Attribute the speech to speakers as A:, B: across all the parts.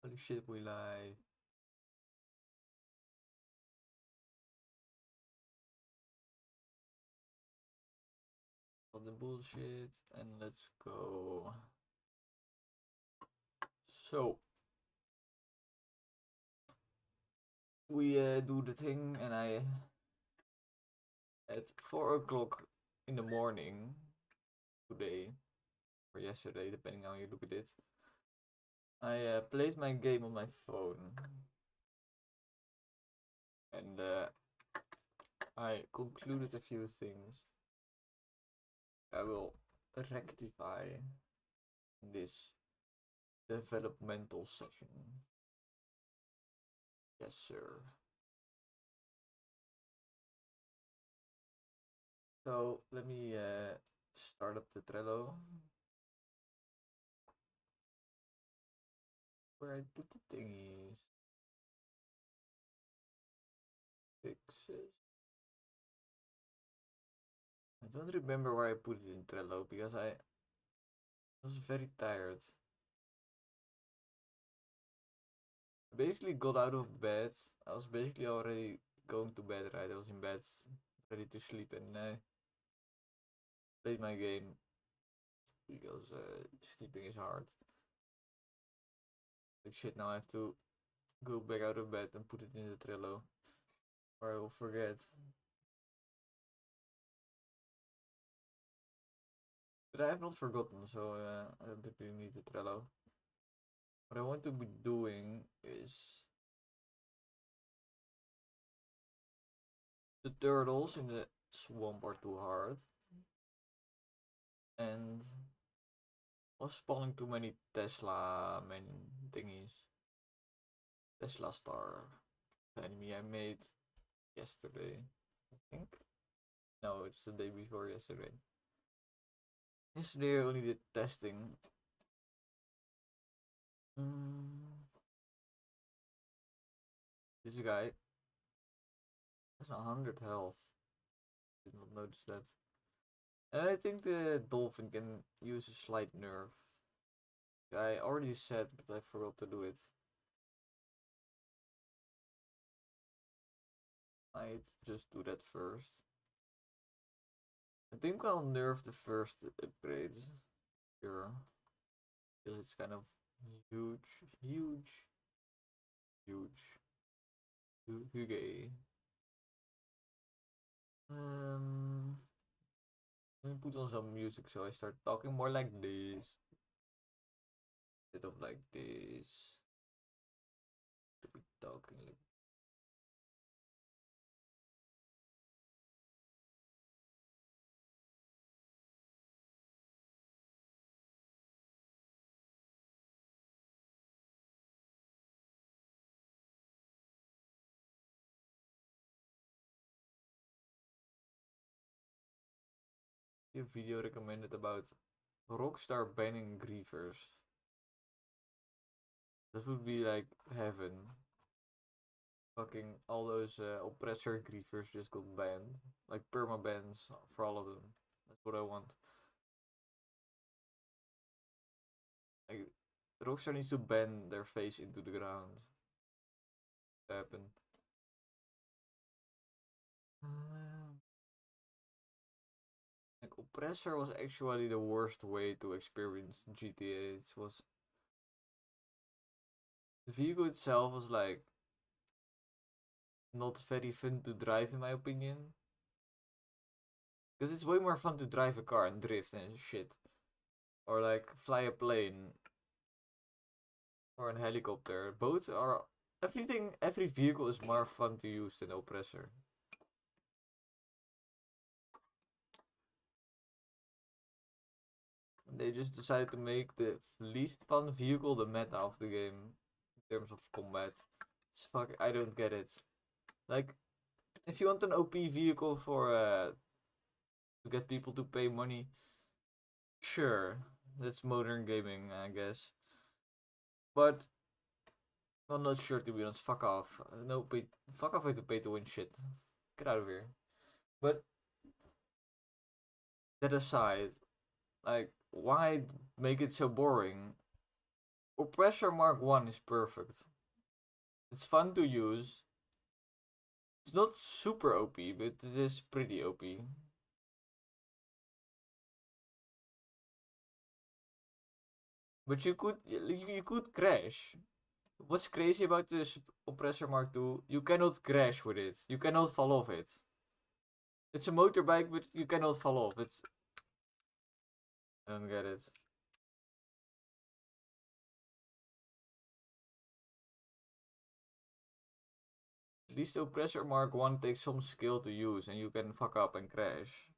A: Holy shit, we live. All the bullshit and let's go. So we do the thing, and I at 4 o'clock in the morning today or yesterday, depending how you look at it, I played my game on my phone, and I concluded a few things. I will rectify in this developmental session. Yes, sir. So let me start up the Trello. Where I put the thingies. Fixes. I don't remember where I put it in Trello because I was very tired. I basically got out of bed. I was basically already going to bed, right? I was in bed, ready to sleep, and I played my game because sleeping is hard. Like shit, now I have to go back out of bed and put it in the Trello, or I will forget. But I have not forgotten, so I don't think we need the Trello. What I want to be doing is the turtles in the swamp are too hard, and was spawning too many Tesla thingies. Tesla star, the enemy I made yesterday, I think. No, it's the day before yesterday. Yesterday I only did testing. This guy has 100 health. Did not notice that. And I think the dolphin can use a slight nerf. I already said, but I forgot to do it. I'd just do that first. I think I'll nerf the first upgrade here. Because it's kind of huge. Huge. Let me put on some music so I start talking more like this. Instead of like this. To be talking like a video recommended about Rockstar banning griefers. That would be like heaven. Fucking all those oppressor griefers just got banned. Like perma bans for all of them. That's what I want. Like Rockstar needs to ban their face into the ground. What happened? Like oppressor was actually the worst way to experience GTA. It was the vehicle itself was like not very fun to drive in my opinion. Because it's way more fun to drive a car and drift and shit. Or like fly a plane. Or a helicopter. Boats are every vehicle is more fun to use than the oppressor. They just decided to make the least fun vehicle the meta of the game in terms of combat. It's fuck, I don't get it. Like, if you want an OP vehicle for to get people to pay money, sure, that's modern gaming, I guess. But I'm not sure, to be honest. Fuck off. No, fuck off with the pay to win shit. Get out of here. But that aside, like, why make it so boring? Oppressor Mark 1 is perfect. It's fun to use. It's not super OP, but it is pretty OP. But you could crash. What's crazy about this Oppressor Mark 2? You cannot crash with it. You cannot fall off it. It's a motorbike, but you cannot fall off. I don't get it. At least the Oppressor Mark 1 takes some skill to use and you can fuck up and crash.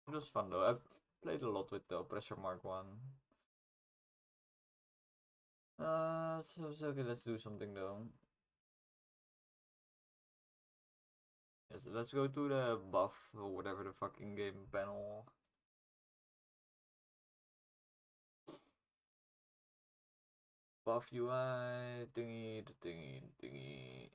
A: It was fun though. I played a lot with the Oppressor Mark 1. So okay, let's do something though. Yes, let's go to the buff or whatever the fucking game panel. Buff UI, thingy, the thingy.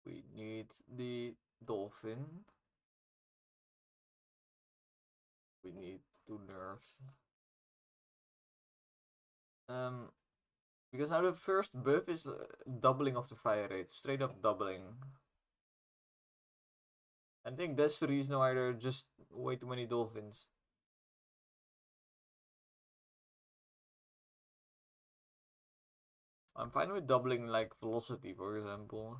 A: We need the dolphin. We need 2 nerfs. Because now the first buff is doubling of the fire rate, straight up doubling. I think that's the reason why there are just way too many dolphins. I'm fine with doubling like velocity, for example.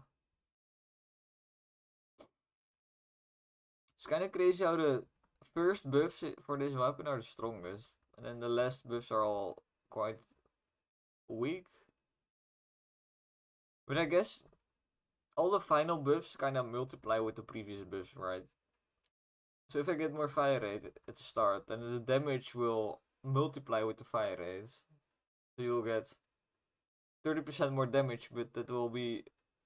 A: It's kind of crazy how the first buffs for this weapon are the strongest, and then the last buffs are all quite weak. But I guess all the final buffs kind of multiply with the previous buffs, right? So if I get more fire rate at the start, then the damage will multiply with the fire rate. So you'll get 30% more damage, but that will be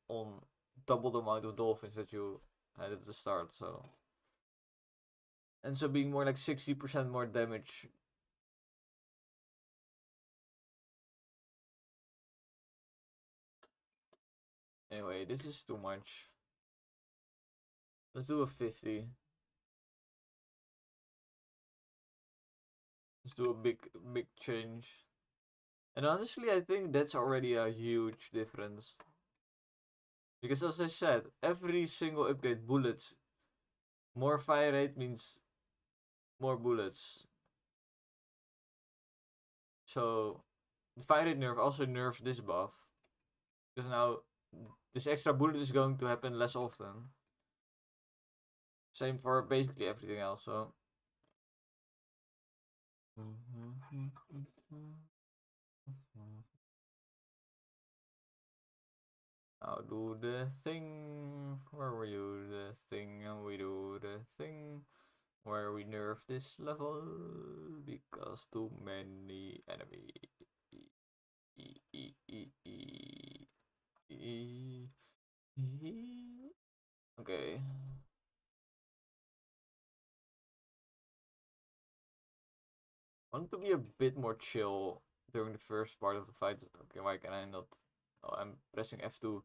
A: on double the amount of dolphins that you had at the start, so. And so being more like 60% more damage. Anyway, this is too much. Let's do a 50. Let's do a big change. And honestly, I think that's already a huge difference. Because as I said, every single upgrade bullets. More fire rate means more bullets. So the fire rate nerf also nerfs this buff. Because now this extra bullet is going to happen less often. Same for basically everything else, so. I'll do the thing. Where were you? The thing, and we do the thing. Where we nerf this level because too many enemies. Okay. I want to be a bit more chill during the first part of the fight. Okay, why can I not? Oh, I'm pressing F2.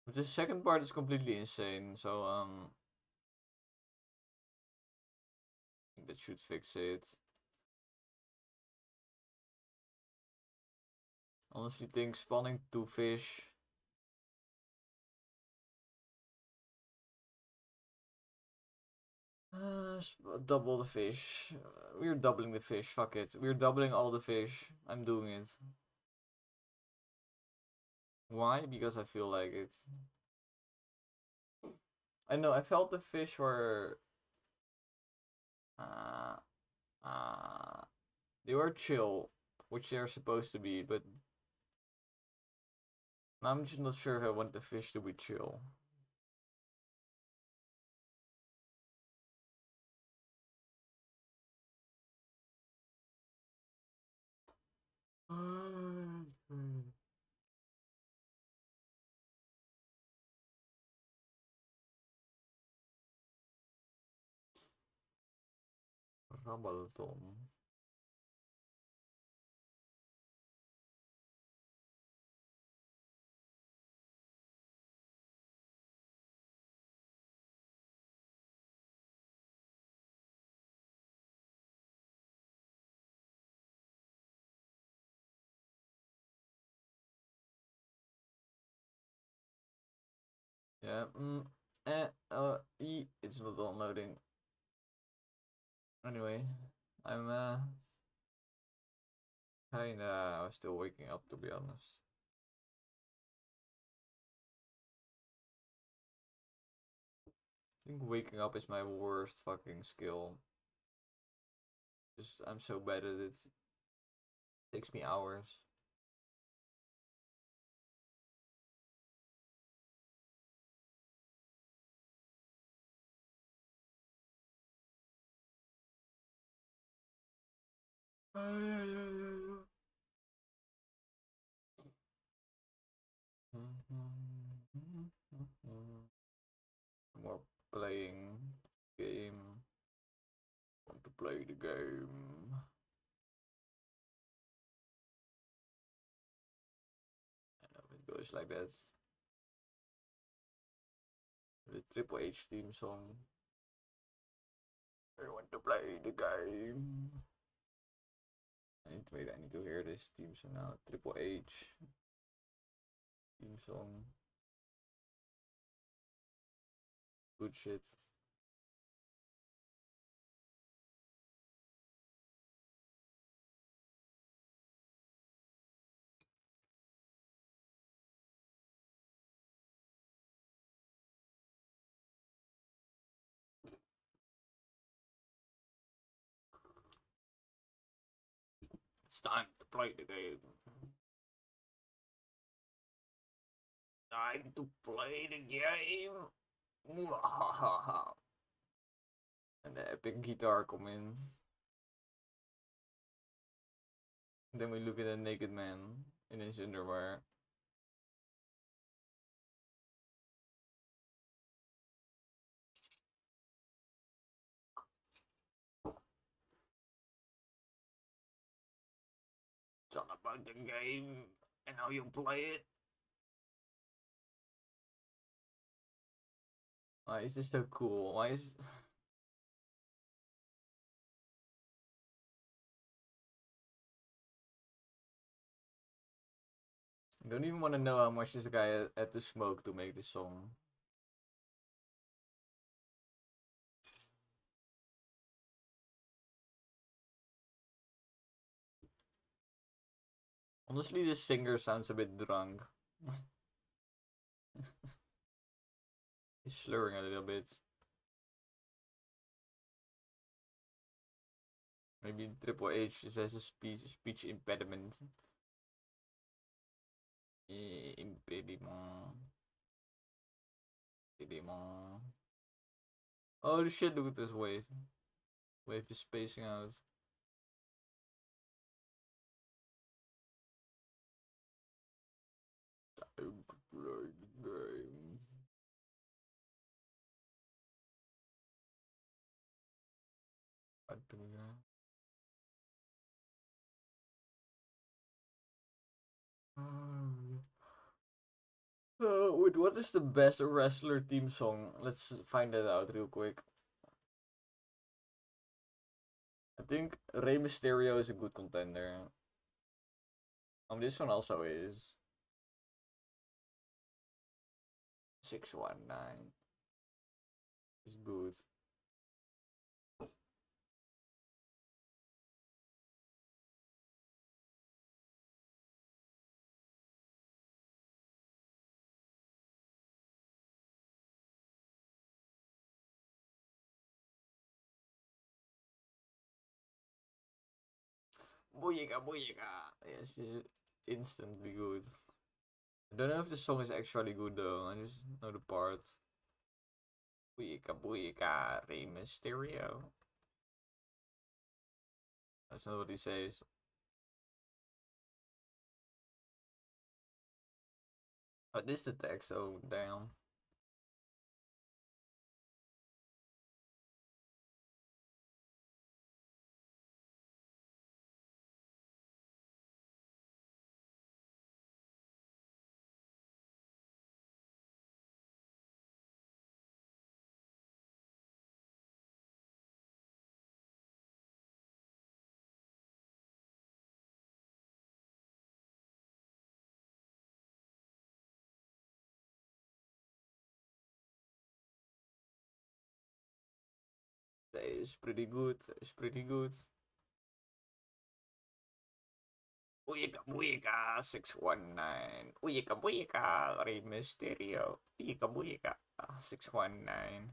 A: But the second part is completely insane, so I think that should fix it. Honestly think spawning 2 fish. Double the fish. We're doubling the fish, fuck it. We're doubling all the fish. I'm doing it. Why? Because I feel like it. I know, I felt the fish were... they were chill, which they're supposed to be, but... I'm just not sure if I want the fish to be chill. Rumbleton. Yeah, it's not downloading. Anyway, I'm kinda still waking up, to be honest. I think waking up is my worst fucking skill. Just I'm so bad at it. It takes me hours. More playing game. Want to play the game. I know it goes like that. The Triple H theme song. I want to play the game. I need to hear this theme song now. Triple H theme song. Good shit. It's time to play the game. Time to play the game. And the epic guitar come in. And then we look at a naked man in his underwear. It's all about the game and how you play it. Why is this so cool? Why is... I don't even want to know how much this guy had to smoke to make this song. Honestly, this singer sounds a bit drunk. He's slurring a little bit. Maybe Triple H just has a speech impediment. Impediment. Impediment. Oh shit, look at this wave. Wave is spacing out. Time to play the game. What do we have? Wait, what is the best wrestler theme song? Let's find that out real quick. I think Rey Mysterio is a good contender. This one also is. 619 is good. Booyaka, booyaka. Yes, instantly good. I don't know if the song is actually good though. I just know the part. Booyaka, booyaka, Rey Mysterio. That's not what he says. Oh, this is the text. Oh, damn. It's pretty good. It's pretty good. Uyeka Buyeka 619. Uyeka Buyeka Rey Mysterio. Uyeka Buyeka 619.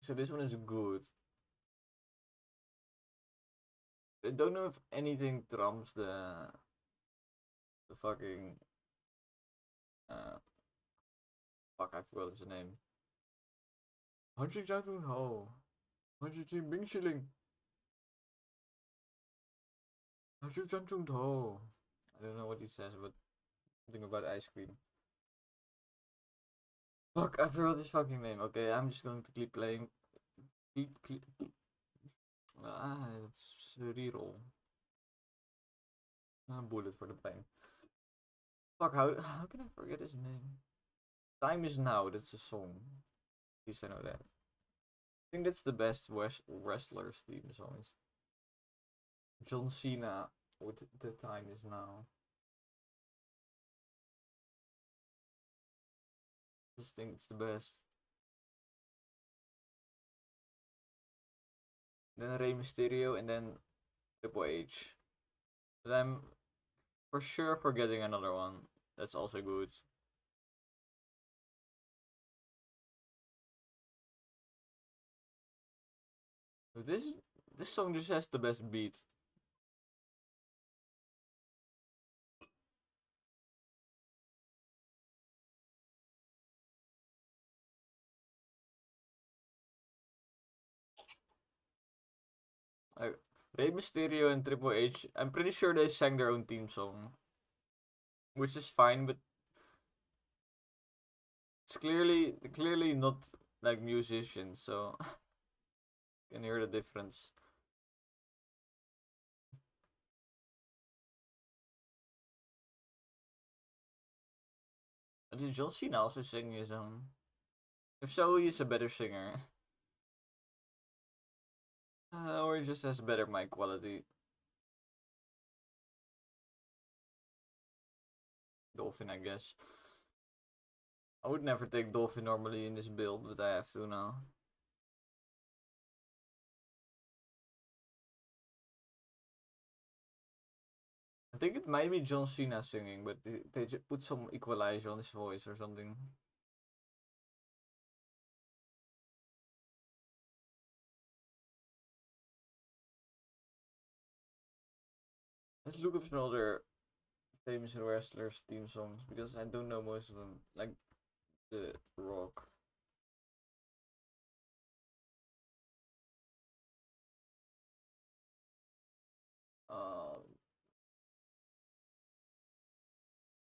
A: So this one is good. I don't know if anything trumps the fucking fuck, I forgot his name. 100 zou doen, ho. 110 Bing Shilling. 100 zou doen, ho. I don't know what he says, but something about ice cream. Fuck, I forgot his fucking name. Okay, I'm just going to keep playing. It's reroll. Bullet for the pain. Fuck, how can I forget his name? Time is Now, that's a song. At least I know that. I think that's the best wrestler's theme songs. John Cena with The Time Is Now. I just think it's the best. Then Rey Mysterio and then Triple H. But I'm for sure forgetting another one. That's also good. But this song just has the best beat. Rey Mysterio and Triple H, I'm pretty sure they sang their own theme song. Which is fine, but it's clearly not like musicians, so you can hear the difference. Did John Cena also sing his own? If so, he's a better singer. Or he just has better mic quality. Dolphin, I guess. I would never take Dolphin normally in this build, but I have to now. I think it might be John Cena singing, but they just put some equalizer on his voice or something. Let's look up some other famous wrestlers' theme songs because I don't know most of them. Like The Rock.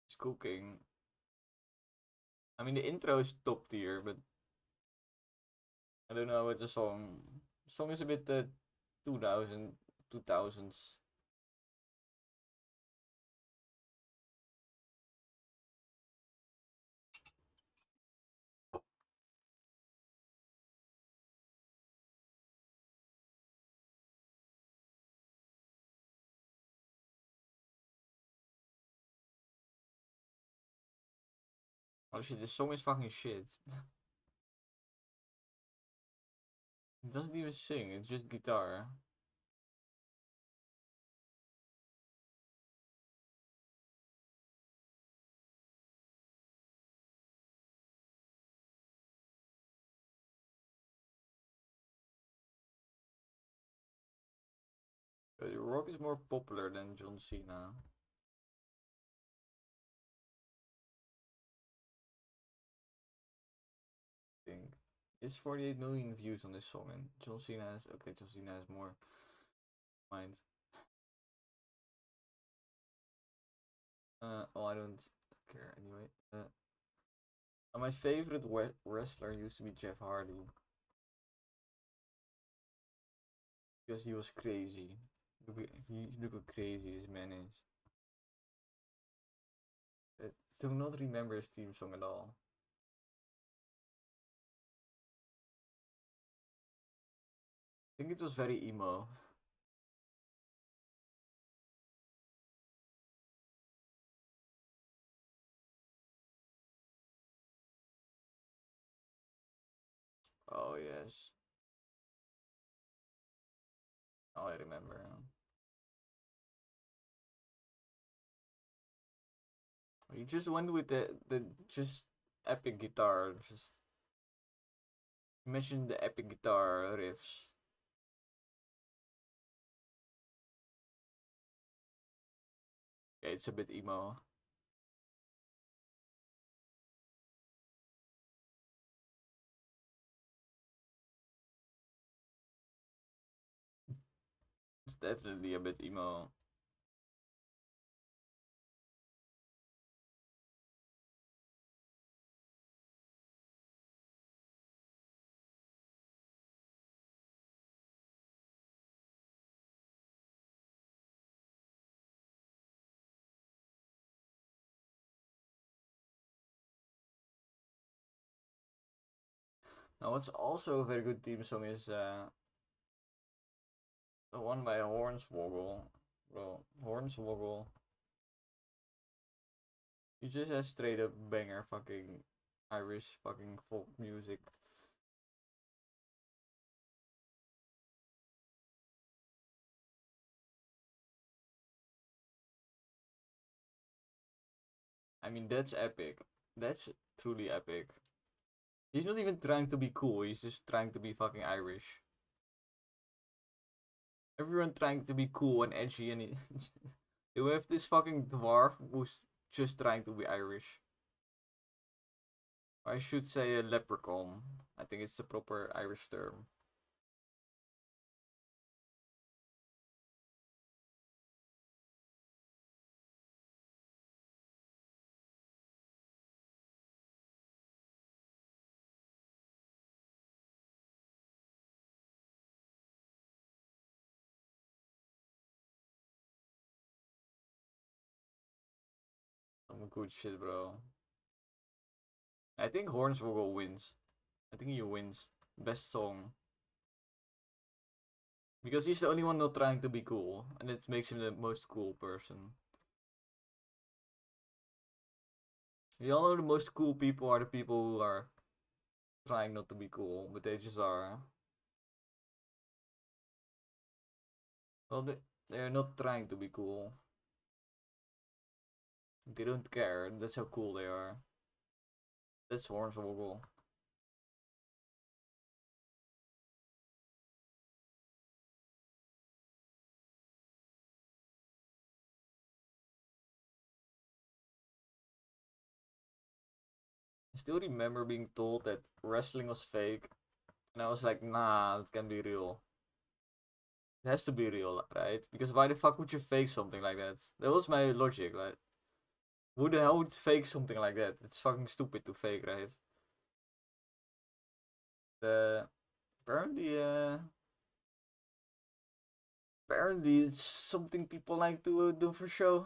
A: It's cooking. I mean, the intro is top tier, but I don't know what the song. The song is a bit 2000s. Oh shit, this song is fucking shit. It doesn't even sing, it's just guitar. The Rock is more popular than John Cena. I think. It's 48 million views on this song, and John Cena has. Okay, John Cena has more. Mind. Oh, I don't care anyway. My favorite wrestler used to be Jeff Hardy. Because he was crazy. Look how crazy this man is. I do not remember his theme song at all. I think it was very emo. Oh yes. Oh, I remember. You just went with the just epic guitar. Just imagine the epic guitar riffs. Yeah, it's a bit emo. It's definitely a bit emo. Now, what's also a very good theme song is the one by Hornswoggle. Bro, Hornswoggle. He just has straight up banger fucking Irish fucking folk music. I mean, that's epic. That's truly epic. He's not even trying to be cool, he's just trying to be fucking Irish. Everyone trying to be cool and edgy, and you have this fucking dwarf who's just trying to be Irish. Or I should say a leprechaun. I think it's the proper Irish term. Some good shit, bro. I think Hornswoggle wins. I think he wins. Best song. Because he's the only one not trying to be cool. And it makes him the most cool person. We all know the most cool people are the people who are trying not to be cool, but they just are. Well, they're not trying to be cool. They don't care. That's how cool they are. That's Hornswoggle. I still remember being told that wrestling was fake, and I was like, nah, it can be real. It has to be real, right? Because why the fuck would you fake something like that? That was my logic, like, who the hell would fake something like that? It's fucking stupid to fake, right? The apparently, apparently it's something people like to do for show.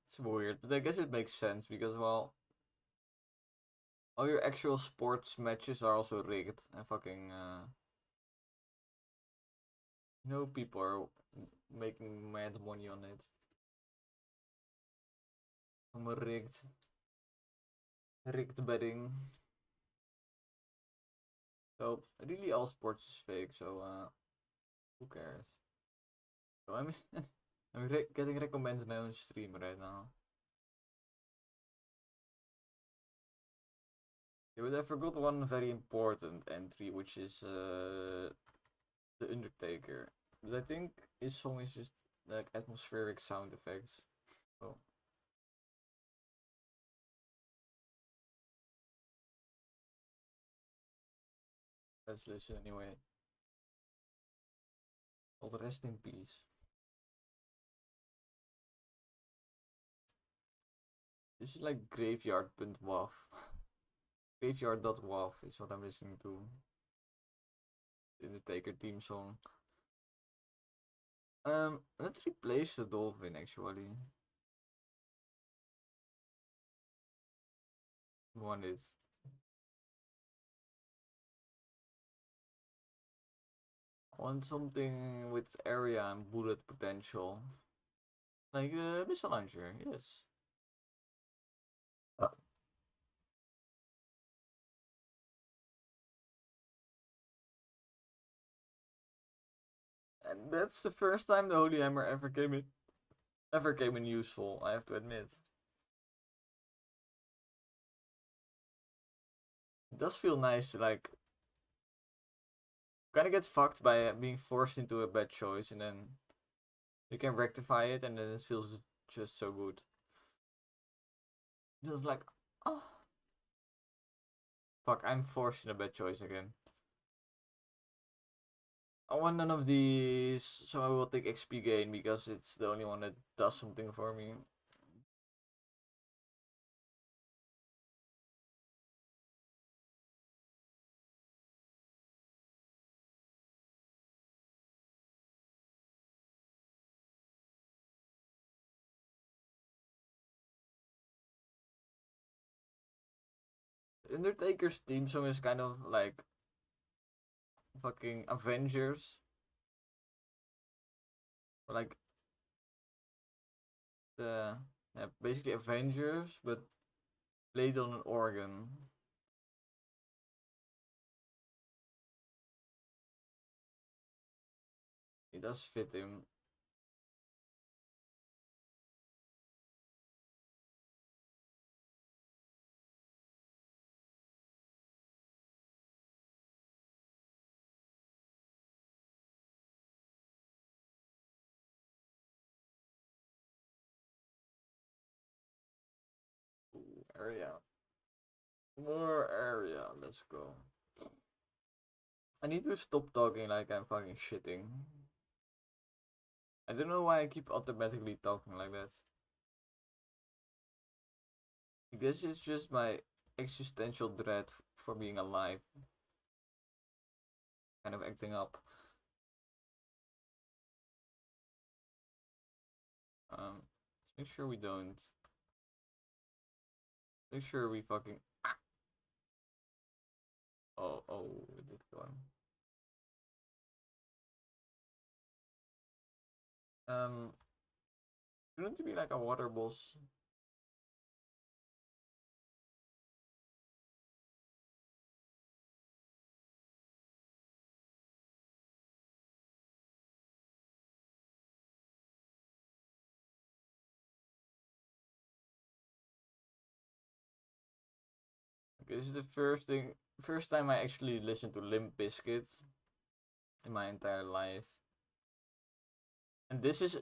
A: It's weird, but I guess it makes sense because, well, all your actual sports matches are also rigged and fucking, people are making mad money on it. From rigged betting. So really, all sports is fake. So who cares? So I'm getting recommended my own stream right now. Yeah, but I forgot one very important entry, which is the Undertaker. But I think his song is just like atmospheric sound effects. So let's listen anyway. All the rest in peace. This is like graveyard.wav. Graveyard.wav is what I'm listening to. The Undertaker theme song. Let's replace the dolphin actually. One is I want something with area and bullet potential. Like a missile launcher, yes. And that's the first time the Holy Hammer ever came in useful, I have to admit. It does feel nice to like kinda gets fucked by being forced into a bad choice and then you can rectify it and then it feels just so good. It feels like, oh fuck, I'm forced in a bad choice again. I want none of these, so I will take XP gain because it's the only one that does something for me. Undertaker's theme song is kind of like fucking Avengers. Or like the yeah, basically Avengers, but played on an organ. It does fit him. Ooh, area. More area. Let's go. I need to stop talking like I'm fucking shitting. I don't know why I keep automatically talking like that. I guess it's just my existential dread for being alive. Kind of acting up. Let's make sure we don't. Make sure we fucking. Oh, it did go on. Shouldn't it be like a water boss? Okay, this is the first time I actually listened to Limp Bizkit in my entire life. And this is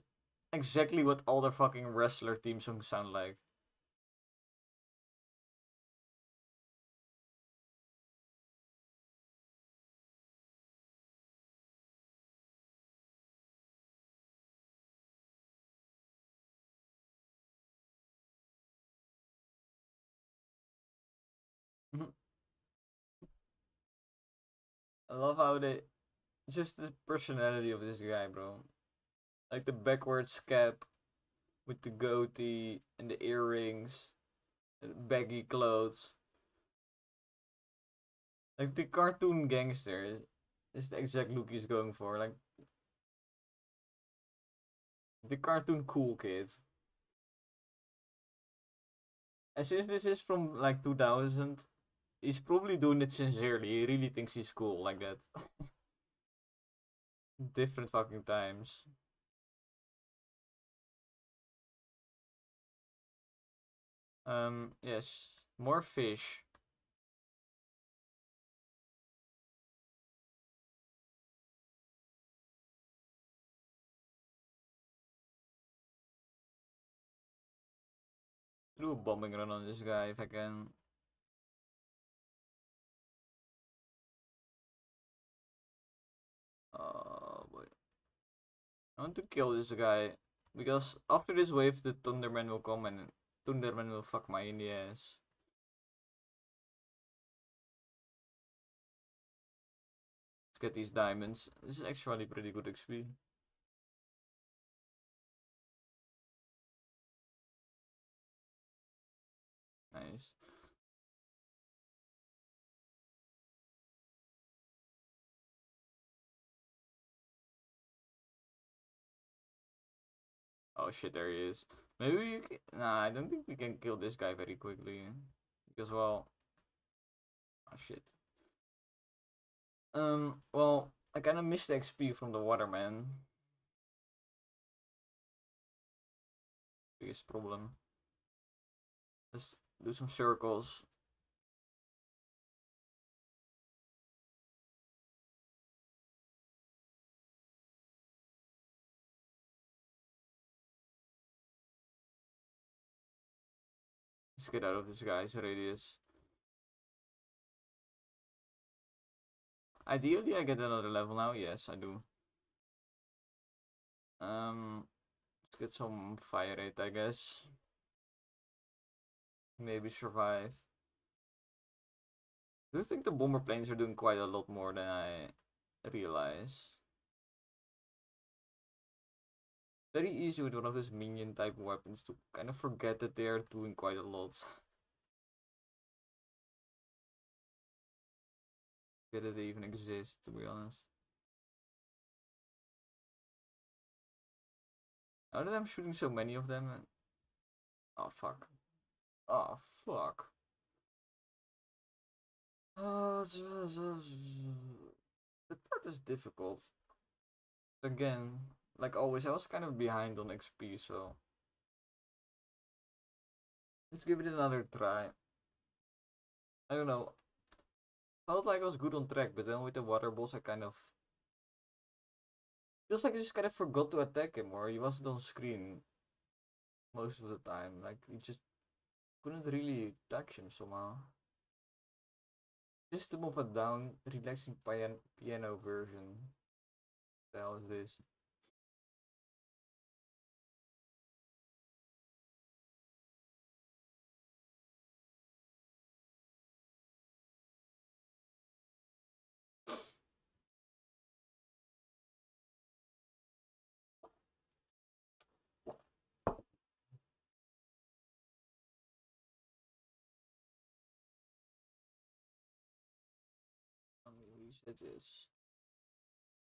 A: exactly what all the fucking wrestler theme songs sound like. I love how they just the personality of this guy, bro. Like the backwards cap with the goatee and the earrings and baggy clothes. Like the cartoon gangster is the exact look he's going for. Like the cartoon cool kid. And since this is from like 2000, he's probably doing it sincerely. He really thinks he's cool like that. Different fucking times. Yes. More fish. Do a bombing run on this guy if I can. Oh boy. I want to kill this guy. Because after this wave, the Thunderman will come and Thunderman will fuck my in the ass. Let's get these diamonds. This is actually pretty good XP. Nice. Oh shit, there he is. Maybe you can... Nah, I don't think we can kill this guy very quickly. Because, well... Oh shit. Well, I kinda missed the XP from the waterman. Biggest problem. Let's do some circles. Let's get out of this guy's radius. Ideally, I get another level now. Yes, I do. Let's get some fire rate, I guess. Maybe survive. I do think the bomber planes are doing quite a lot more than I realize. Very easy with one of those minion type weapons to kind of forget that they are doing quite a lot. That they even exist, to be honest. Now that I'm shooting so many of them. Oh fuck. Oh fuck. The part is difficult. Again, like always, I was kind of behind on XP, so let's give it another try. I don't know. Felt like I was good on track, but then with the water boss, I kind of feels like I just kind of forgot to attack him, or he wasn't on screen most of the time. Like he just couldn't really touch him somehow. System of a Down, relaxing piano version. What the hell is this? Let me reset this.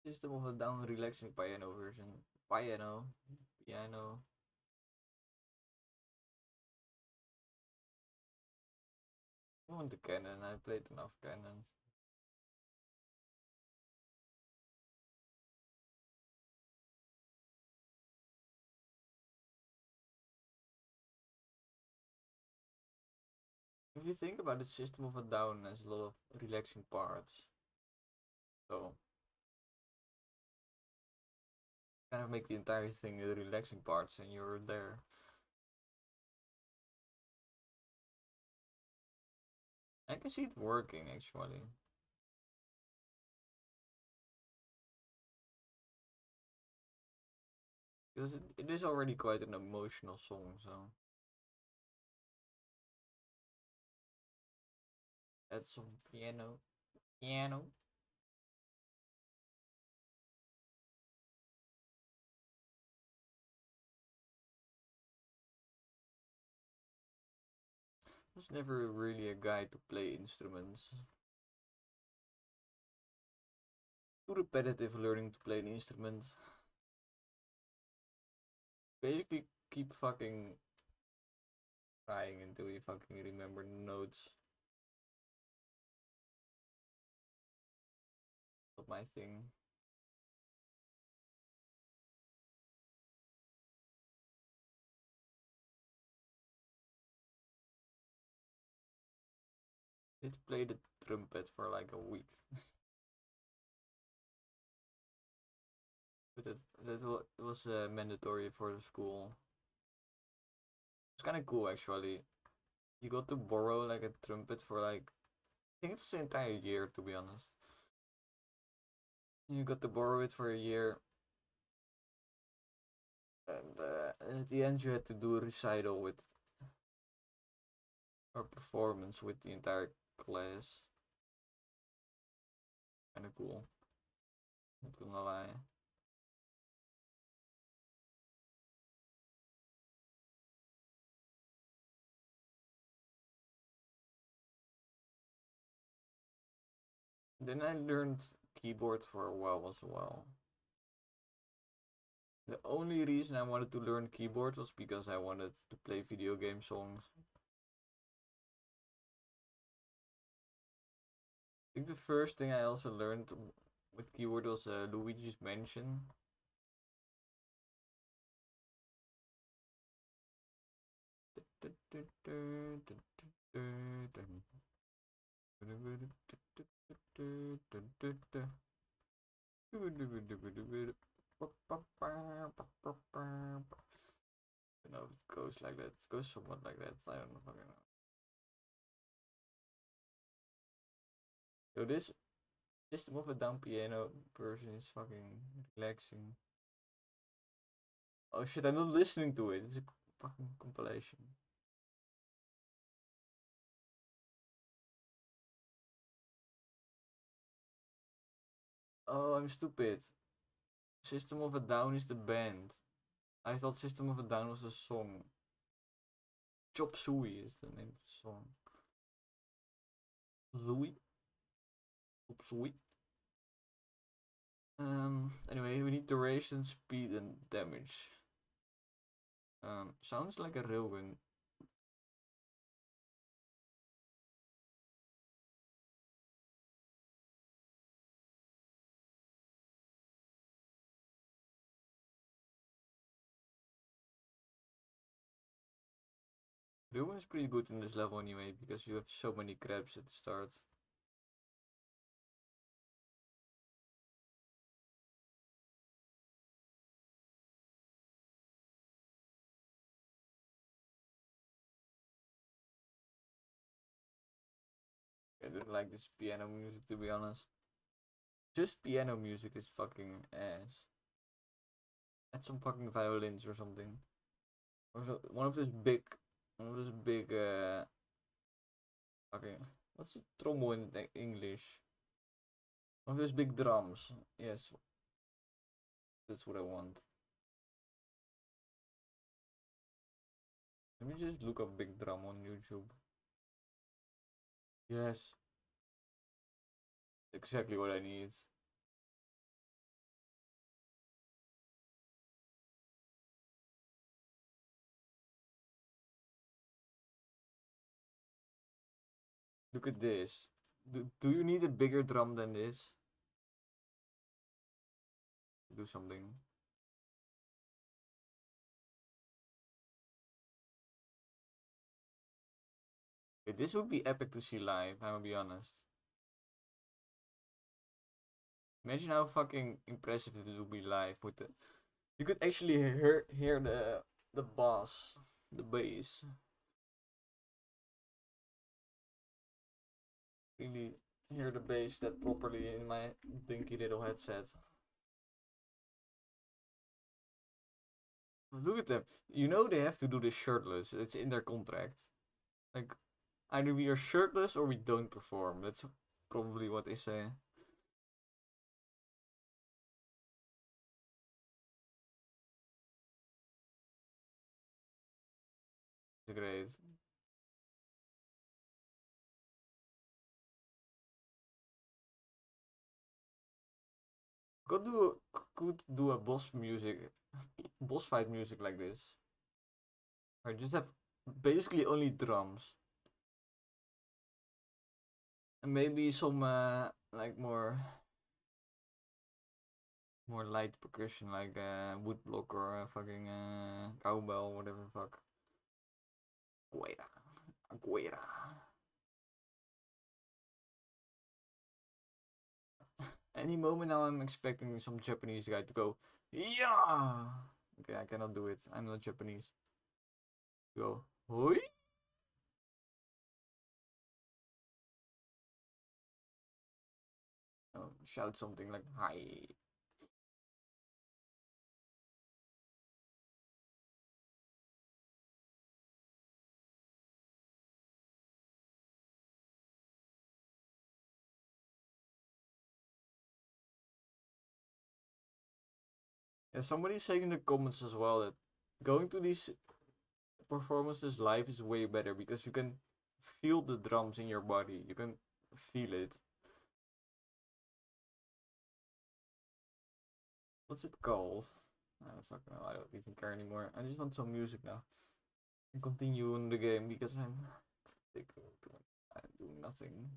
A: System of a Down, relaxing piano version. Piano. I want the canon. I played enough canon. If you think about it, System of a Down has a lot of relaxing parts. So kind of make the entire thing the relaxing parts and you're there. I can see it working actually. Because it is already quite an emotional song, so add some piano. Piano. I was never really a guy to play instruments. Too repetitive learning to play an instrument. Basically keep fucking trying until you fucking remember the notes. Not my thing. Did play the trumpet for like a week. But that was mandatory for the school. It's kind of cool actually. You got to borrow like a trumpet for like I think it was the entire year to be honest. You got to borrow it for a year, and at the end you had to do a recital with or performance with the entire class. Kind of cool. Not gonna lie. Then I learned keyboard for a while as well. The only reason I wanted to learn keyboard was because I wanted to play video game songs. I think the first thing I also learned with keyboard was Luigi's Mansion. I don't know if it goes like that. It goes somewhat like that. I don't know fucking know. So this System of a Down piano version is fucking relaxing. Oh shit, I'm not listening to it. It's a fucking compilation. Oh, I'm stupid. System of a Down is the band. I thought System of a Down was a song. Chop Suey is the name of the song. Suey? Chop Suey? Anyway, we need duration, speed, and damage. Sounds like a railgun. Railgun is pretty good in this level anyway, because you have so many crabs at the start. I don't like this piano music, to be honest. Just piano music is fucking ass. Add some fucking violins or something. Or so, one of those big, fucking, what's a trombone in English? One of those big drums. Yes, that's what I want. Let me just look up big drum on YouTube. Yes, exactly what I need. Look at this. Do you need a bigger drum than this? Do something. Okay, this would be epic to see live, I'm gonna be honest. Imagine how fucking impressive it would be live with the. You could actually hear the bass, the bass. Really hear the bass that properly in my dinky little headset. Look at them. You know they have to do this shirtless. It's in their contract. Like, either we are shirtless or we don't perform. That's probably what they say. Great. Could do a boss fight music like this. Or just have basically only drums. And maybe some like more light percussion like woodblock or fucking cowbell, whatever the fuck. Guera. Guera. Any moment now I'm expecting some Japanese guy to go, yeah! Okay, I cannot do it. I'm not Japanese. Go, hoi! Oh, shout something like, hi. Yeah, somebody's saying in the comments as well that going to these performances live is way better because you can feel the drums in your body. You can feel it. What's it called? Fucking hell, I don't even care anymore. I just want some music now. And continue in the game because I'm taking too much time doing nothing.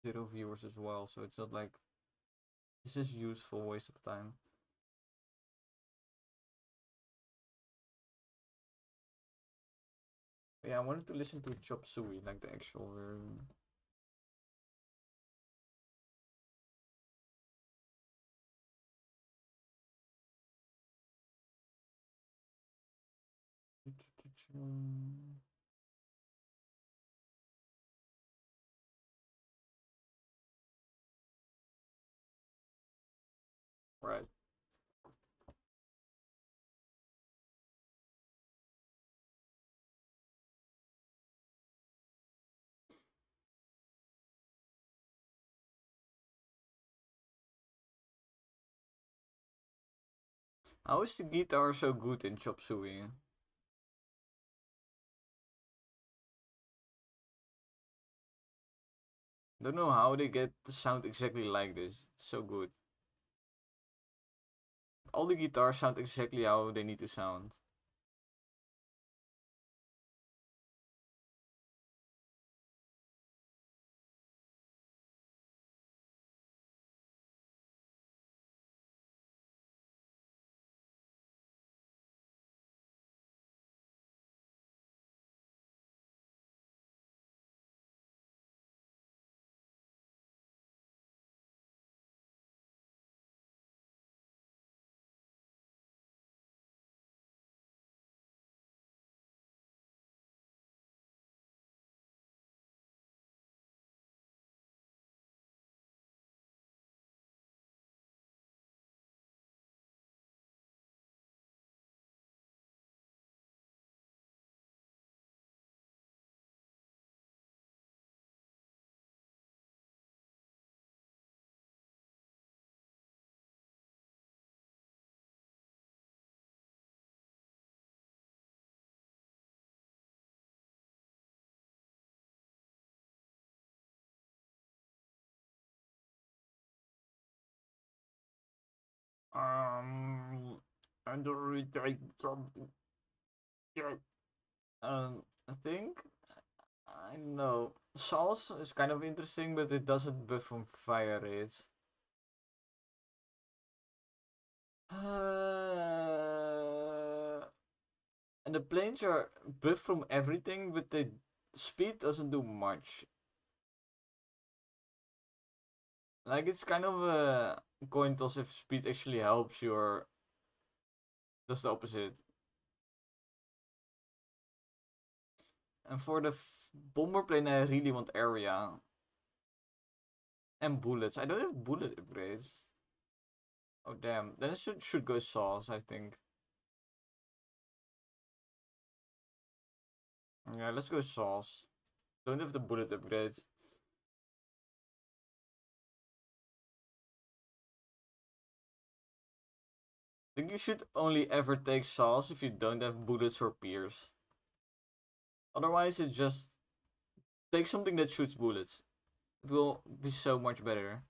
A: 0 viewers as well, so it's not like this is useful waste of time. But yeah, I wanted to listen to Chop Suey, like the actual version. Right. How is the guitar so good in Chop Suey? Don't know how they get the sound exactly like this. It's so good. All the guitars sound exactly how they need to sound. I don't really take something. Yeah. I think I know. Sauce is kind of interesting, but it doesn't buff from fire rates. And the planes are buff from everything, but the speed doesn't do much. Like it's kind of a coin toss if speed actually helps you or does the opposite. And for the bomber plane, I really want area and bullets. I don't have bullet upgrades. Oh damn! Then it should go sauce, I think. Yeah, let's go sauce. Don't have the bullet upgrades. I think you should only ever take sauce if you don't have bullets or pierce. Otherwise, it just take something that shoots bullets. It will be so much better.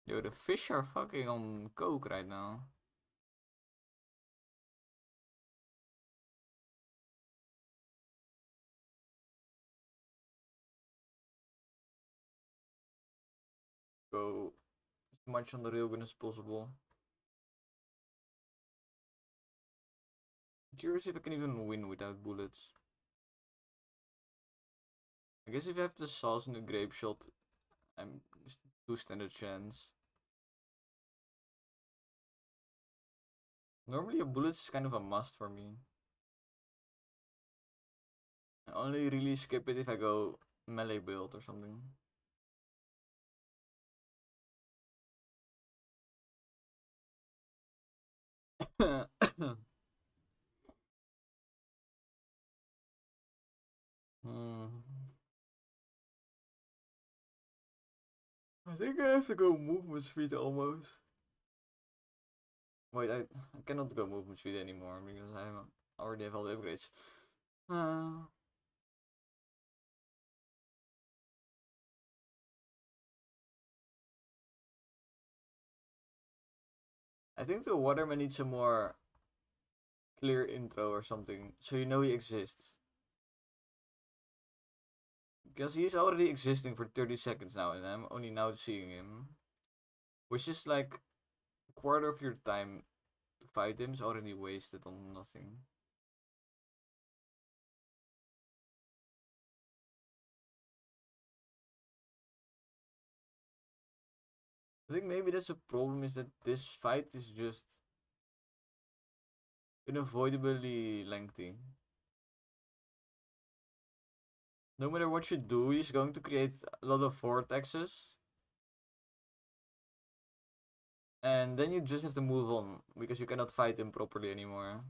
A: Yo, the fish are fucking on coke right now. Go as much on the railgun as possible. Curious if I can even win without bullets. I guess if you have the sauce and the grape shot, I'm two standard chance. Normally a bullet is kind of a must for me. I only really skip it if I go melee build or something. Hmm. I think I have to go movement speed almost. Wait, I cannot go movement speed anymore because I already have all the upgrades. Uh, I think the Waterman needs a more clear intro or something, so you know he exists. Because he's already existing for 30 seconds now, and I'm only now seeing him. Which is like a quarter of your time to fight him is already wasted on nothing. I think maybe that's the problem, is that this fight is just unavoidably lengthy. No matter what you do, he's going to create a lot of vortexes. And then you just have to move on, because you cannot fight him properly anymore.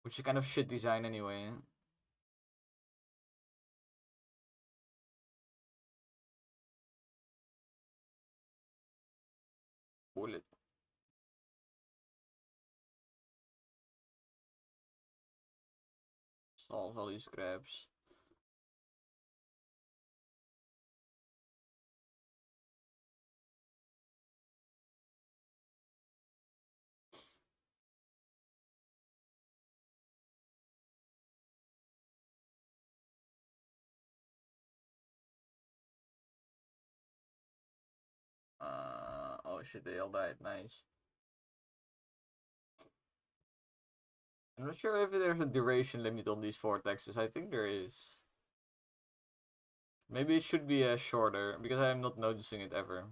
A: Which is kind of shit design anyway. Bullet. Solves all these scraps. Oh shit, they all died. Nice. I'm not sure if there's a duration limit on these vortexes. I think there is. Maybe it should be shorter, because I'm not noticing it ever.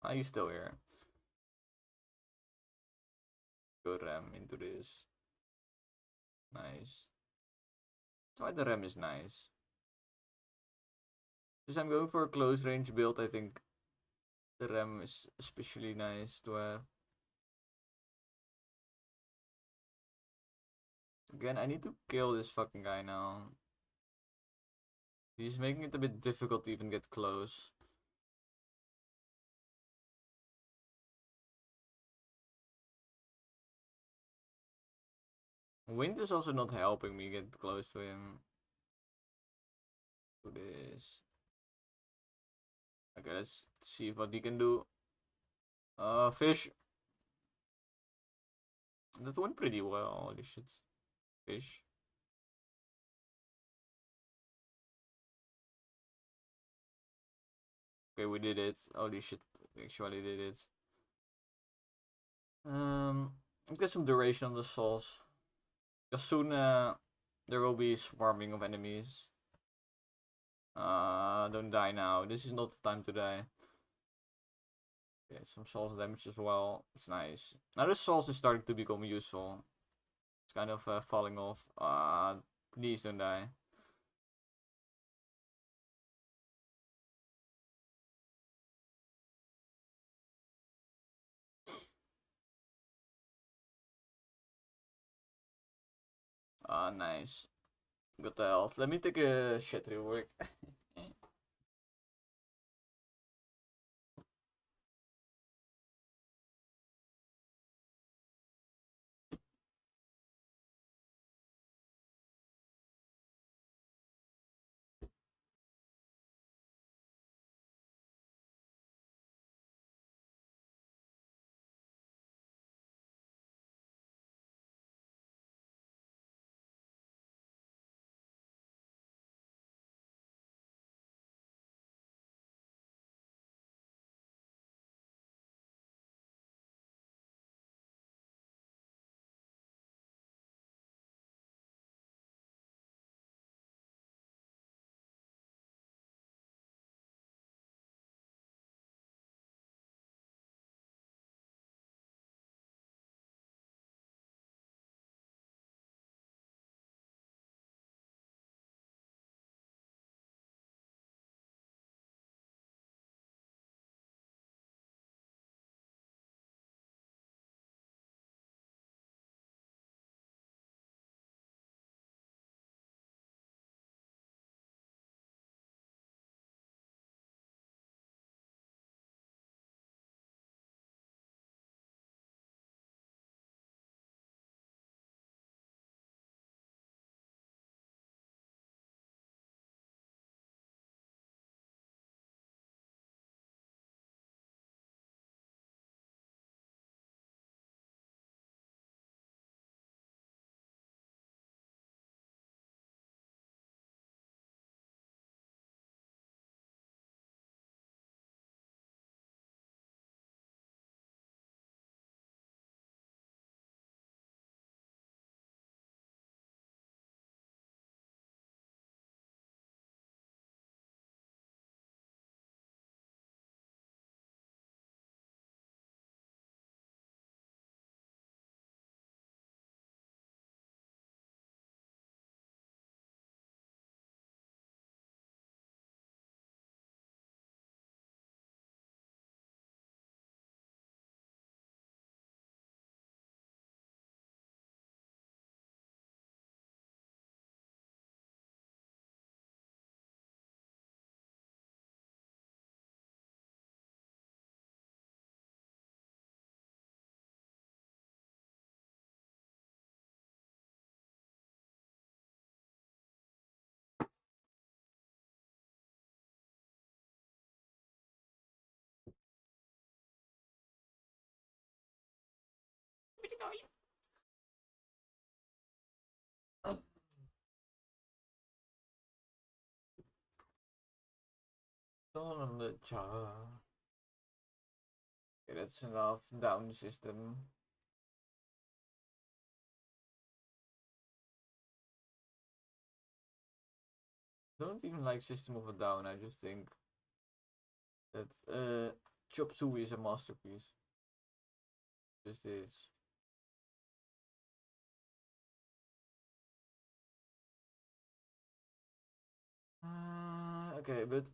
A: Are you still here? Good RAM into this. Nice. That's why the RAM is nice. Since I'm going for a close range build, I think the RAM is especially nice to have. Again, I need to kill this fucking guy now. He's making it a bit difficult to even get close. Wind is also not helping me get close to him. Do this. Okay, let's see what he can do. Fish. That went pretty well. Holy shit. Fish. Okay, we did it. Holy shit. We actually did it. I'll get some duration on the souls. Because soon there will be swarming of enemies. Don't die now. This is not the time to die. Okay, some souls damage as well. It's nice. Now the souls is starting to become useful. It's kind of falling off. Please don't die. Nice. Got the health. Let me take a shit real quick. On the jaw. Okay, that's enough. Down system. Don't even like System of a Down. I just think that Chop Suey is a masterpiece. Just is. Okay, but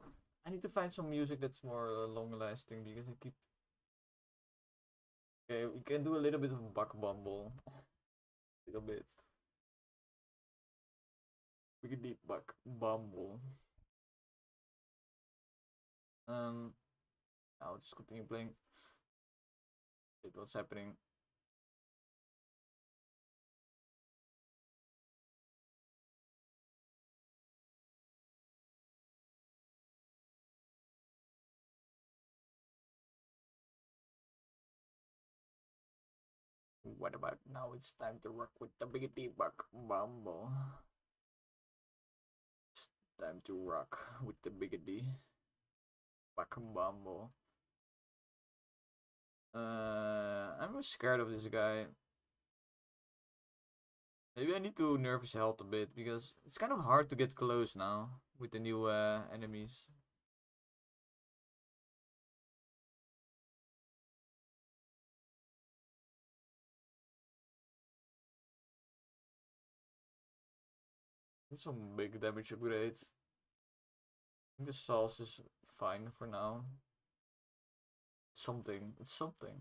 A: I need to find some music that's more long lasting because I keep. Okay, we can do a little bit of Buck Bumble. A little bit. We can deep Buck Bumble. I'll just continue playing. Wait, what's happening? What about now? It's time to rock with the biggity Buck Bumble. It's time to rock with the biggity Buck Bumble. I'm scared of this guy. Maybe I need to nerf his health a bit because it's kind of hard to get close now with the new enemies. There's some big damage upgrades. I think the sauce is fine for now. Something. It's something.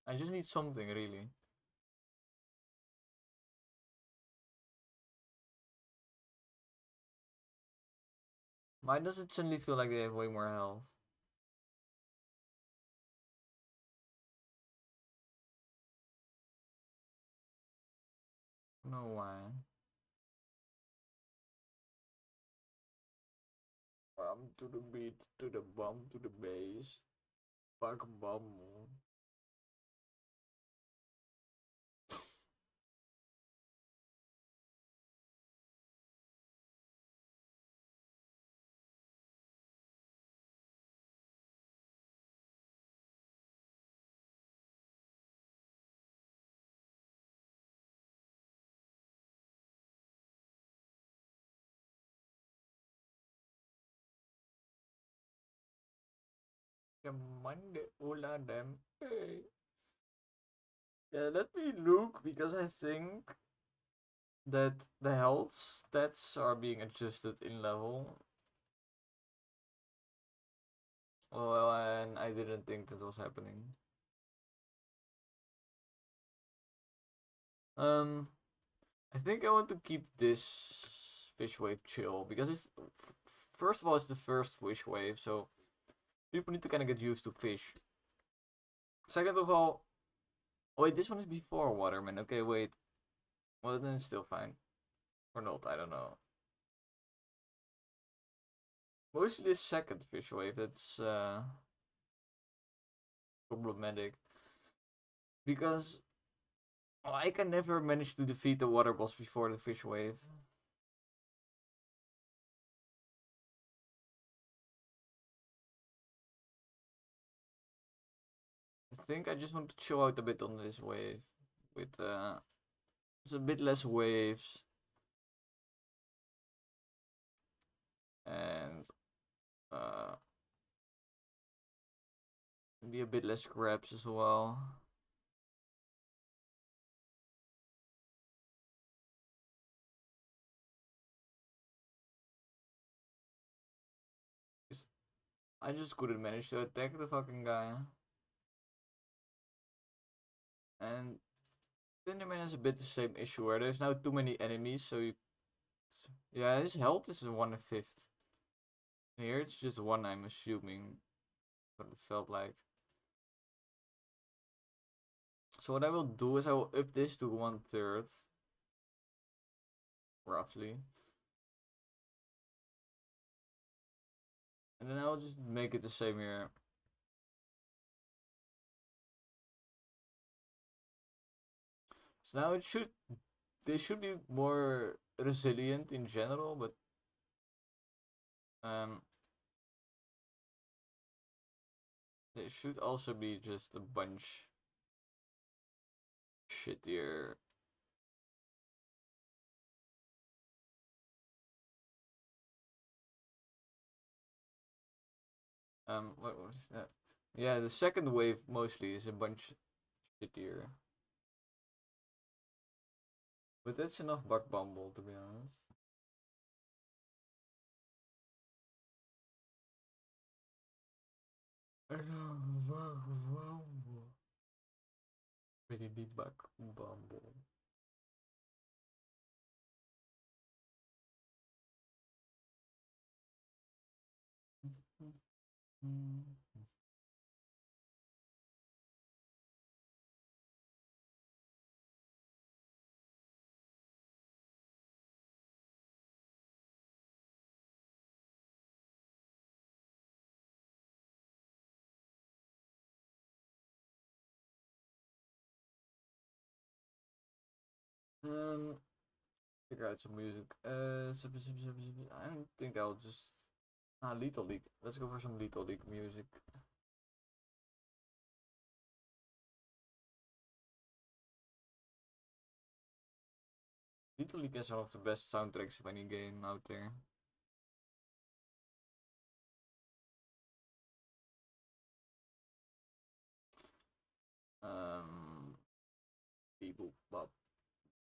A: I just need something really. Why does it suddenly feel like they have way more health? I don't know why. Bum to the beat, to the bum, to the bass. Fuck bum. The Monday, Ola them. Hey. Yeah, let me look because I think that the health stats are being adjusted in level. Well, and I didn't think that was happening. I think I want to keep this fish wave chill because it's first of all it's the first fish wave, so people need to kind of get used to fish. Second of all, oh wait, this one is before Waterman. Okay, wait. Well, then it's still fine. Or not, I don't know. Mostly this second fish wave that's problematic. Because I can never manage to defeat the water boss before the fish wave. I think I just want to chill out a bit on this wave. With there's a bit less waves. And maybe a bit less grabs as well. I just couldn't manage to attack the fucking guy. And Tinderman has a bit the same issue where there's now too many enemies, so you... Yeah, his health is 1/5. Here it's just 1, I'm assuming. What it felt like. So what I will do is I will up this to 1/3. Roughly. And then I'll just make it the same here. So now they should be more resilient in general, but they should also be just a bunch shittier. What was that? Yeah, the second wave mostly is a bunch shittier. But that's enough bug bumble, to be honest. Baby bug bumble. Um, Figure out some music. I don't think I'll just. Little League. Let's go for some Little League music. Little League is one of the best soundtracks of any game out there. People pop,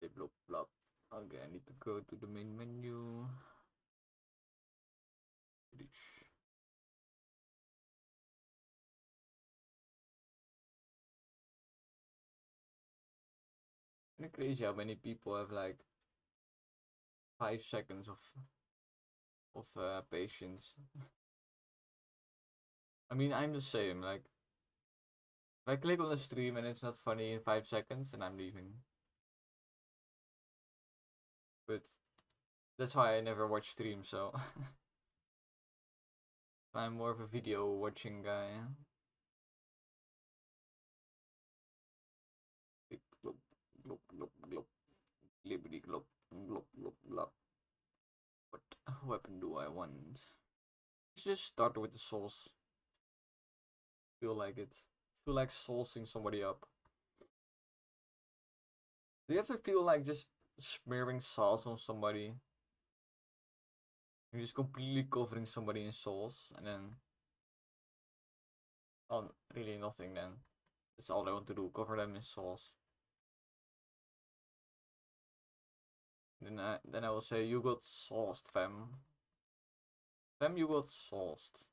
A: develop, plop. Okay, I need to go to the main menu. Kinda crazy how many people have like 5 seconds of patience. I mean, I'm the same. Like, if I click on the stream and it's not funny in 5 seconds, then I'm leaving. But that's why I never watch streams. So I'm more of a video watching guy. Glop, glop, glop, glop. Liberty glop, glop, glop, glop. What weapon do I want? Let's just start with the souls. Feel like it. Feel like soulsing somebody up. Do you ever feel like just smearing sauce on somebody? You're just completely covering somebody in souls and then oh really nothing then. That's all I want to do, cover them in souls. Then I will say you got sauced, fam. Fam, you got sauced.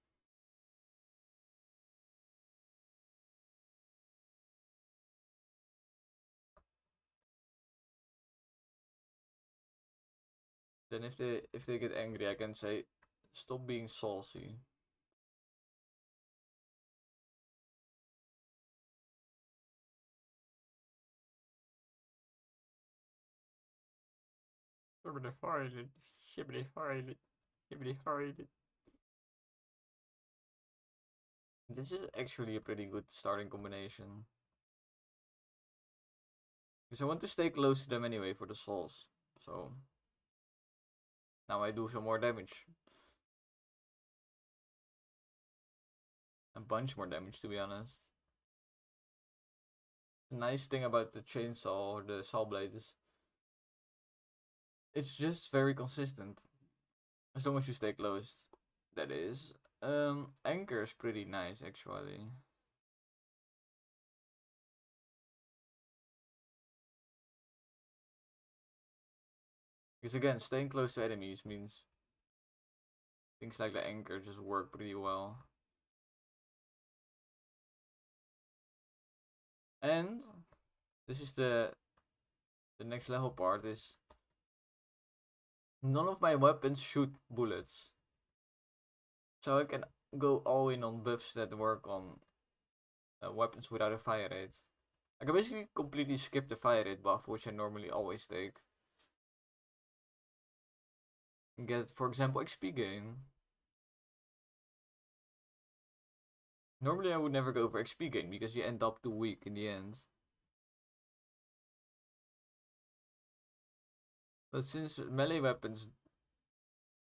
A: Then if they get angry I can say stop being saucy. Shibbity farted. Shibbity farted. Shibbity farted. This is actually a pretty good starting combination. Because I want to stay close to them anyway for the souls. So now I do some more damage. A bunch more damage to be honest. The nice thing about the chainsaw or the saw blade is it's just very consistent. As long as you stay close. That is. Anchor is pretty nice actually. Because again, staying close to enemies means things like the anchor just work pretty well. And this is the next level part is none of my weapons shoot bullets. So I can go all in on buffs that work on weapons without a fire rate. I can basically completely skip the fire rate buff, which I normally always take. And get, for example, XP gain. Normally I would never go for XP gain because you end up too weak in the end. But since melee weapons,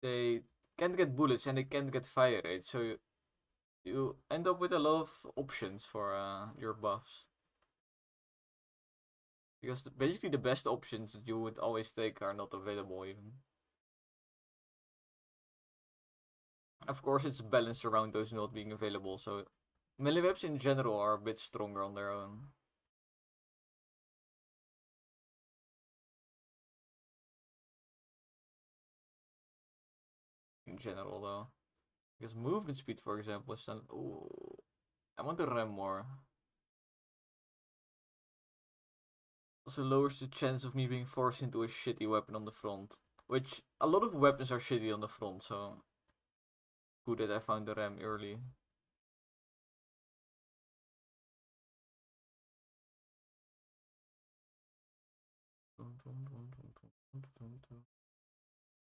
A: they can't get bullets and they can't get fire rate, so you end up with a lot of options for your buffs. Because basically the best options that you would always take are not available even. Of course, it's balanced around those not being available, so melee weapons in general are a bit stronger on their own. In general, though. Because movement speed, for example, is then. Ooh, I want to ram more. Also lowers the chance of me being forced into a shitty weapon on the front. Which, a lot of weapons are shitty on the front, so good that I found the ram early.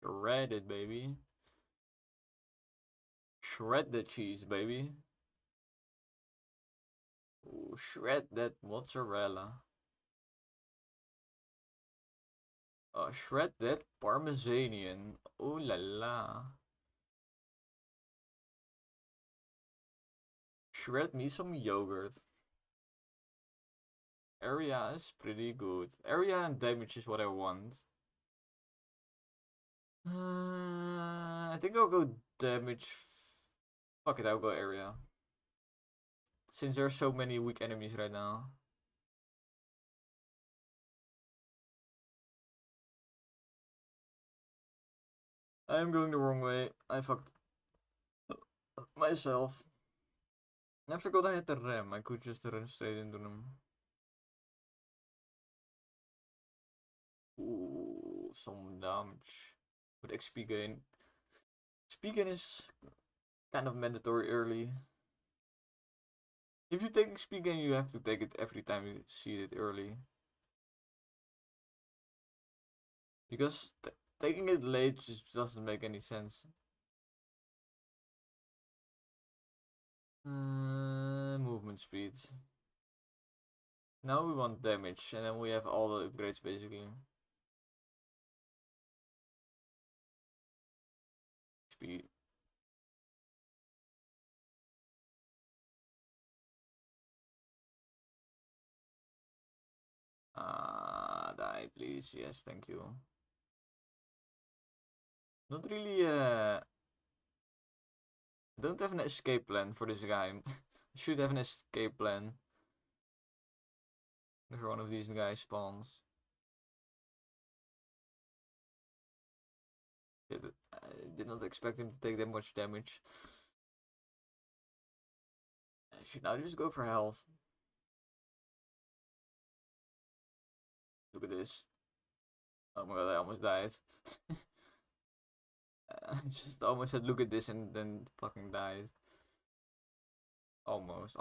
A: Shred it, baby. Shred the cheese, baby. Ooh, shred that mozzarella. Shred that parmesanian. Ooh la la. Shred me some yogurt. Area is pretty good. Area and damage is what I want. I think I'll go damage. Fuck it, I'll go area. Since there's so many weak enemies right now. I'm going the wrong way. I fucked myself. I forgot I had the ram. I could just run straight into them. Ooh, some damage. With XP gain. XP gain is kind of mandatory early. If you take XP gain, you have to take it every time you see it early. Because taking it late just doesn't make any sense. Movement speed. Now we want damage, and then we have all the upgrades basically. Speed. Die please. Yes, thank you. Not really, don't have an escape plan for this guy. I should have an escape plan. If one of these guys spawns. Shit, I did not expect him to take that much damage. I should now just go for health. Look at this. Oh my god, I almost died. I just almost said look at this and then fucking died. Almost.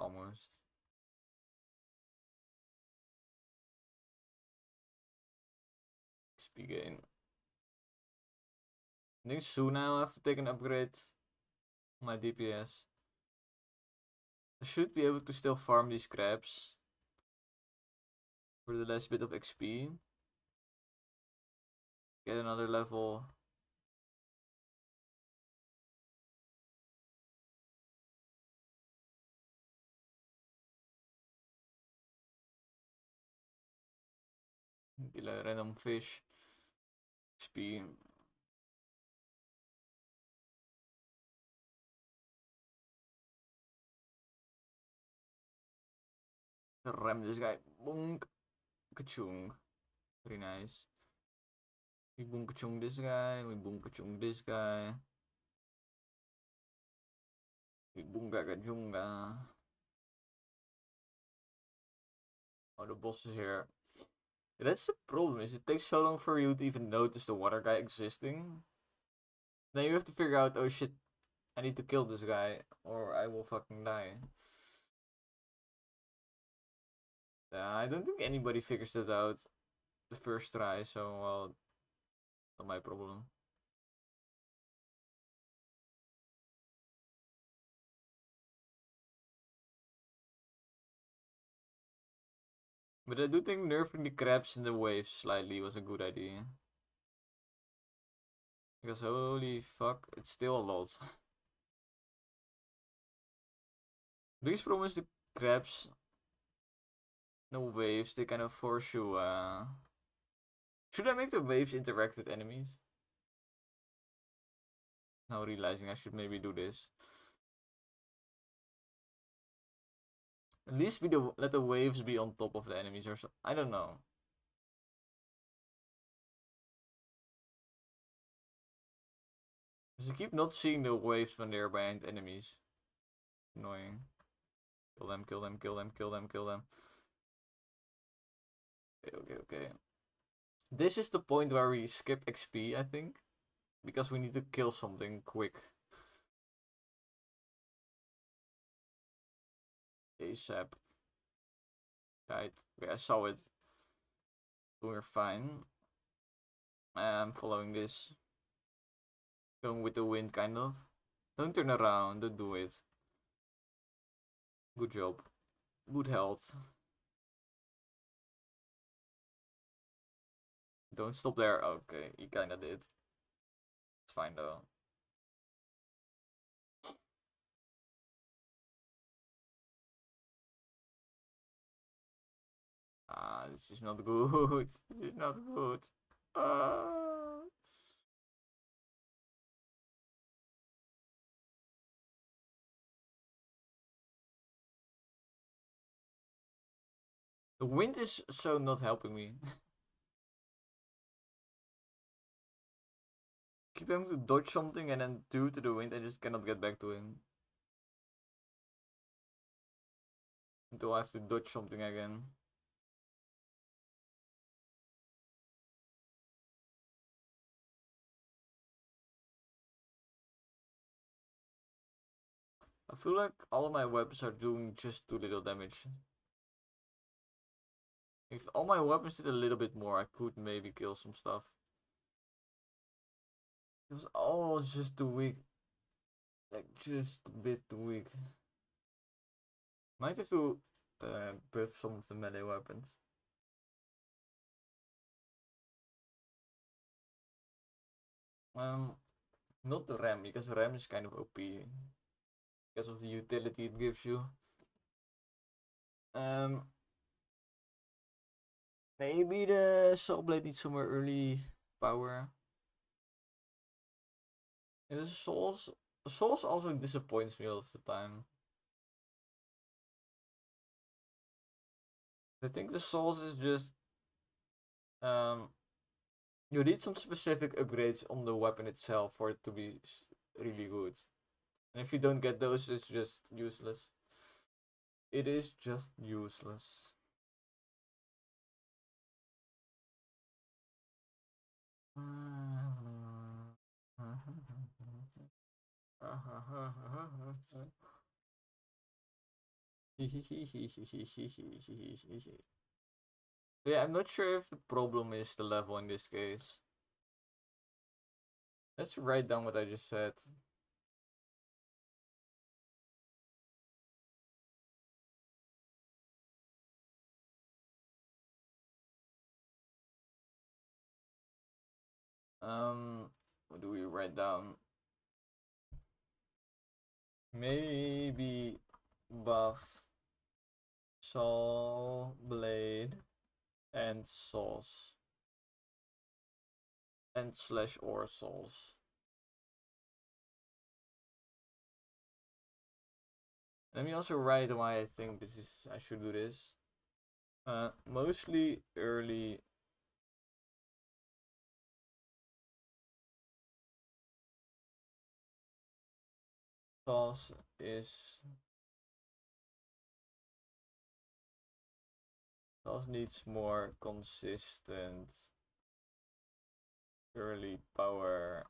A: XP gain. I think soon I'll have to take an upgrade on my DPS. I should be able to still farm these crabs for the last bit of XP. Get another level. Kill a random fish. XP. Ram this guy. Boom. Kachung. Very nice. We boom kachung this guy. We boom kachung this guy. We boom kachunga. Oh, the boss is here. That's the problem, is it takes so long for you to even notice the water guy existing. Then you have to figure out, oh shit, I need to kill this guy or I will fucking die. I don't think anybody figures that out the first try, so well, not my problem. But I do think nerfing the crabs in the waves slightly was a good idea. Because holy fuck, it's still a lot. Biggest problem is the crabs. No waves, they kind of force you. Should I make the waves interact with enemies? Now realizing I should maybe do this. At least let the waves be on top of the enemies or so. I don't know. Because I keep not seeing the waves when they're behind enemies. Annoying. Kill them, kill them, kill them, kill them, kill them. Okay. This is the point where we skip XP, I think. Because we need to kill something quick. ASAP. Right. Okay, I saw it. We're fine. I'm following this. Going with the wind, kind of. Don't turn around, don't do it. Good job. Good health. Don't stop there. Okay, you kinda did. It's fine though. Ah, this is not good. This is not good. Ah. The wind is so not helping me. Keep having to dodge something and then due to the wind I just cannot get back to him. Until I have to dodge something again. I feel like all of my weapons are doing just too little damage. If all my weapons did a little bit more, I could maybe kill some stuff. It was all just too weak. Like, just a bit too weak. Might have to buff some of the melee weapons. Not the RAM, because RAM is kind of OP. Because of the utility it gives you. Maybe the Soul Blade needs some more early power. And the Souls also disappoints me all of the time. I think the Souls is just you need some specific upgrades on the weapon itself for it to be really good. And if you don't get those, it's just useless. It is just useless. Yeah, I'm not sure if the problem is the level in this case. Let's write down what I just said. What do we write down? Maybe buff Soul Blade and Souls and / or Souls. Let me also write why I think I should do this. Mostly early Souls needs more consistent early power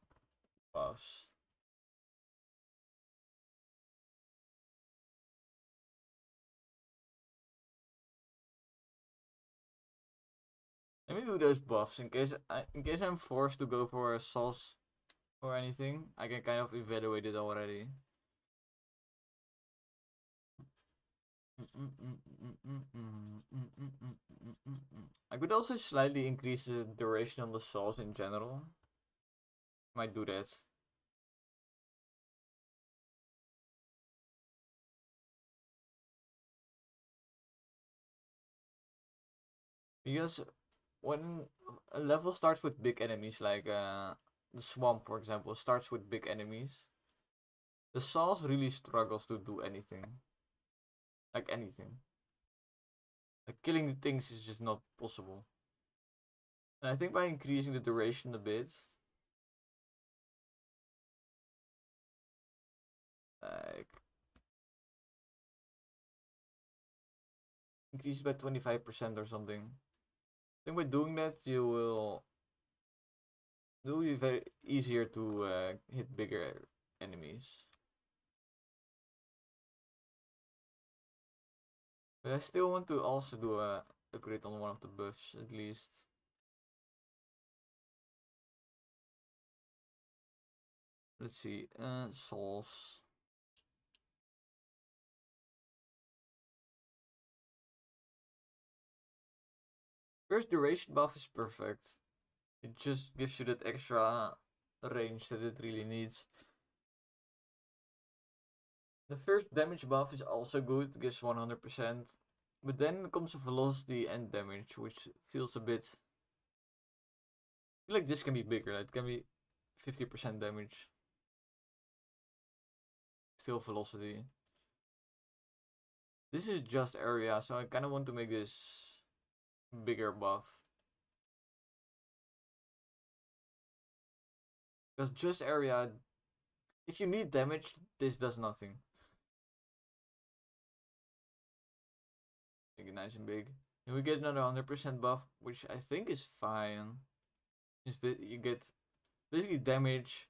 A: buffs. Let me do those buffs in case I'm forced to go for a Souls or anything. I can kind of evaluate it already. I could also slightly increase the duration on the Souls in general. Might do that. Because when a level starts with big enemies, like the swamp, for example, starts with big enemies, the Sauce really struggles to do anything. Like anything. Like killing the things is just not possible. And I think by increasing the duration a bit, like increase by 25% or something. I think by doing that you will it will be very easier to hit bigger enemies. But I still want to also do a upgrade on one of the buffs at least. Let's see, souls. First duration buff is perfect. It just gives you that extra range that it really needs. The first damage buff is also good, gives 100%. But then comes velocity and damage, which feels a bit... I feel like this can be bigger, like it can be 50% damage. Still velocity. This is just area, so I kind of want to make this bigger buff. Because just area, if you need damage, this does nothing. Make it nice and big. And we get another 100% buff, which I think is fine. Is that you get basically damage,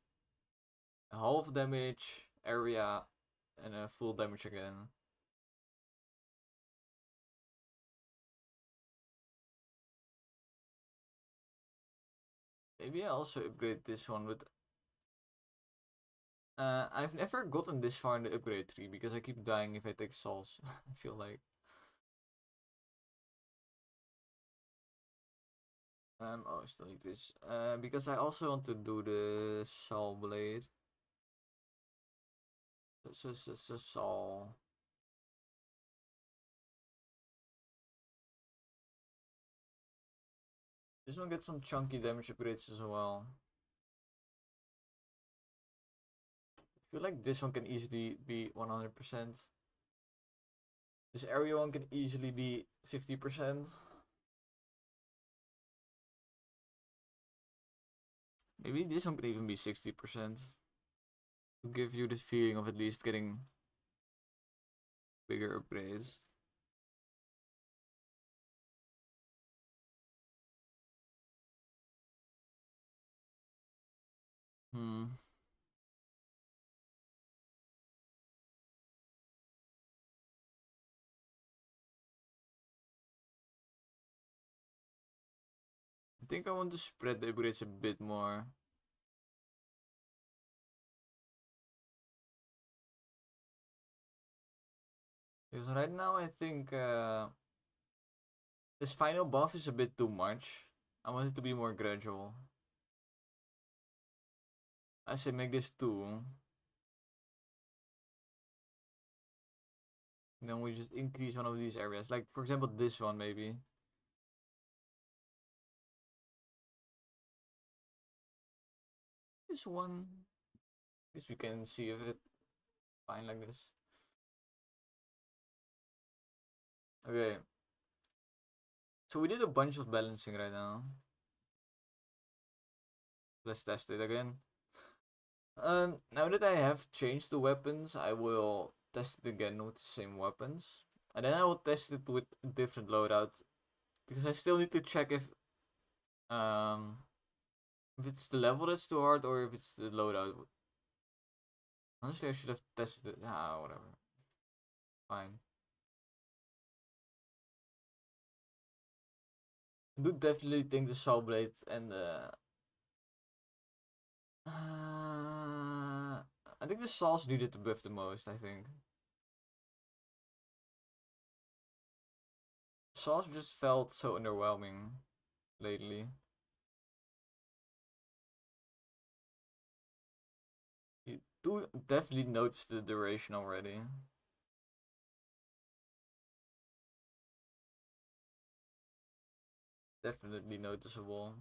A: a half damage, area, and a full damage again. Maybe I also upgrade this one, but I've never gotten this far in the upgrade tree because I keep dying if I take souls. I feel like. Oh, I still need this. Because I also want to do the Soul Blade. Soul. This one gets some chunky damage upgrades as well. I feel like this one can easily be 100%. This area one can easily be 50%. Maybe this one can even be 60%. To give you the feeling of at least getting bigger upgrades. Hmm. I think I want to spread the upgrades a bit more. Because right now I think this final buff is a bit too much. I want it to be more gradual. I say make this 2. And then we just increase one of these areas. Like for example this one maybe. This one. I guess we can see if it's fine like this. Okay. So we did a bunch of balancing right now. Let's test it again. Now that I have changed the weapons, I will test it again with the same weapons. And then I will test it with a different loadout. Because I still need to check if it's the level that's too hard or if it's the loadout. Honestly, I should have tested it. Ah, whatever. Fine. I do definitely think the Soul Blade and the... I think the Sauce needed to buff the most, I think. Sauce just felt so underwhelming lately. do definitely notice the duration already. Definitely noticeable.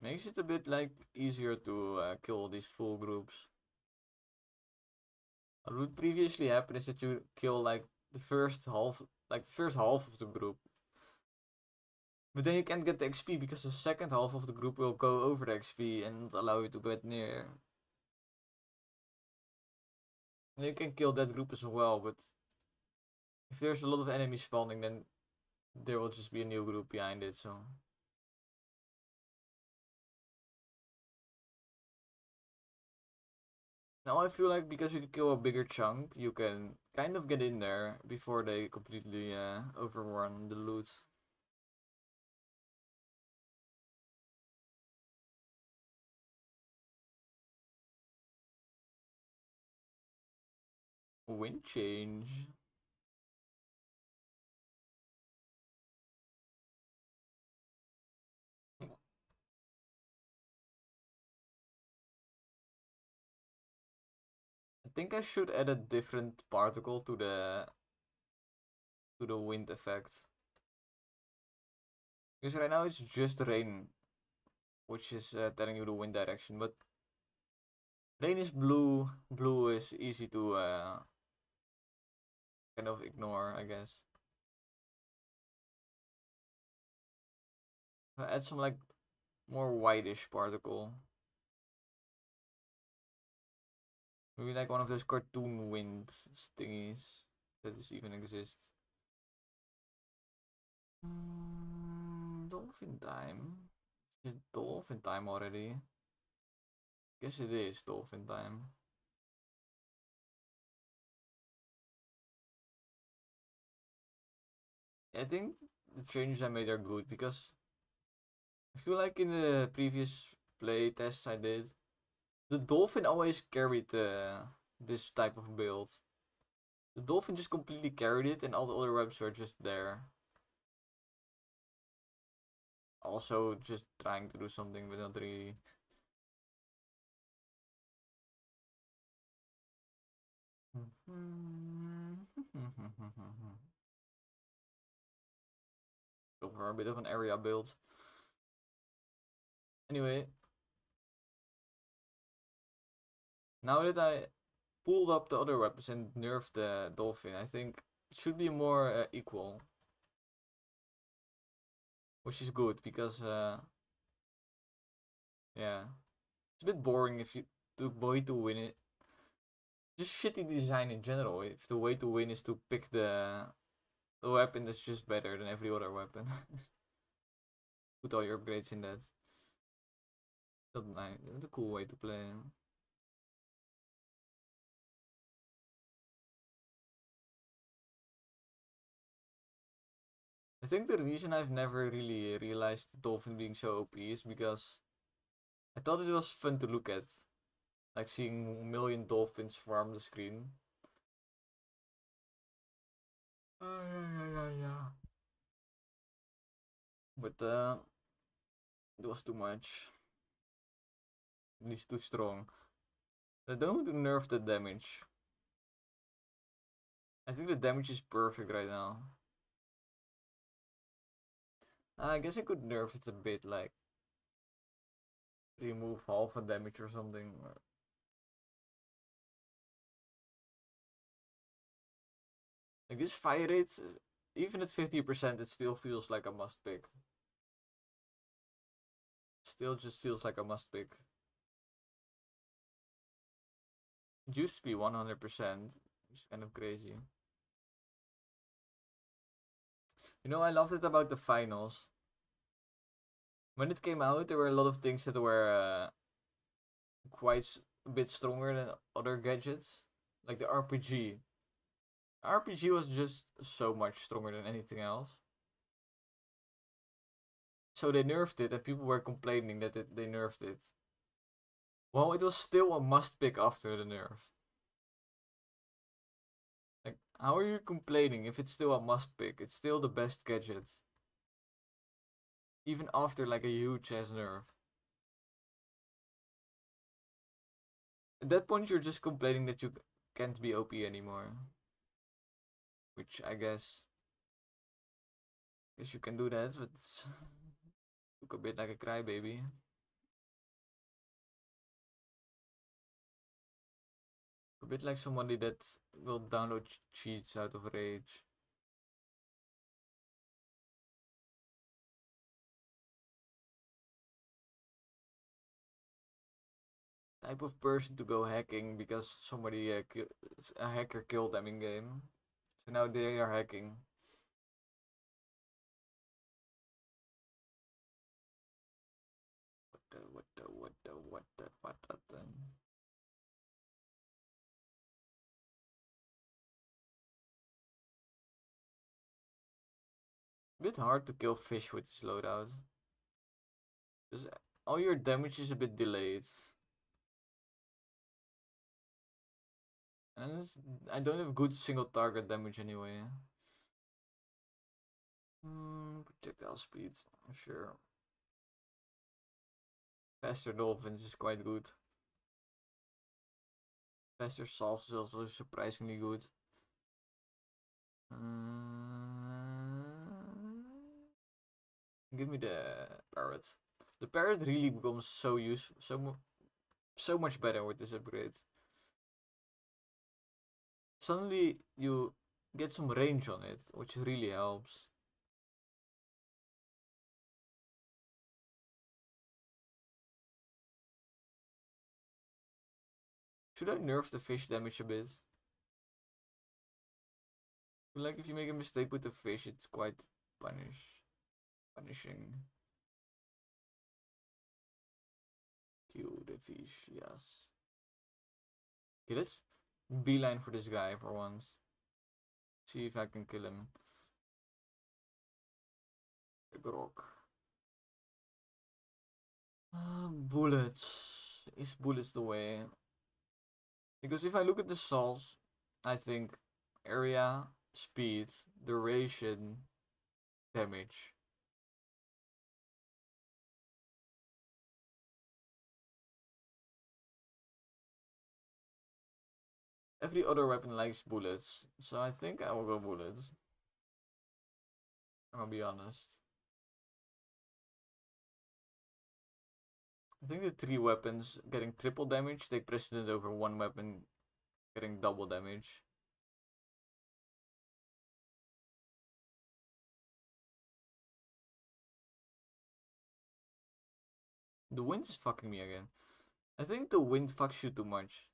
A: Makes it a bit like easier to kill these full groups. What would previously happen is that you kill like the first half, of the group. But then you can't get the XP because the second half of the group will go over the XP and allow you to get near. And you can kill that group as well, but if there's a lot of enemies spawning, then there will just be a new group behind it, so. Now I feel like because you kill a bigger chunk, you can kind of get in there before they completely overrun the loot. Wind change. I think I should add a different particle to the wind effect. Because right now it's just rain, which is telling you the wind direction, but rain is blue. Blue is easy to kind of ignore, I guess. I'll add some like more whitish particle. Maybe like one of those cartoon wind thingies that even exists. Dolphin time. Is it dolphin time already? Guess it is dolphin time. I think the changes I made are good because I feel like in the previous play tests I did, the dolphin always carried this type of build. The dolphin just completely carried it, and all the other webs were just there. Also, just trying to do something, but not really. Go for a bit of an area build. Anyway, now that I pulled up the other weapons and nerfed the dolphin, I think it should be more equal. Which is good because, yeah, it's a bit boring if you the way to win it. Just shitty design in general. If the way to win is to pick the weapon that's just better than every other weapon. Put all your upgrades in that. That's nice. That's a cool way to play. I think the reason I've never really realized Dolphin being so OP is because I thought it was fun to look at. Like seeing a million dolphins farm the screen. Yeah. But it was too much. He's too strong. They don't nerf the damage. I think the damage is perfect right now. I guess I could nerf it a bit, like remove half a damage or something. Like this fire rate, even at 50%, it still feels like a must pick. Still just feels like a must pick. It used to be 100%, which is kind of crazy. You know, I loved it about the finals. When it came out, there were a lot of things that were quite a bit stronger than other gadgets. Like the RPG. RPG was just so much stronger than anything else. So they nerfed it, and people were complaining that they nerfed it. Well, it was still a must pick after the nerf. Like, how are you complaining if it's still a must pick? It's still the best gadget. Even after like a huge ass nerf. At that point, you're just complaining that you can't be OP anymore. Which I guess you can do that, but look a bit like a crybaby. A bit like somebody that will download cheats out of rage. Type of person to go hacking because somebody a hacker killed them in game. So now they are hacking. What the. Bit hard to kill fish with this loadout. Because all your damage is a bit delayed. And I don't have good single target damage anyway. Projectile speed, sure. Faster dolphins is quite good. Faster salves is also surprisingly good. Give me the parrot. The parrot really becomes so useful, so much better with this upgrade. Suddenly you get some range on it, which really helps. Should I nerf the fish damage a bit? Like if you make a mistake with the fish, it's quite punishing. Kill the fish, yes. Okay, let's beeline for this guy for once. See if I can kill him. Grok. Bullets. Is bullets the way? Because if I look at the salts, I think area, speed, duration, damage. Every other weapon likes bullets, so I think I will go bullets. I'll be honest. I think the 3 weapons getting triple damage take precedent over 1 weapon getting double damage. The wind is fucking me again. I think the wind fucks you too much.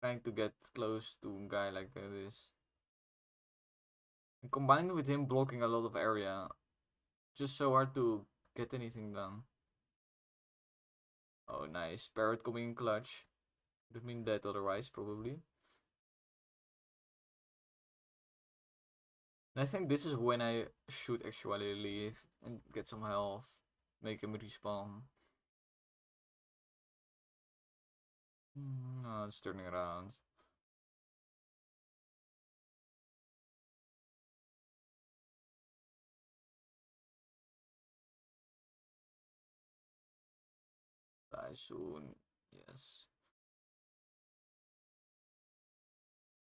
A: Trying to get close to a guy like this. And combined with him blocking a lot of area, just so hard to get anything done. Oh, nice. Parrot coming in clutch. Would have been dead otherwise, probably. And I think this is when I should actually leave and get some health. Make him respawn. Oh, it's turning around. Die soon. Yes.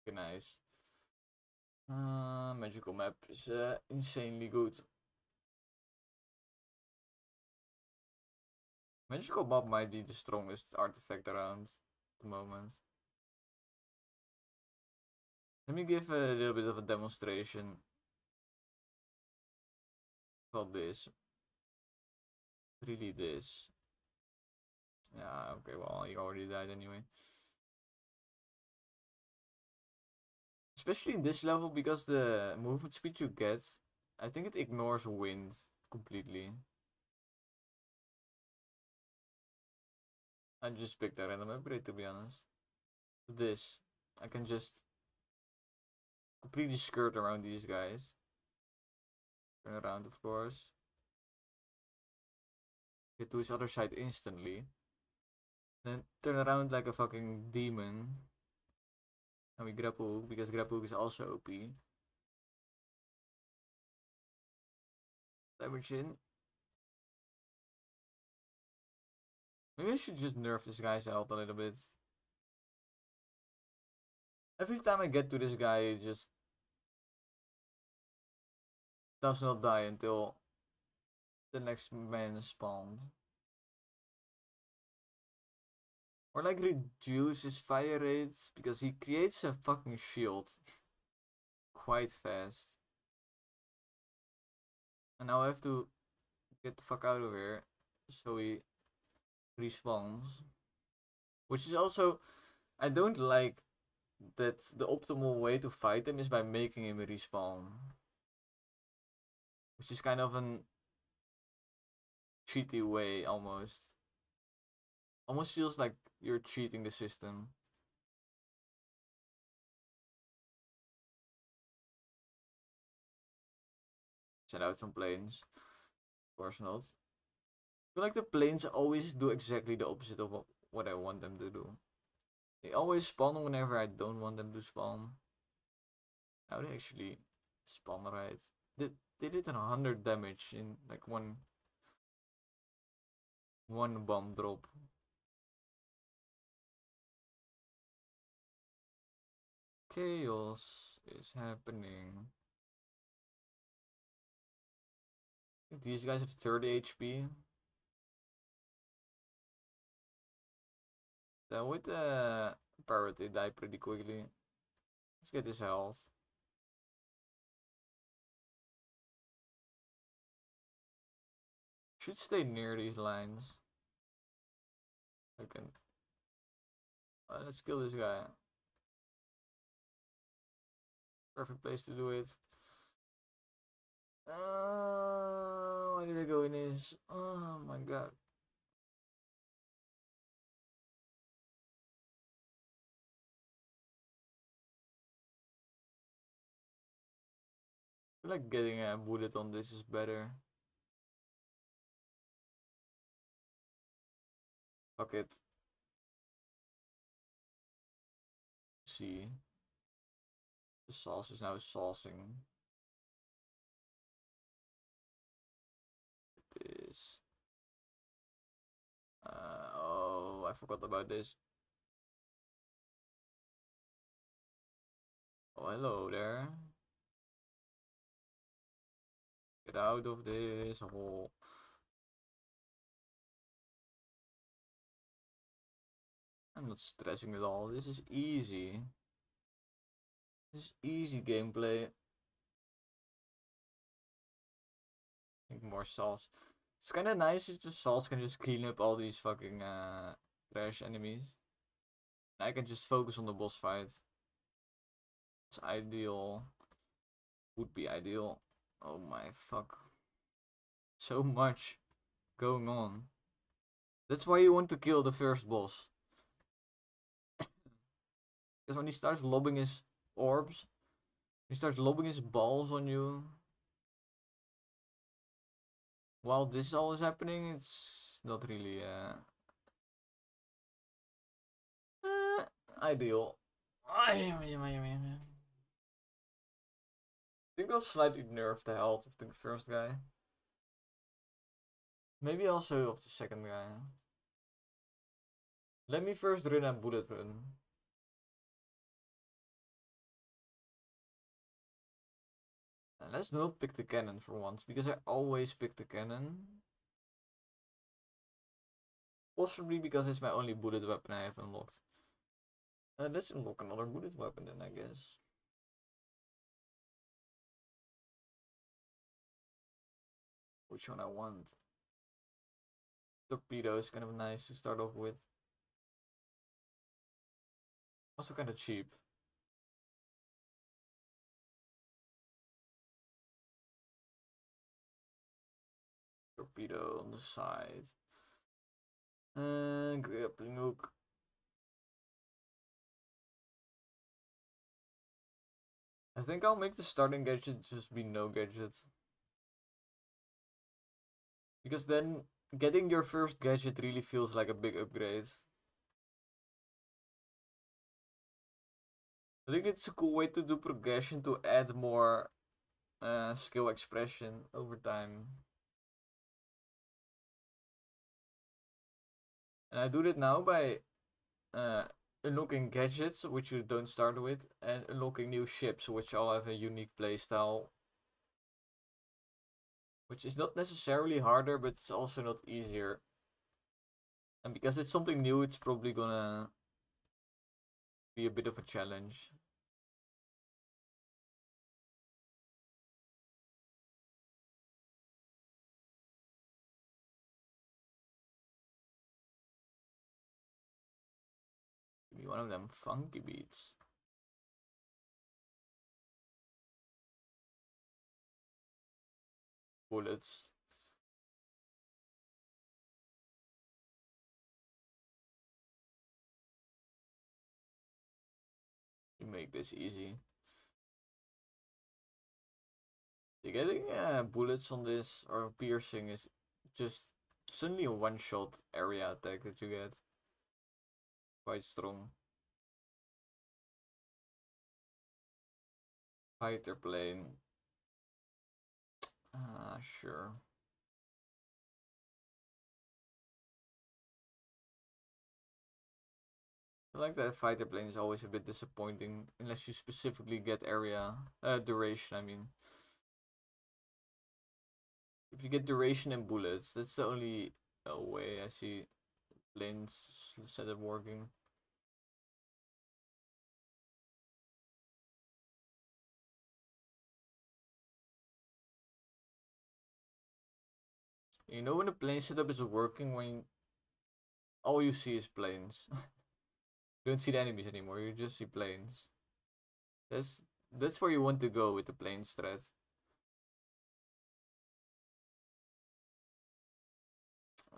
A: Okay, nice. Magical map is insanely good. Magical map might be the strongest artifact around at the moment. Let me give a little bit of a demonstration about this. Really this. Yeah, okay, well, he already died anyway. Especially in this level, because the movement speed you get, I think it ignores wind completely. I just picked a random upgrade, to be honest. This, I can just completely skirt around these guys. Turn around, of course. Get to his other side instantly. Then turn around like a fucking demon. And we grab hook because grab hook is also OP. Damage in. Maybe I should just nerf this guy's health a little bit. Every time I get to this guy, he just does not die until the next man is spawned. Or like reduce his fire rates because he creates a fucking shield quite fast. And now I have to get the fuck out of here so he respawns. Which is also, I don't like that the optimal way to fight him is by making him respawn. Which is kind of an cheaty way almost. Almost feels like you're cheating the system. Send out some planes. Of course not. I feel like the planes always do exactly the opposite of what I want them to do. They always spawn whenever I don't want them to spawn. Now they actually spawn right. They did 100 damage in like one bomb drop. Chaos is happening. I think these guys have 30 HP. Then with the parrot they die pretty quickly. Let's get his health. Should stay near these lines. I can. Let's kill this guy. Perfect place to do it. Why did I go in this? Oh my god. I feel like getting a bullet on this is better. Fuck it. See. The sauce is now saucing. This. Oh, I forgot about this. Oh, hello there. Get out of this hole. I'm not stressing at all. This is easy. This is easy gameplay. I think more sauce. It's kind of nice if the sauce can just clean up all these fucking trash enemies. And I can just focus on the boss fight. It's ideal. Would be ideal. Oh my fuck. So much going on. That's why you want to kill the first boss. Because when he starts lobbing his orbs, he starts lobbing his balls on you. While this all is happening, it's not really ideal. I think I'll slightly nerf the health of the first guy. Maybe also of the second guy. Let me first run a bullet run. And let's not pick the cannon for once, because I always pick the cannon. Possibly because it's my only bullet weapon I have unlocked. Let's unlock another bullet weapon then, I guess. Which one I want? Torpedo is kind of nice to start off with. Also kind of cheap. Torpedo on the side. Grappling hook. I think I'll make the starting gadget just be no gadget. Because then getting your first gadget really feels like a big upgrade. I think it's a cool way to do progression to add more skill expression over time. And I do that now by uh, unlocking gadgets, which you don't start with, and unlocking new ships, which all have a unique playstyle. Which is not necessarily harder, but it's also not easier. And because it's something new, it's probably gonna be a bit of a challenge. Give me one of them funky beats. Bullets. You make this easy. You're getting bullets on this or piercing is just suddenly a one-shot area attack that you get. Quite strong. Fighter plane. Sure. I like that fighter plane is always a bit disappointing unless you specifically get area duration. I mean, if you get duration and bullets, that's the only way I see planes setup working. You know when the plane setup is working when all you see is planes. You don't see the enemies anymore. You just see planes. That's where you want to go with the plane strat.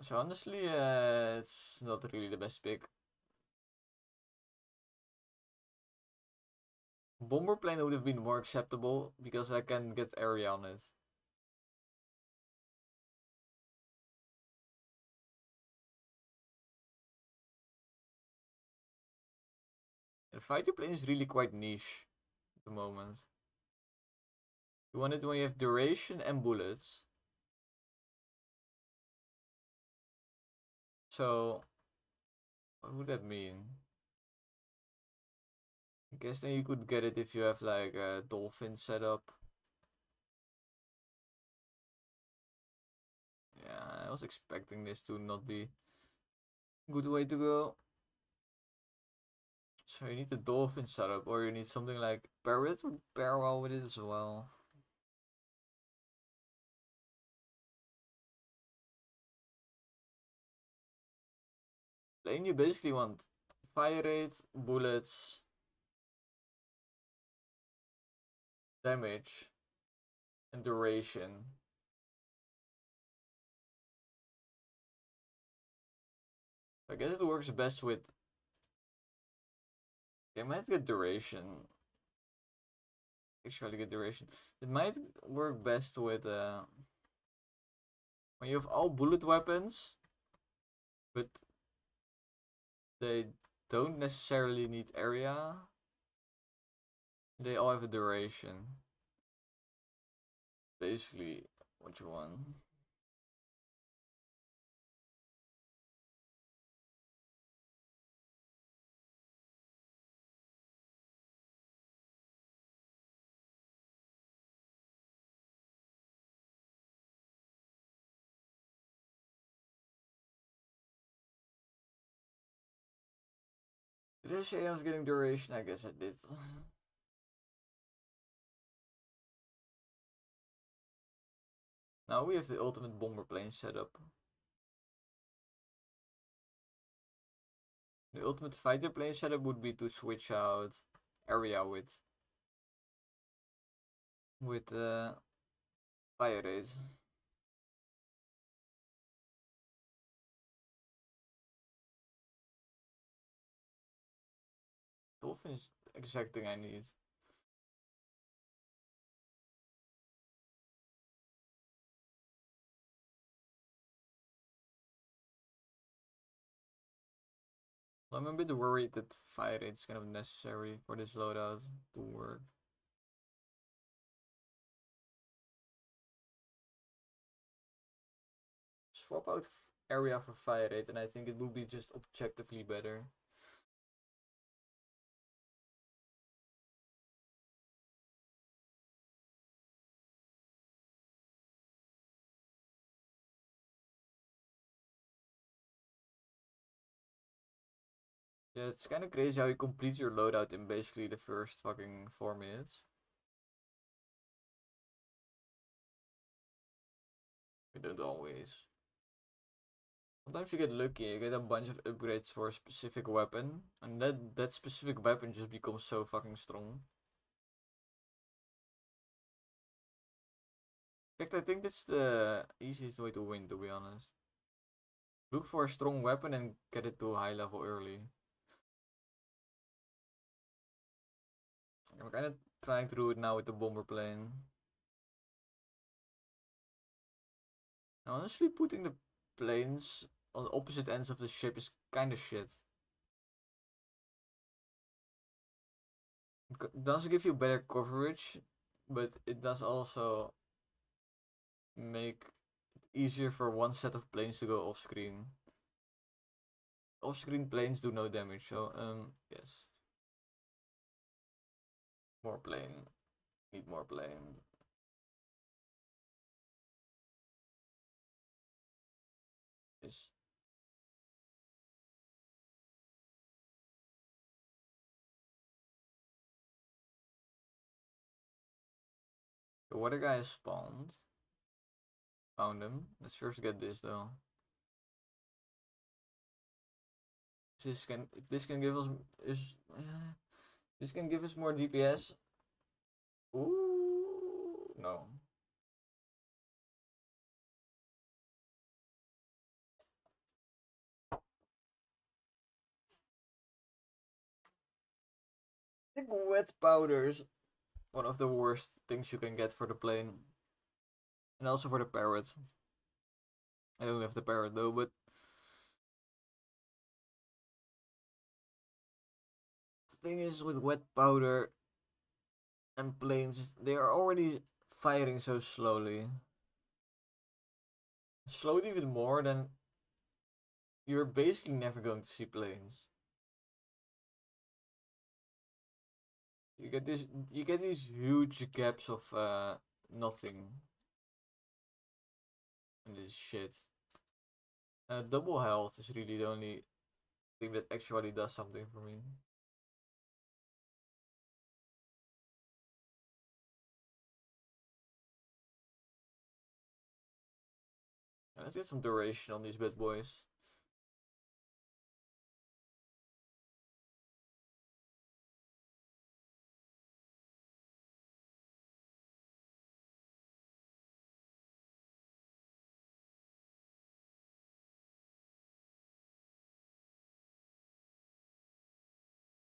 A: So honestly, it's not really the best pick. Bomber plane would have been more acceptable because I can get area on it. And fighter plane is really quite niche at the moment. You want it when you have duration and bullets. So, what would that mean? I guess then you could get it if you have like a dolphin setup. Yeah, I was expecting this to not be a good way to go. So you need the dolphin setup, or you need something like parrot would pair well with it as well. Then you basically want fire rate, bullets, damage, and duration. I guess it works best with. I might get duration. Actually, get duration. It might work best with when you have all bullet weapons, but they don't necessarily need area. They all have a duration. Basically, what you want. Did I say I was getting duration? I guess I did. Now we have the ultimate bomber plane setup. The ultimate fighter plane setup would be to switch out area with fire rate. Dolphin is the exact thing I need. I'm a bit worried that fire rate is kind of necessary for this loadout to work. Swap out area for fire rate, and I think it would be just objectively better. Yeah, it's kind of crazy how you complete your loadout in basically the first fucking 4 minutes. You don't always. Sometimes you get lucky, you get a bunch of upgrades for a specific weapon, and that specific weapon just becomes so fucking strong. In fact, I think that's the easiest way to win, to be honest. Look for a strong weapon and get it to a high level early. I'm kind of trying to do it now with the bomber plane. Honestly, putting the planes on opposite ends of the ship is kind of shit. It does give you better coverage, but it does also make it easier for one set of planes to go off screen. Off screen planes do no damage, so yes. More plane. Need more plane. Yes. The water guy is spawned. Found him. Let's first get this though. This can give us this can give us more DPS. Ooh, no. I think wet powders one of the worst things you can get for the plane. And also for the parrot. I don't have the parrot though, but the thing is with wet powder and planes, they are already firing so slowly. Slowed even more than you're basically never going to see planes. You get these huge gaps of nothing. And this shit. Double health is really the only thing that actually does something for me. Let's get some duration on these bad boys.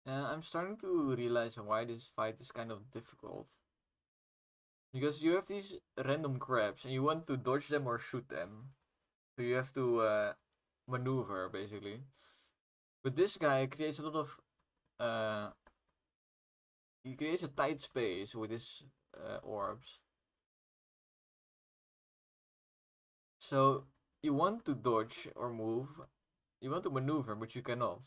A: I'm starting to realize why this fight is kind of difficult. Because you have these random crabs and you want to dodge them or shoot them. So you have to maneuver basically. But this guy creates a lot of he creates a tight space with his orbs. So you want to dodge or move, you want to maneuver, but you cannot.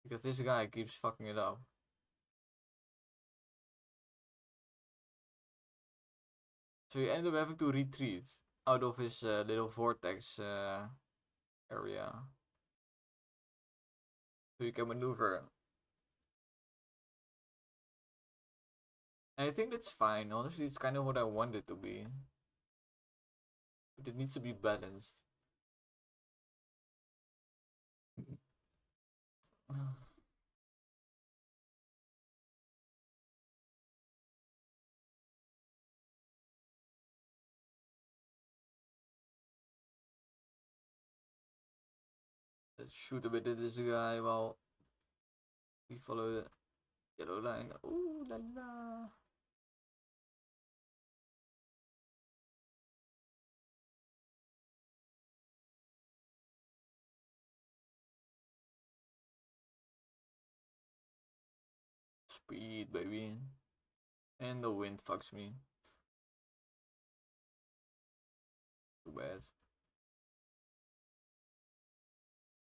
A: Because this guy keeps fucking it up. So you end up having to retreat out of his little vortex area. So you can maneuver. And I think that's fine. Honestly, it's kind of what I want it to be. But it needs to be balanced. Let's shoot a bit at this guy while we follow the yellow line. Ooh la la. Speed, baby. And the wind fucks me. Too bad.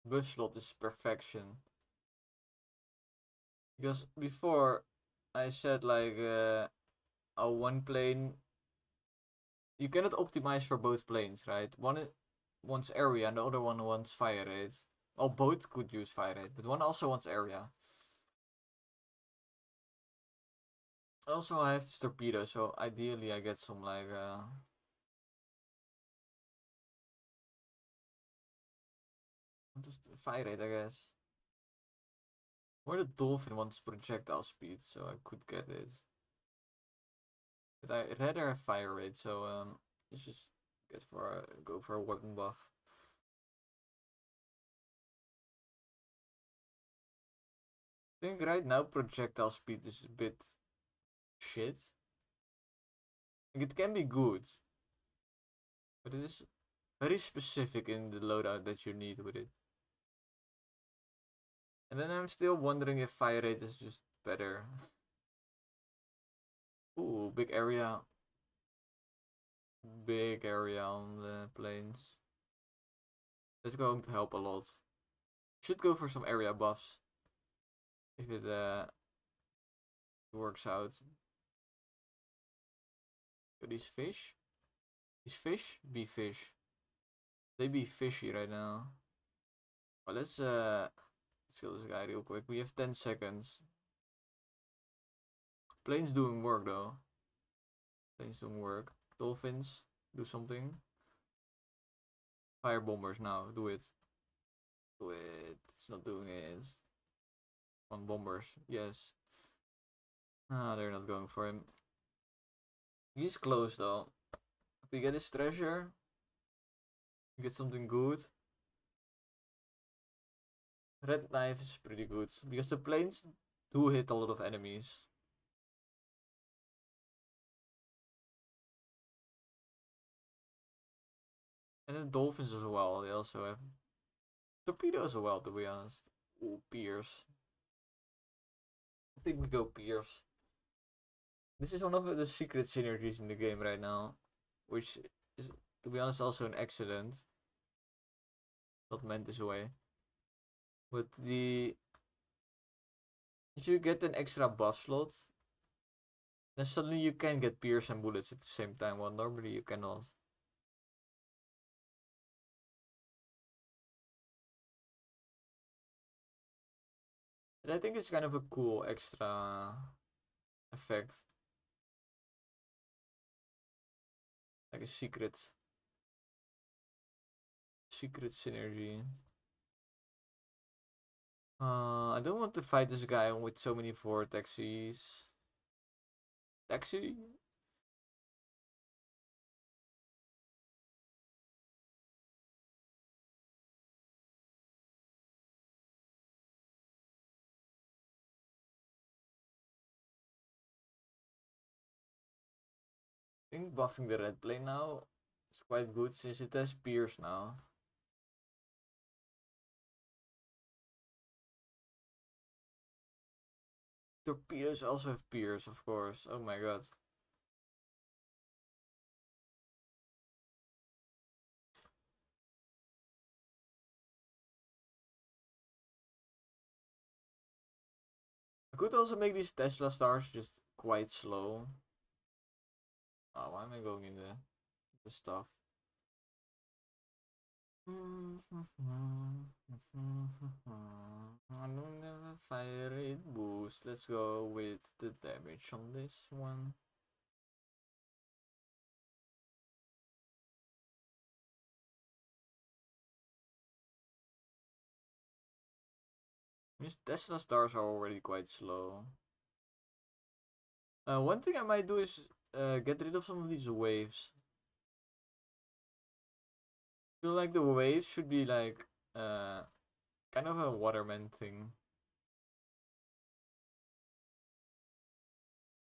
A: Bus slot is perfection. Because before I said like one plane, you cannot optimize for both planes, right? One wants area and the other one wants fire rate. Well, both could use fire rate, but one also wants area. Also, I have this torpedo, so ideally I get some like just fire rate, I guess. Or the dolphin wants projectile speed, so I could get it. But I'd rather have fire rate, so let's just go for a weapon buff. I think right now projectile speed is a bit shit. Like, it can be good, but it is very specific in the loadout that you need with it. And then I'm still wondering if fire rate is just better. Ooh, big area. Big area on the planes. That's going to help a lot. Should go for some area buffs. If it works out. Are these fish? These fish? Be fish. They be fishy right now. Well, let's kill this guy real quick. We have 10 seconds. Planes doing work though. Planes doing work. Dolphins, do something. Fire bombers now, do it. Do it. It's not doing it. On bombers, yes. Ah, they're not going for him. He's close though. If we get his treasure, we get something good. Red knife is pretty good because the planes do hit a lot of enemies. And the dolphins as well, they also have torpedoes as well, to be honest. Ooh, Pierce. I think we go Pierce. This is one of the secret synergies in the game right now, which is, to be honest, also an accident. Not meant this way. But if you get an extra buff slot, then suddenly you can get Pierce and bullets at the same time, while normally you cannot. And I think it's kind of a cool extra effect. Like a secret synergy. I don't want to fight this guy with so many vortexes. Taxi? I think buffing the red plane now is quite good since it has Pierce now. Torpedoes also have Pierce, of course. Oh my god. I could also make these Tesla stars just quite slow. Oh, why am I going in the stuff? I don't have a fire rate boost. Let's go with the damage on this one. These Tesla stars are already quite slow. One thing I might do is get rid of some of these waves. I feel like the waves should be like kind of a waterman thing.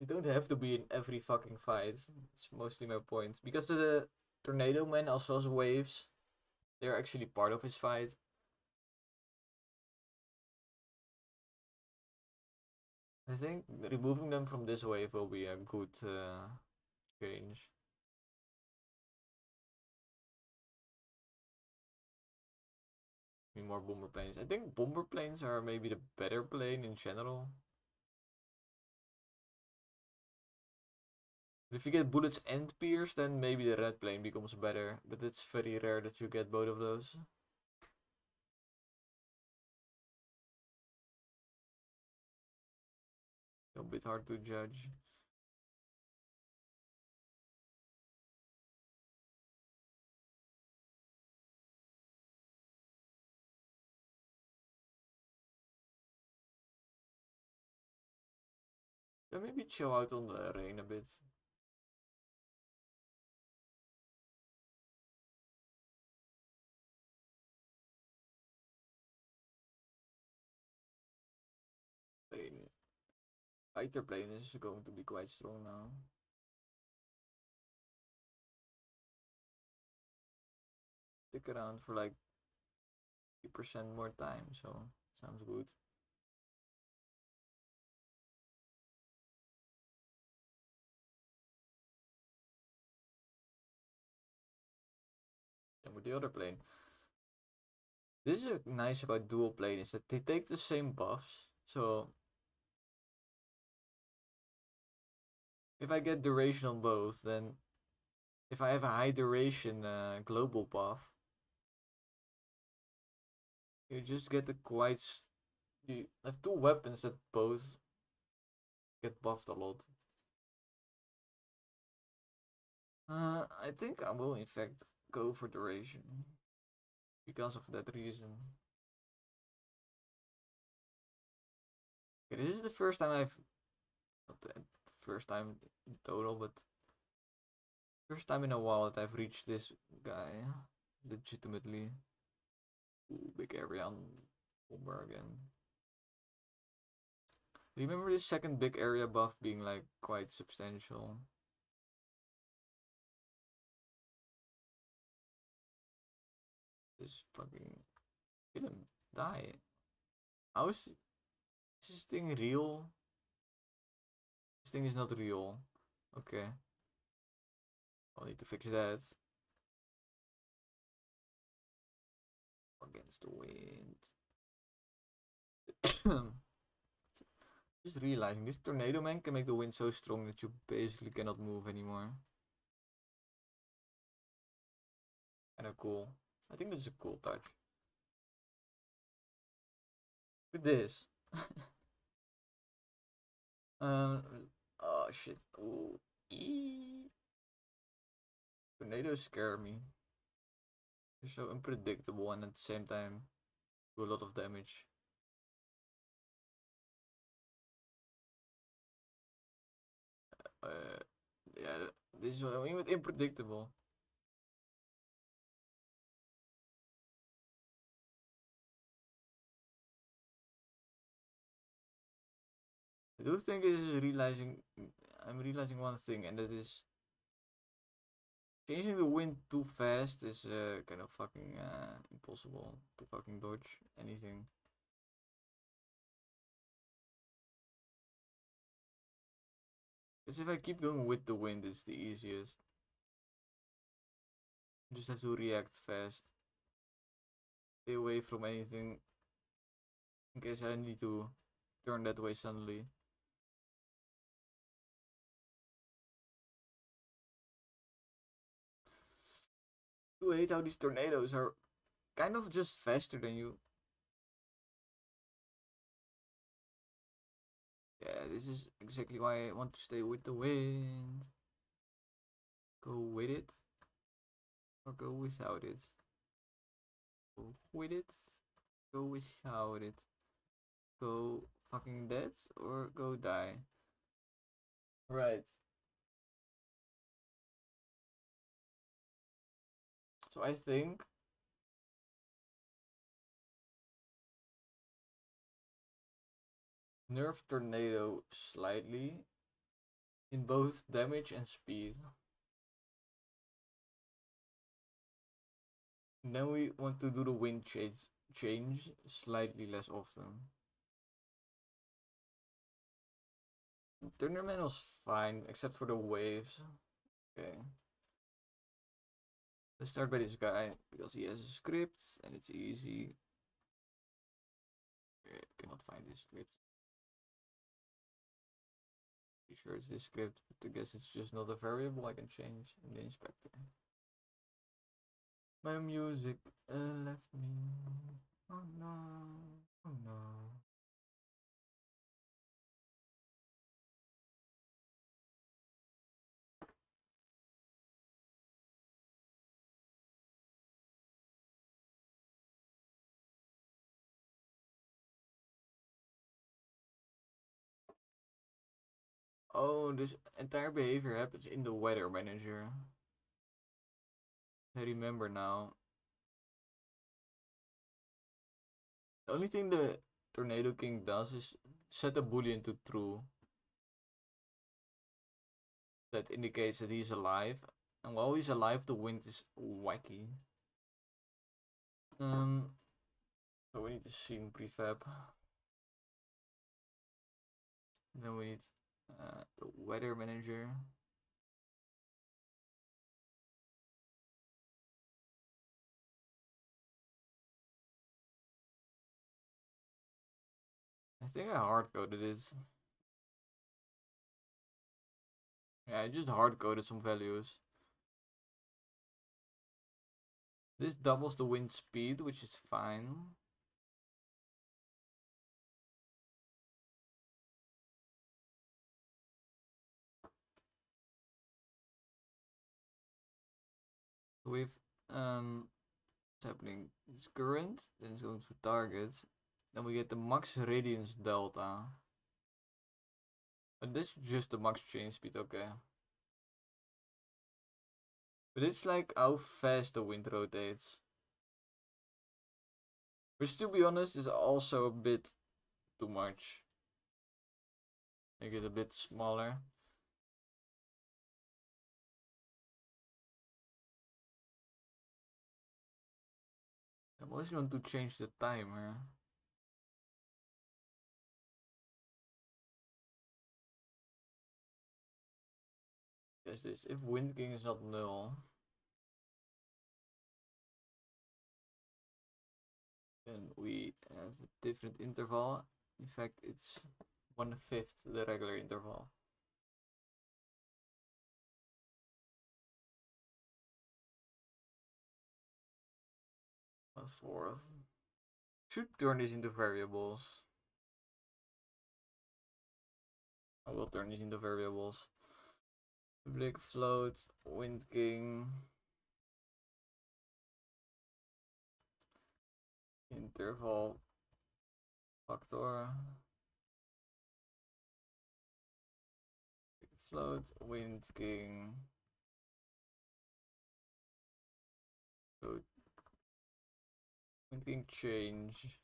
A: You don't have to be in every fucking fight. It's mostly my point. Because the Tornado Man also has waves. They're actually part of his fight. I think removing them from this wave will be a good change. More bomber planes. I think bomber planes are maybe the better plane in general. If you get bullets and pierce, then maybe the red plane becomes better. But it's very rare that you get both of those. A bit hard to judge. Yeah, maybe chill out on the rain a bit. Plane. Fighter plane is going to be quite strong now. Stick around for like 3% more time, so sounds good. And with the other plane. This is nice about dual plane is that they take the same buffs. So if I get duration on both, then if I have a high duration global buff, you just get a quite. You have two weapons that both get buffed a lot. I think I will in fact go for duration because of that reason. Okay, this is the first time I've not the first time in total, but first time in a while that I've reached this guy legitimately. Ooh, big area on Bomber again. Remember this second big area buff being like quite substantial. This fucking kill him. Die. How is this thing real? This thing is not real. Okay. I'll need to fix that. Against the wind. Just realizing this tornado man can make the wind so strong that you basically cannot move anymore. Kinda cool. I think this is a cool touch. Look at this. Oh shit. Ooh. Tornadoes scare me. They're so unpredictable and at the same time do a lot of damage. Yeah, this is what I mean with unpredictable. I do think I'm realizing one thing, and that is changing the wind too fast is kind of fucking impossible to fucking dodge anything. Because if I keep going with the wind, it's the easiest. You just have to react fast. Stay away from anything in case I need to turn that way suddenly. You hate how these tornadoes are kind of just faster than you. Yeah, this is exactly why I want to stay with the wind. Go with it. Or go without it. Go with it. Go without it. Go fucking dead or go die. Right. So I think nerf tornado slightly in both damage and speed. And then we want to do the wind change slightly less often. Thunderman was fine, except for the waves. Okay. Let's start by this guy, because he has a script, and it's easy. I cannot find this script. Pretty sure it's this script, but I guess it's just not a variable I can change in the inspector. My music left me. Oh no. Oh no. Oh, this entire behavior happens in the weather manager. I remember now. The only thing the Tornado King does is set a boolean to true. That indicates that he's alive. And while he's alive, the wind is wacky. So we need the scene prefab. And then we need the weather manager. I think I hard coded it. Yeah, I just hard coded some values. This doubles the wind speed, which is fine. With what's happening? It's current, then it's going to target. Then we get the max radiance delta. But this is just the max change speed, okay. But it's like how fast the wind rotates. Which, to be honest, is also a bit too much. Make it a bit smaller. I mostly want to change the timer. Yes, this. If wind king is not null, then we have a different interval. In fact, it's 1/5 the regular interval. A fourth. Should turn this into variables. I will turn these into variables. Public float, wind king, interval factor, float, wind king, float, wind king change,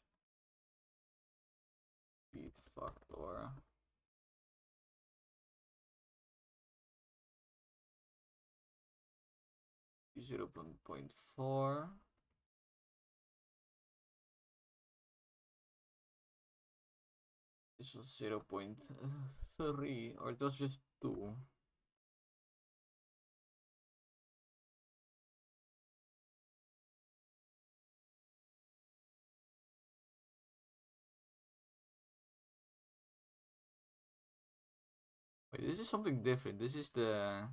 A: speed factor. 0.4. This was 0.3, or it was just 2. Wait, this is something different. This is the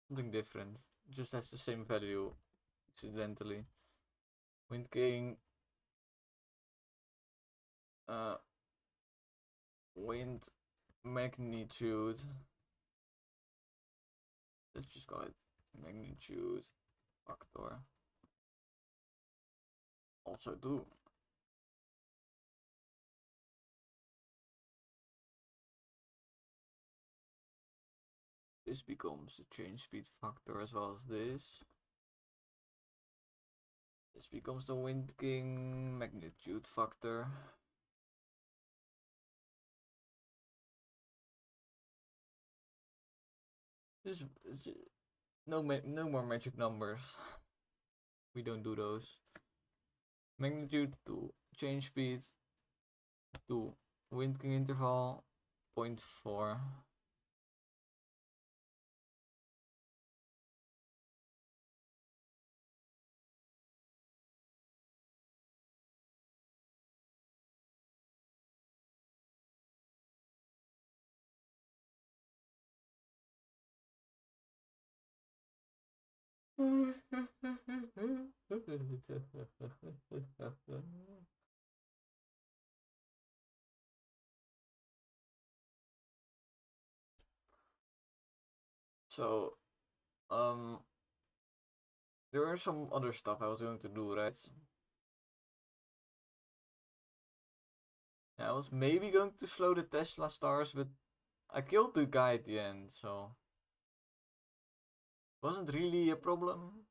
A: something different. It just has the same value, accidentally. Wind king. Wind magnitude. Let's just call it magnitude factor. Also 2. This becomes the change speed factor as well as this. This becomes the wind king magnitude factor. This no more magic numbers. We don't do those. Magnitude 2, change speed 2, wind king interval 0.4. So, there were some other stuff I was going to do, right? I was maybe going to slow the Tesla stars, but I killed the guy at the end, so wasn't really a problem.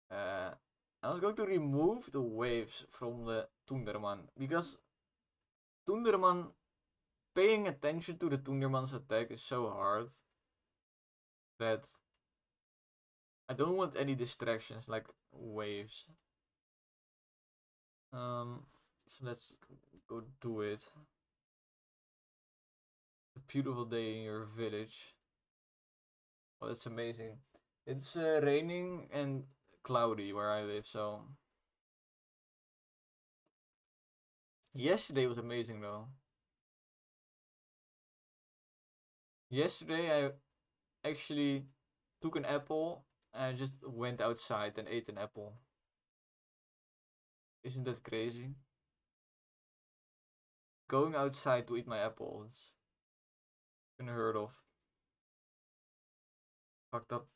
A: I was going to remove the waves from the Tunderman, because Tunderman, paying attention to the Tunderman's attack is so hard that I don't want any distractions like waves. So let's go do it. A beautiful day in your village. Oh, that's amazing. It's raining and cloudy where I live, so yesterday was amazing though. Yesterday I actually took an apple and just went outside and ate an apple. Isn't that crazy? Going outside to eat my apples. Unheard of. Fucked up.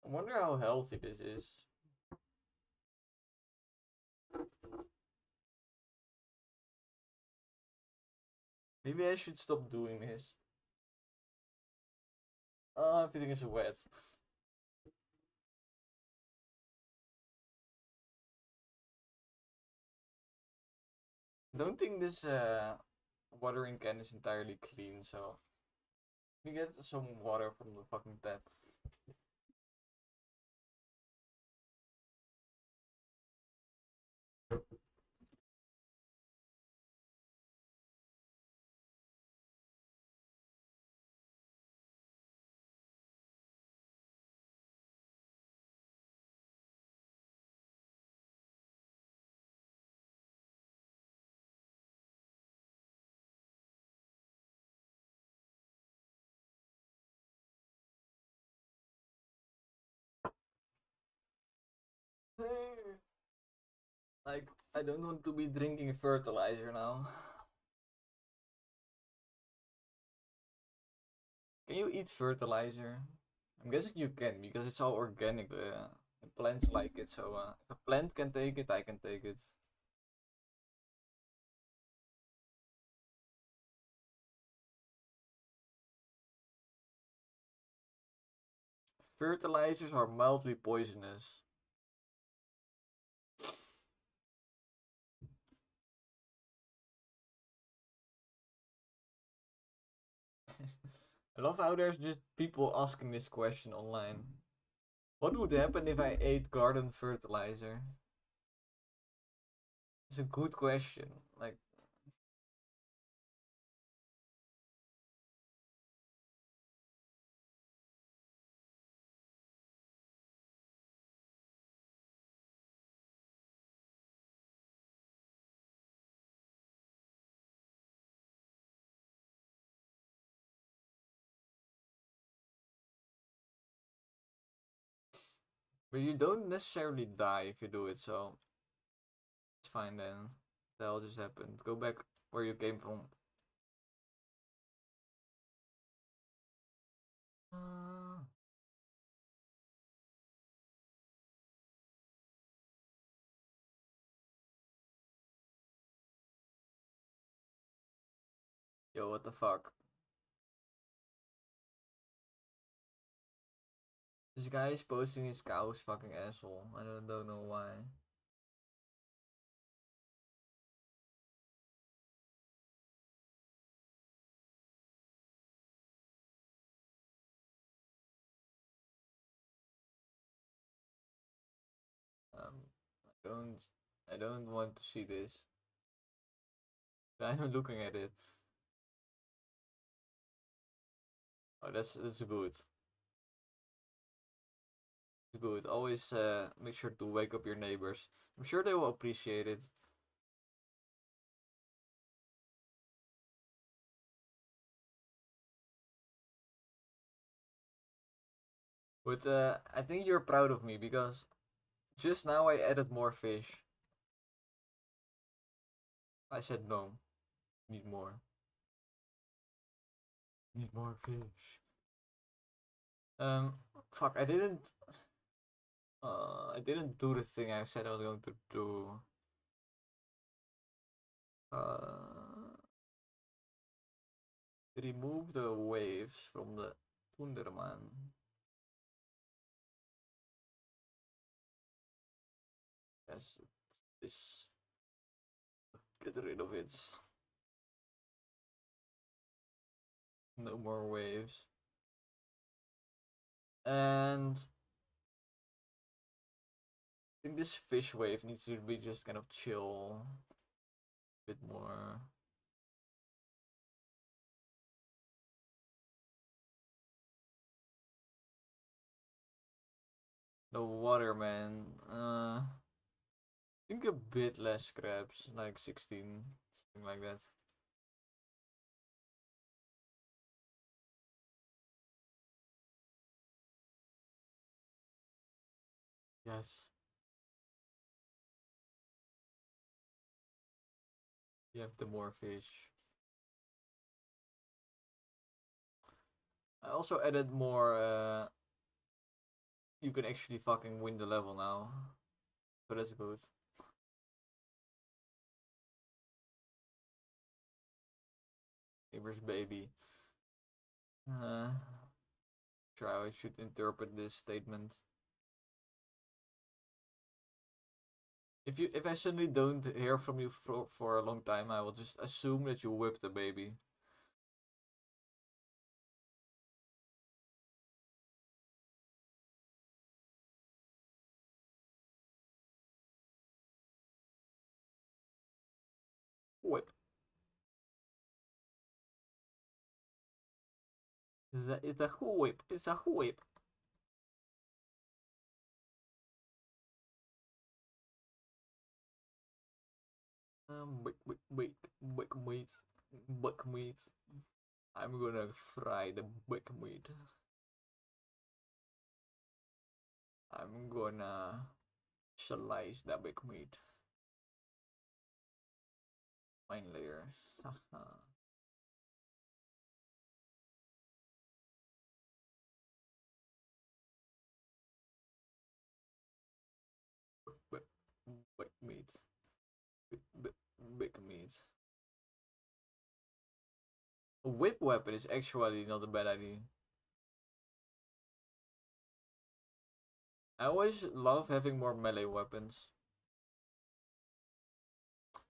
A: I wonder how healthy this is. Maybe I should stop doing this. Oh, everything is wet. Don't think this watering can is entirely clean, so we get some water from the fucking tap. Like, I don't want to be drinking fertilizer now. Can you eat fertilizer? I'm guessing you can because it's all organic. Plants like it, so if a plant can take it, I can take it. Fertilizers are mildly poisonous. I love how there's just people asking this question online. What would happen if I ate garden fertilizer? It's a good question. Like, but you don't necessarily die if you do it, so it's fine then. The hell just happened. Go back where you came from. Uh, Yo, what the fuck? This guy is posting his cows, fucking asshole. I don't know why. I don't want to see this. I'm looking at it. Oh, that's good. It's good. Always make sure to wake up your neighbors. I'm sure they will appreciate it. But I think you're proud of me because just now I added more fish. I said no. Need more. Need more fish. Fuck, I didn't do the thing I said I was going to do. Remove the waves from the Thunderman. Yes, this. Get rid of it. No more waves. And I think this fish wave needs to be just kind of chill. A bit more. The waterman. I think a bit less scraps, like 16, something like that. Yes. You have the more fish. I also added more. You can actually fucking win the level now, so that's good. Neighbor's baby. Sure, I should interpret this statement. If I suddenly don't hear from you for a long time, I will just assume that you whipped the baby. Whip. It's a whip. It's a whip. Big meat. Big meat. I'm gonna fry the big meat. I'm gonna slice the big meat. Fine layer. Big meat. Big meat. A whip weapon is actually not a bad idea. I always love having more melee weapons.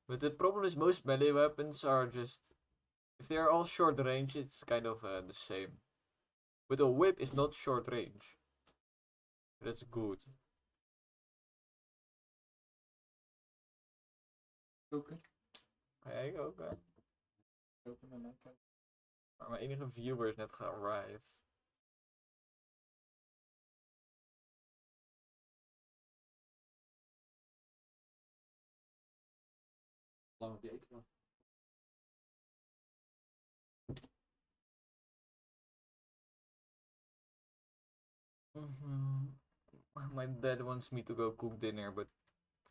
A: But the problem is most melee weapons are just... If they are all short range, it's kind of the same. But a whip is not short range. That's good.
B: Koken.
A: Ga jij koken?
B: Koken en lekker.
A: Maar mijn enige viewer is net gearrived.
B: Lang op je eten dan.
A: My dad wants me to go cook dinner, but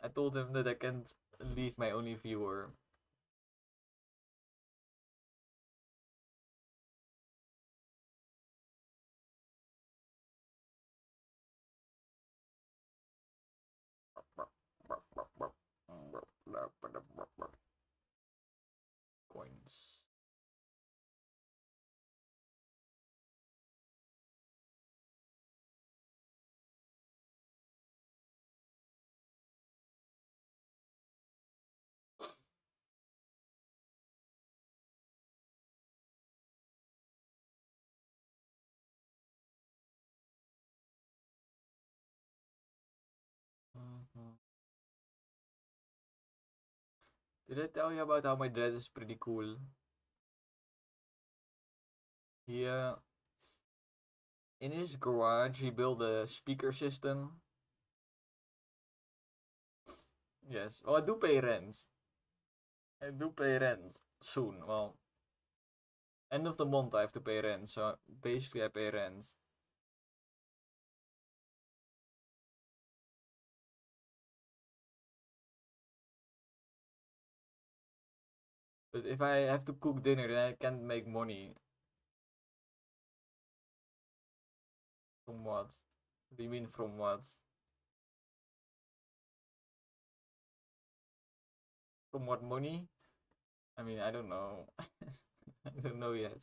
A: I told him that I can't leave my only viewer. Coins. Did I tell you about how my dad is pretty cool? He, in his garage, he built a speaker system. Yes. Oh, I do pay rent. I do pay rent soon. Well, end of the month I have to pay rent, so basically I pay rent. But if I have to cook dinner, then I can't make money. From what? What do you mean from what? From what money? I mean, I don't know. I don't know yet.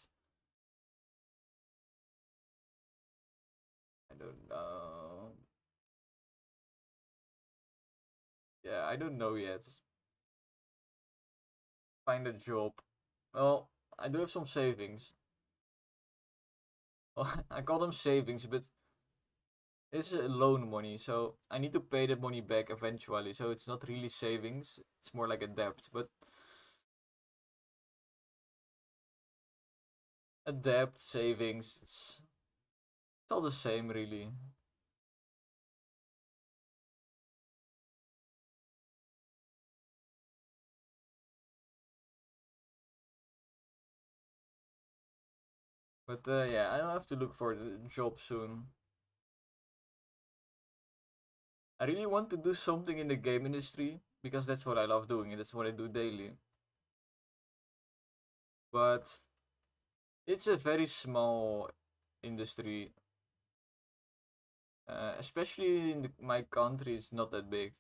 A: I don't know. Yeah, I don't know yet. Find a job. Well, I do have some savings. Well, I call them savings, but it's loan money, so I need to pay that money back eventually. So it's not really savings; it's more like a debt. But a debt, savings, it's all the same, really. But yeah, I'll have to look for a job soon. I really want to do something in the game industry because that's what I love doing and that's what I do daily. But it's a very small industry, especially in my country. It's not that big.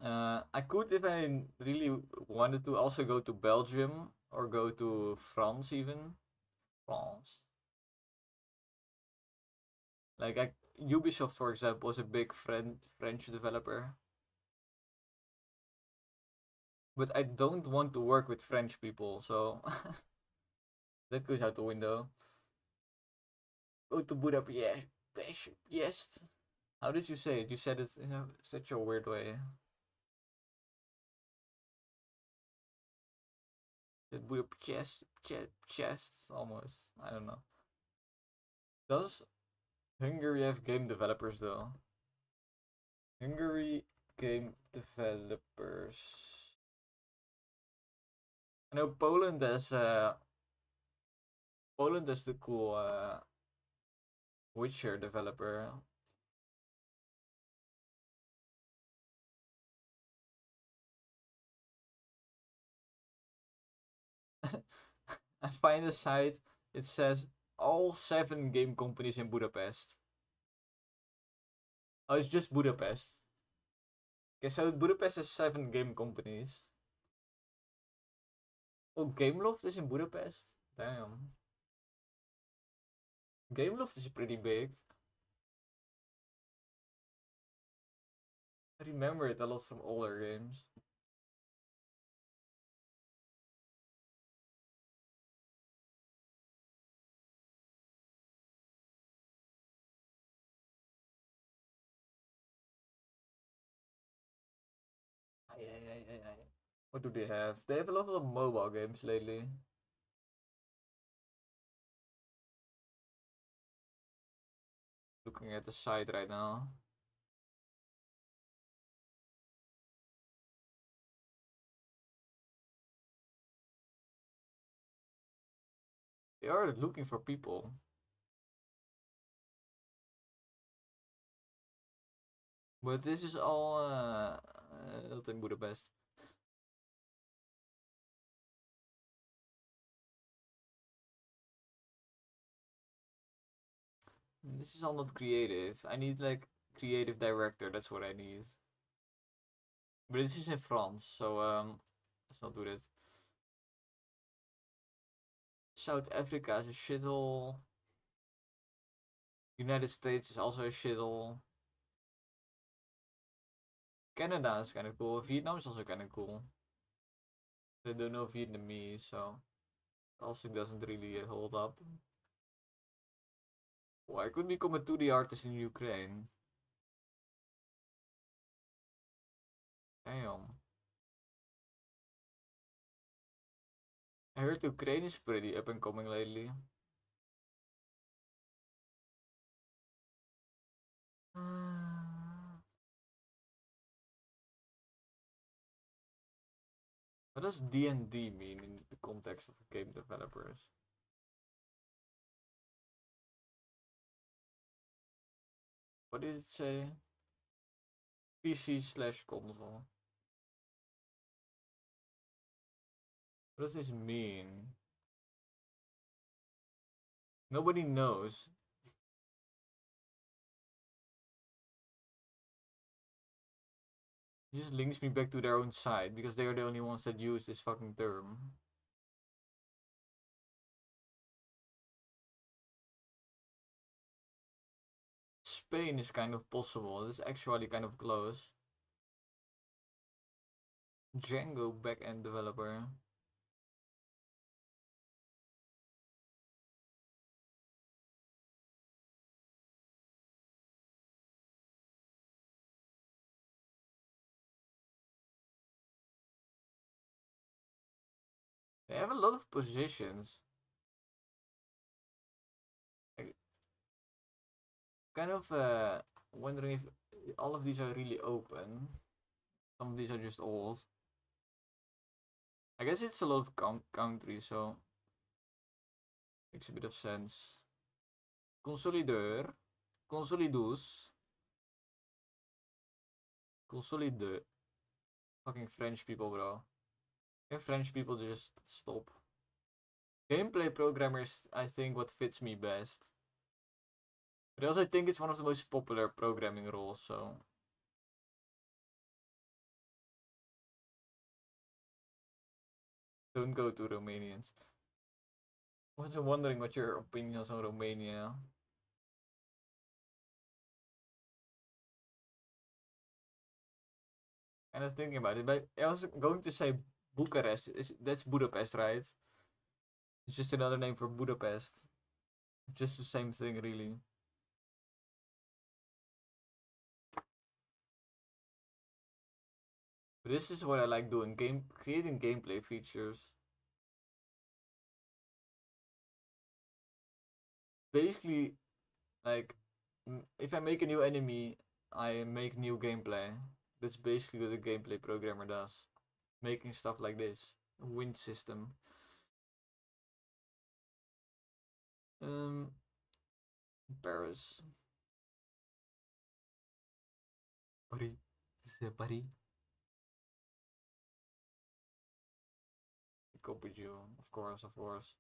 A: I could, if I really wanted to, also go to Belgium or go to France even. France. Like Ubisoft, for example, is a big French developer. But I don't want to work with French people, so that goes out the window. Go to Budapest. Yes. How did you say it? You said it in such a weird way. Budapest, chest, almost. I don't know. Does Hungary have game developers though? Hungary game developers. I know Poland has the cool Witcher developer. I find a site. It says all 7 game companies in Budapest. Oh, it's just Budapest. Okay, so Budapest has 7 game companies. Oh, Gameloft is in Budapest? Damn. Gameloft is pretty big. I remember it a lot from older games. Ay, ay, ay, ay, ay. What do they have? They have a lot of mobile games lately. Looking at the site right now. They are looking for people. But this is all not in Budapest. This is all not creative. I need like creative director. That's what I need. But this is in France, so let's not do that. South Africa is a shithole. United States is also a shithole. Canada is kind of cool. Vietnam is also kind of cool. I don't know Vietnamese, so also doesn't really hold up. Well, I could become a 2D artist in Ukraine. Damn. I heard Ukraine is pretty up and coming lately. What does D&D mean in the context of game developers? What did it say? PC/console. What does this mean? Nobody knows. It just links me back to their own site because they are the only ones that use this fucking term. Spain is kind of possible. It's actually kind of close. Django backend developer. They have a lot of positions. Kind of wondering if all of these are really open. Some of these are just old. I guess it's a lot of countries, so makes a bit of sense. Consolideur, Consolidus, Consolide. Fucking French people, bro. Can French people just stop? Gameplay programmers, I think, what fits me best. But I also think it's one of the most popular programming roles, so. Don't go to Romanians. I was wondering what your opinions on Romania. And I was thinking about it, but I was going to say Bucharest. That's Budapest, right? It's just another name for Budapest. Just the same thing, really. But this is what I like doing: creating gameplay features. Basically, like, if I make a new enemy, I make new gameplay. That's basically what a gameplay programmer does. Making stuff like this. A wind system. Paris. Paris. C'est Paris. I copied you, of course, of course.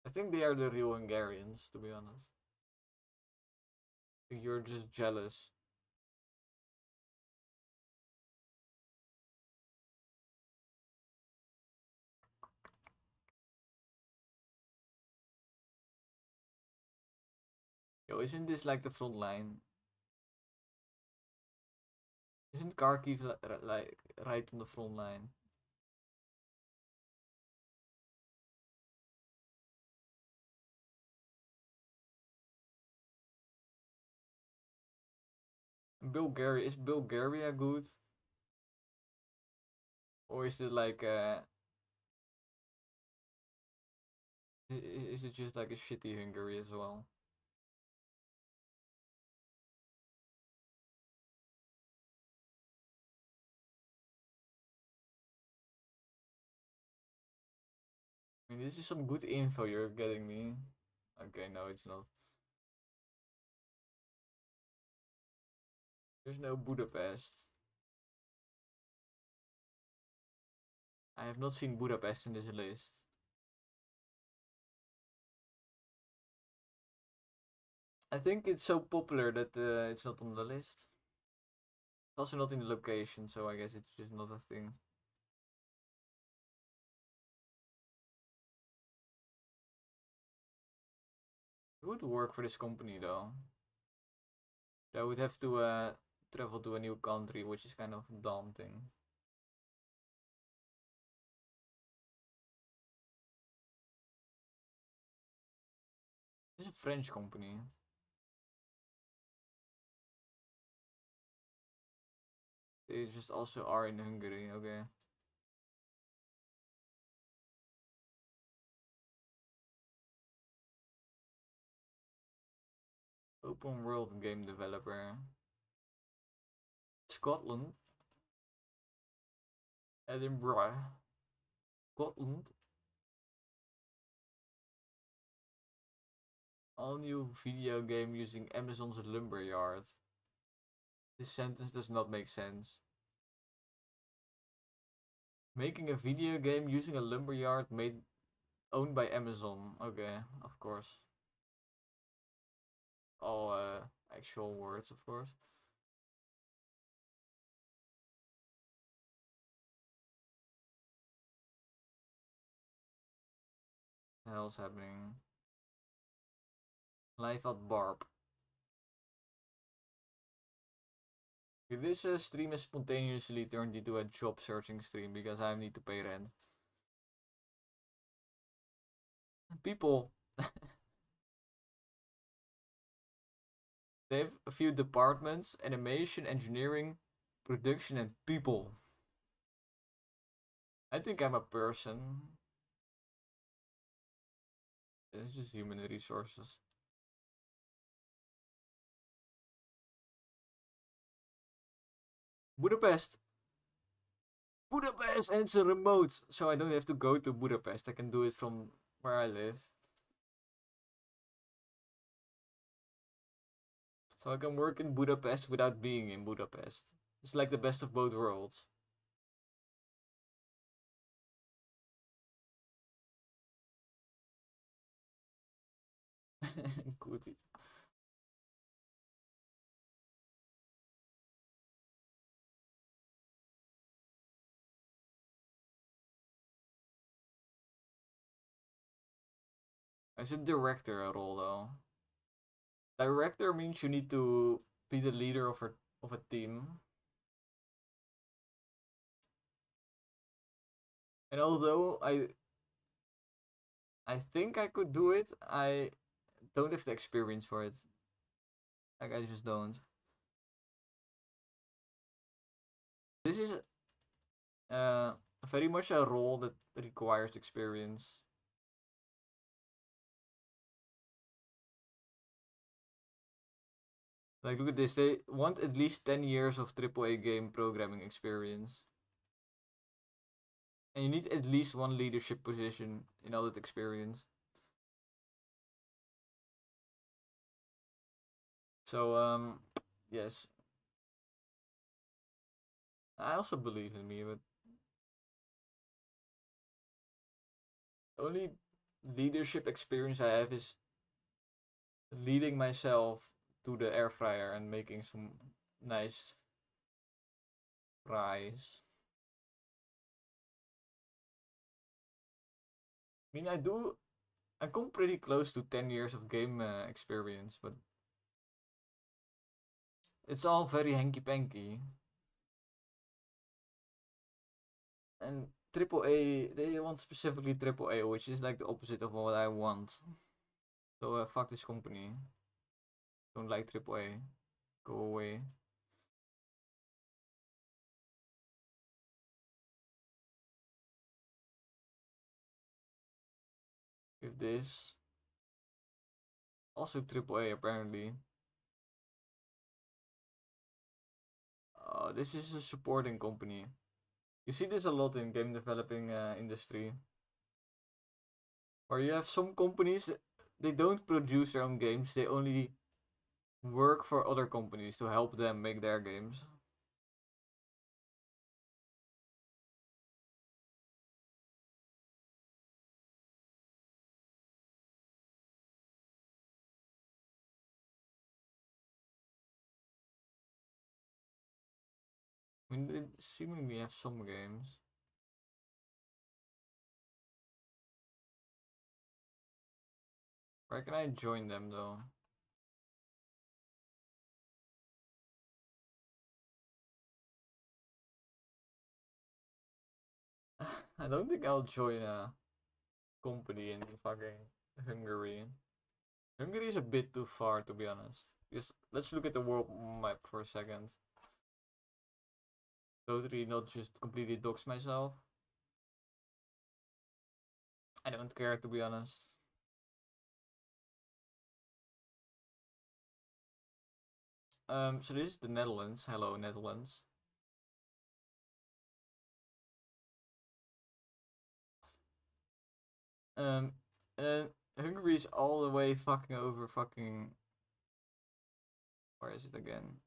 A: I think they are the real Hungarians, to be honest. I think you're just jealous. Yo, isn't this like the front line? Isn't Kharkiv like right on the front line? Bulgaria, is Bulgaria good? Or is it like is it just like a shitty Hungary as well? I mean, this is some good info you're getting me. Okay, no, it's not. There's no Budapest. I have not seen Budapest in this list. I think it's so popular that it's not on the list. It's also not in the location, so I guess it's just not a thing. It would work for this company though. I would have to travel to a new country, which is kind of daunting. It's a French company. 'Cause They just also are in Hungary, okay. Open world game developer. Scotland. Edinburgh. Scotland. All new video game using Amazon's lumberyard. This sentence does not make sense. Making a video game using a lumberyard owned by Amazon. Okay, of course. All actual words, of course. What the hell's happening? Live at Barb. This stream is spontaneously turned into a job searching stream because I need to pay rent. People. They have a few departments: animation, engineering, production, and people. I think I'm a person. It's just human resources. Budapest! Budapest! And it's a remote, so I don't have to go to Budapest. I can do it from where I live. So I can work in Budapest without being in Budapest. It's like the best of both worlds. Good. As a director role though. Director means you need to be the leader of a team. And although I think I could do it, I don't have the experience for it. Like I just don't. This is very much a role that requires experience. Like look at this, they want at least 10 years of AAA game programming experience. And you need at least one leadership position in all that experience. So yes. I also believe in me, but the only leadership experience I have is leading myself to the air fryer and making some nice fries. I mean, I come pretty close to 10 years of game experience, but it's all very hanky panky. And AAA, they want specifically AAA, which is like the opposite of what I want. So fuck this company. Don't like AAA. Go away. With this. Also AAA apparently. This is a supporting company. You see this a lot in game developing industry. Where you have some companies that they don't produce their own games, they only work for other companies to help them make their games. I mean, they seemingly have some games. Where can I join them though? I don't think I'll join a company in fucking Hungary. Hungary is a bit too far to be honest. Just let's look at the world map for a second. totally not just completely dox myself. I don't care, to be honest. So this is the Netherlands. Hello, Netherlands. And Hungary is all the way fucking over fucking. Where is it again?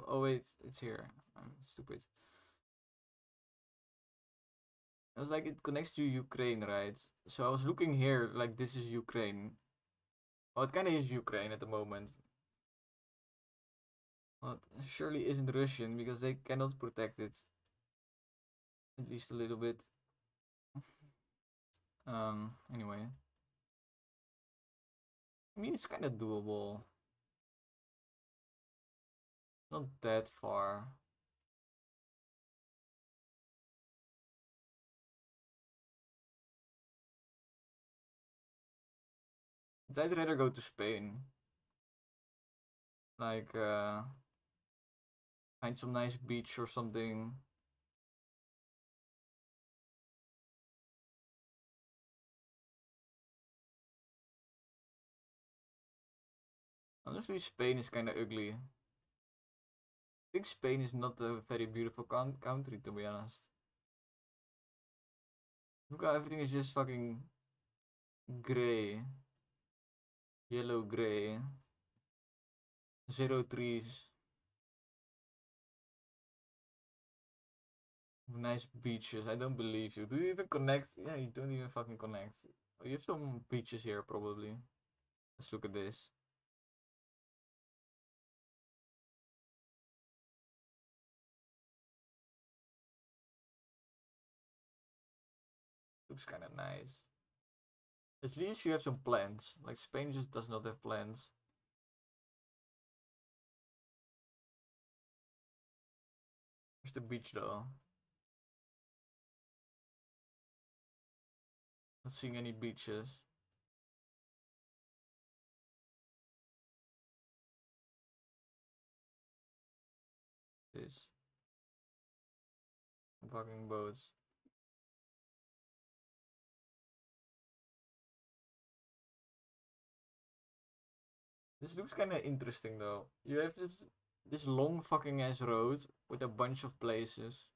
A: Oh wait, it's here. I'm stupid. I was like, it connects to Ukraine, right? So I was looking here, like this is Ukraine. Well, it kind of is Ukraine at the moment. Well, it surely isn't Russian because they cannot protect it. At least a little bit. Anyway. I mean, it's kind of doable. Not that far. But I'd rather go to Spain. Like, find some nice beach or something. Honestly, Spain is kind of ugly. I think Spain is not a very beautiful country, to be honest. Look how everything is just fucking gray. Yellow gray. Zero trees. Nice beaches. I don't believe you. Do you even connect? Yeah, you don't even fucking connect. Oh, you have some beaches here, probably. Let's look at this. Looks kind of nice. At least you have some plants. Like Spain just does not have plants. Where's the beach though? Not seeing any beaches. This fucking boats. This looks kind of interesting though. You have this long fucking ass road with a bunch of places.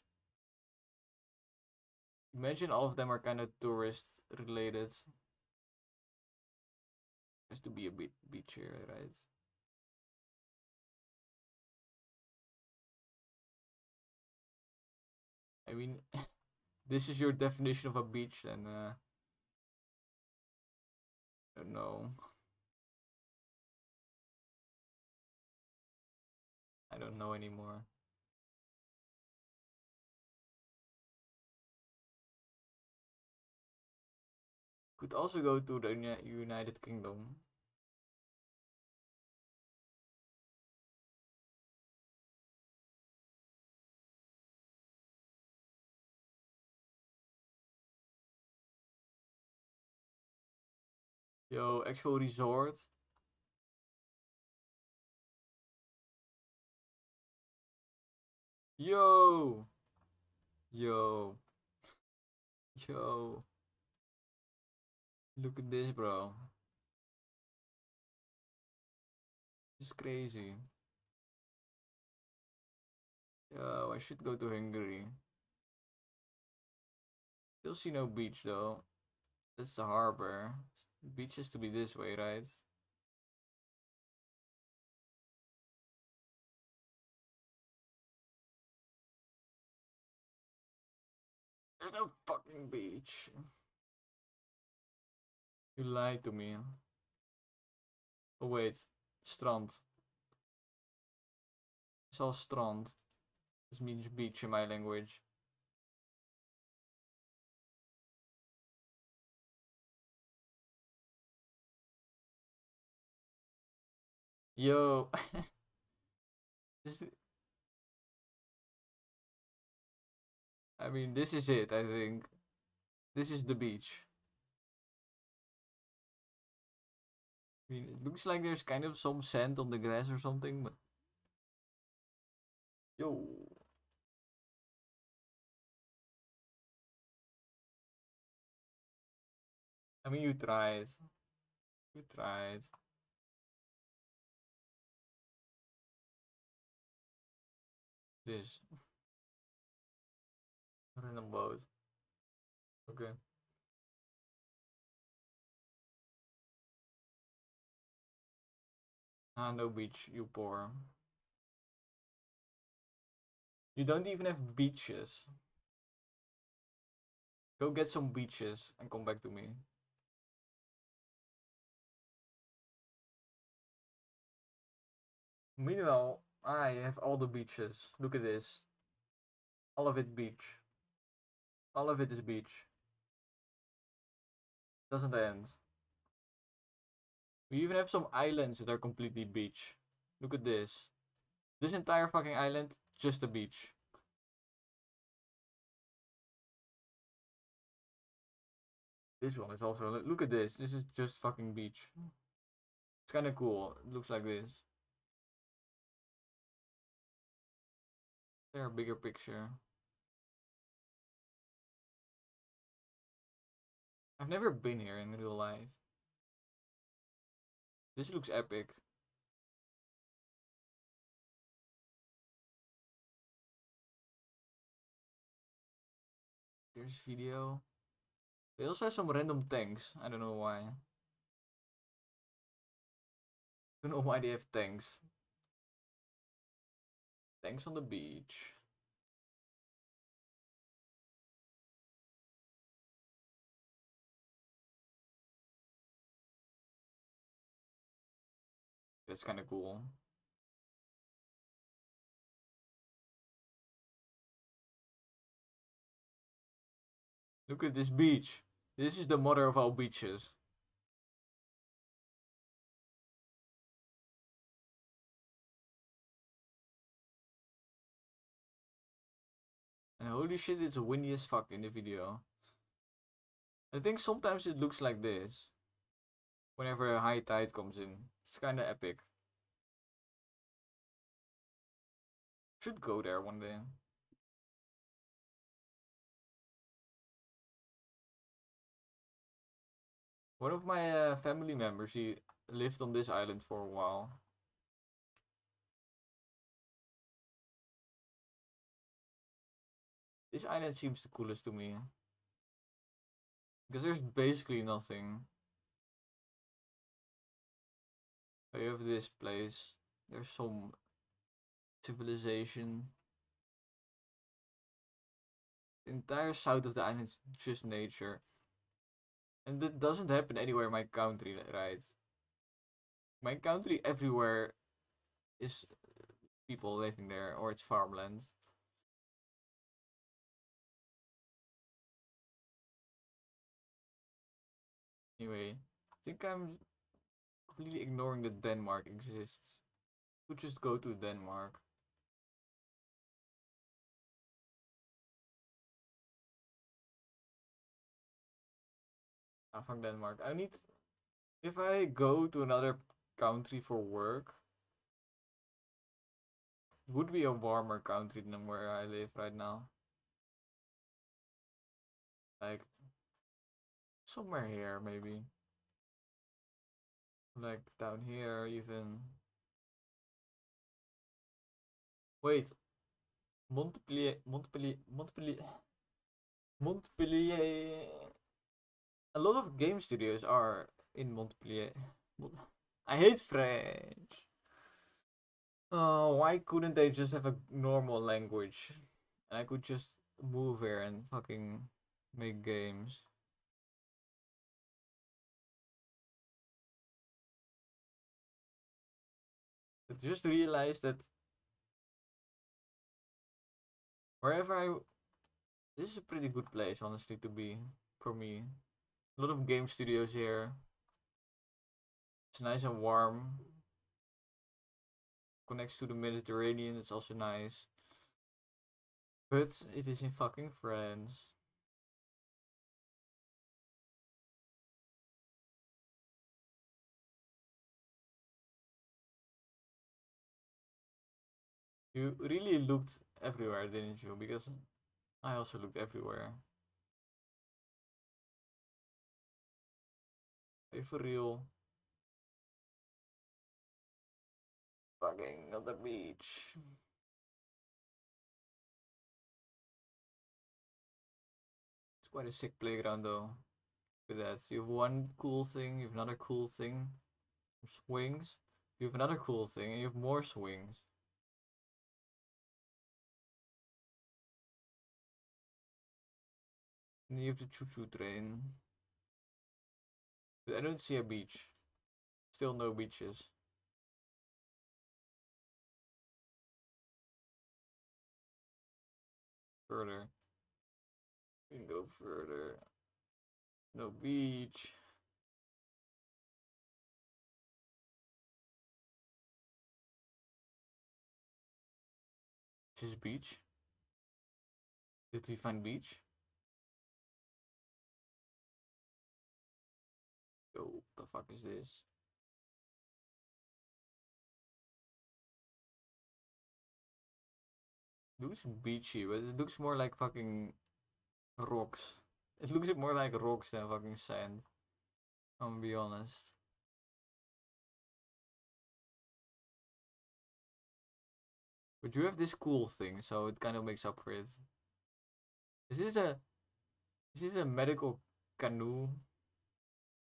A: Imagine all of them are kind of tourist related. Has to be a beach here, right? I mean, this is your definition of a beach, then I don't know. I don't know anymore. Could also go to the United Kingdom. Yo, actual resort. Yo, yo, yo. Look at this, bro. This is crazy. Yo, I should go to Hungary. Still see no beach though. That's the harbor. Beach has to be this way, right? There's no fucking beach. You lied to me. Oh wait, strand. It's all strand. This means beach in my language. Yo. This, I mean, this is it, I think. This is the beach. I mean, it looks like there's kind of some sand on the grass or something, but... Yo. I mean, you tried. You tried. This. Random boat. Okay. Ah, no beach, you poor. You don't even have beaches. Go get some beaches and come back to me. Meanwhile, I have all the beaches. Look at this. All of it beach. All of it is beach. Doesn't end. We even have some islands that are completely beach. Look at this. This entire fucking island, just a beach. This one is also, look at this. This is just fucking beach. It's kind of cool. It looks like this. There, bigger picture. I've never been here in real life. This looks epic. There's video. They also have some random tanks. I don't know why. I don't know why they have tanks. Tanks on the beach. That's kind of cool. Look at this beach. This is the mother of all beaches. And holy shit, it's windy as fuck in the video. I think sometimes it looks like this. Whenever a high tide comes in. It's kinda epic. Should go there one day. One of my family members, he lived on this island for a while. This island seems the coolest to me. Because there's basically nothing. You have this place. There's some civilization. The entire south of the island is just nature. And that doesn't happen anywhere in my country, right? My country, everywhere is people living there, or it's farmland. Anyway, I think I'm completely ignoring that Denmark exists. Could just go to Denmark. Ah, fuck Denmark. I need... If I go to another country for work, it would be a warmer country than where I live right now. Like, somewhere here, maybe. Like, down here, even. Wait. Montpellier, Montpellier, Montpellier, Montpellier. A lot of game studios are in Montpellier. I hate French. Oh, why couldn't they just have a normal language? And I could just move here and fucking make games. I just realized that wherever I... This is a pretty good place, honestly, to be, for me. A lot of game studios here. It's nice and warm. Connects to the Mediterranean, it's also nice. But it is in fucking France. You really looked everywhere, didn't you? Because I also looked everywhere. Hey, for real. Fucking another beach. It's quite a sick playground though. With that, so you have one cool thing, you have another cool thing, swings. You have another cool thing, and you have more swings. And you have the choo-choo train. But I don't see a beach. Still no beaches. Further. We can go further. No beach. This is beach. Did we find beach? Yo, what the fuck is this? It looks beachy, but it looks more like fucking rocks. It looks more like rocks than fucking sand. I'm gonna be honest. But you have this cool thing, so it kind of makes up for it. Is this a medical canoe? Is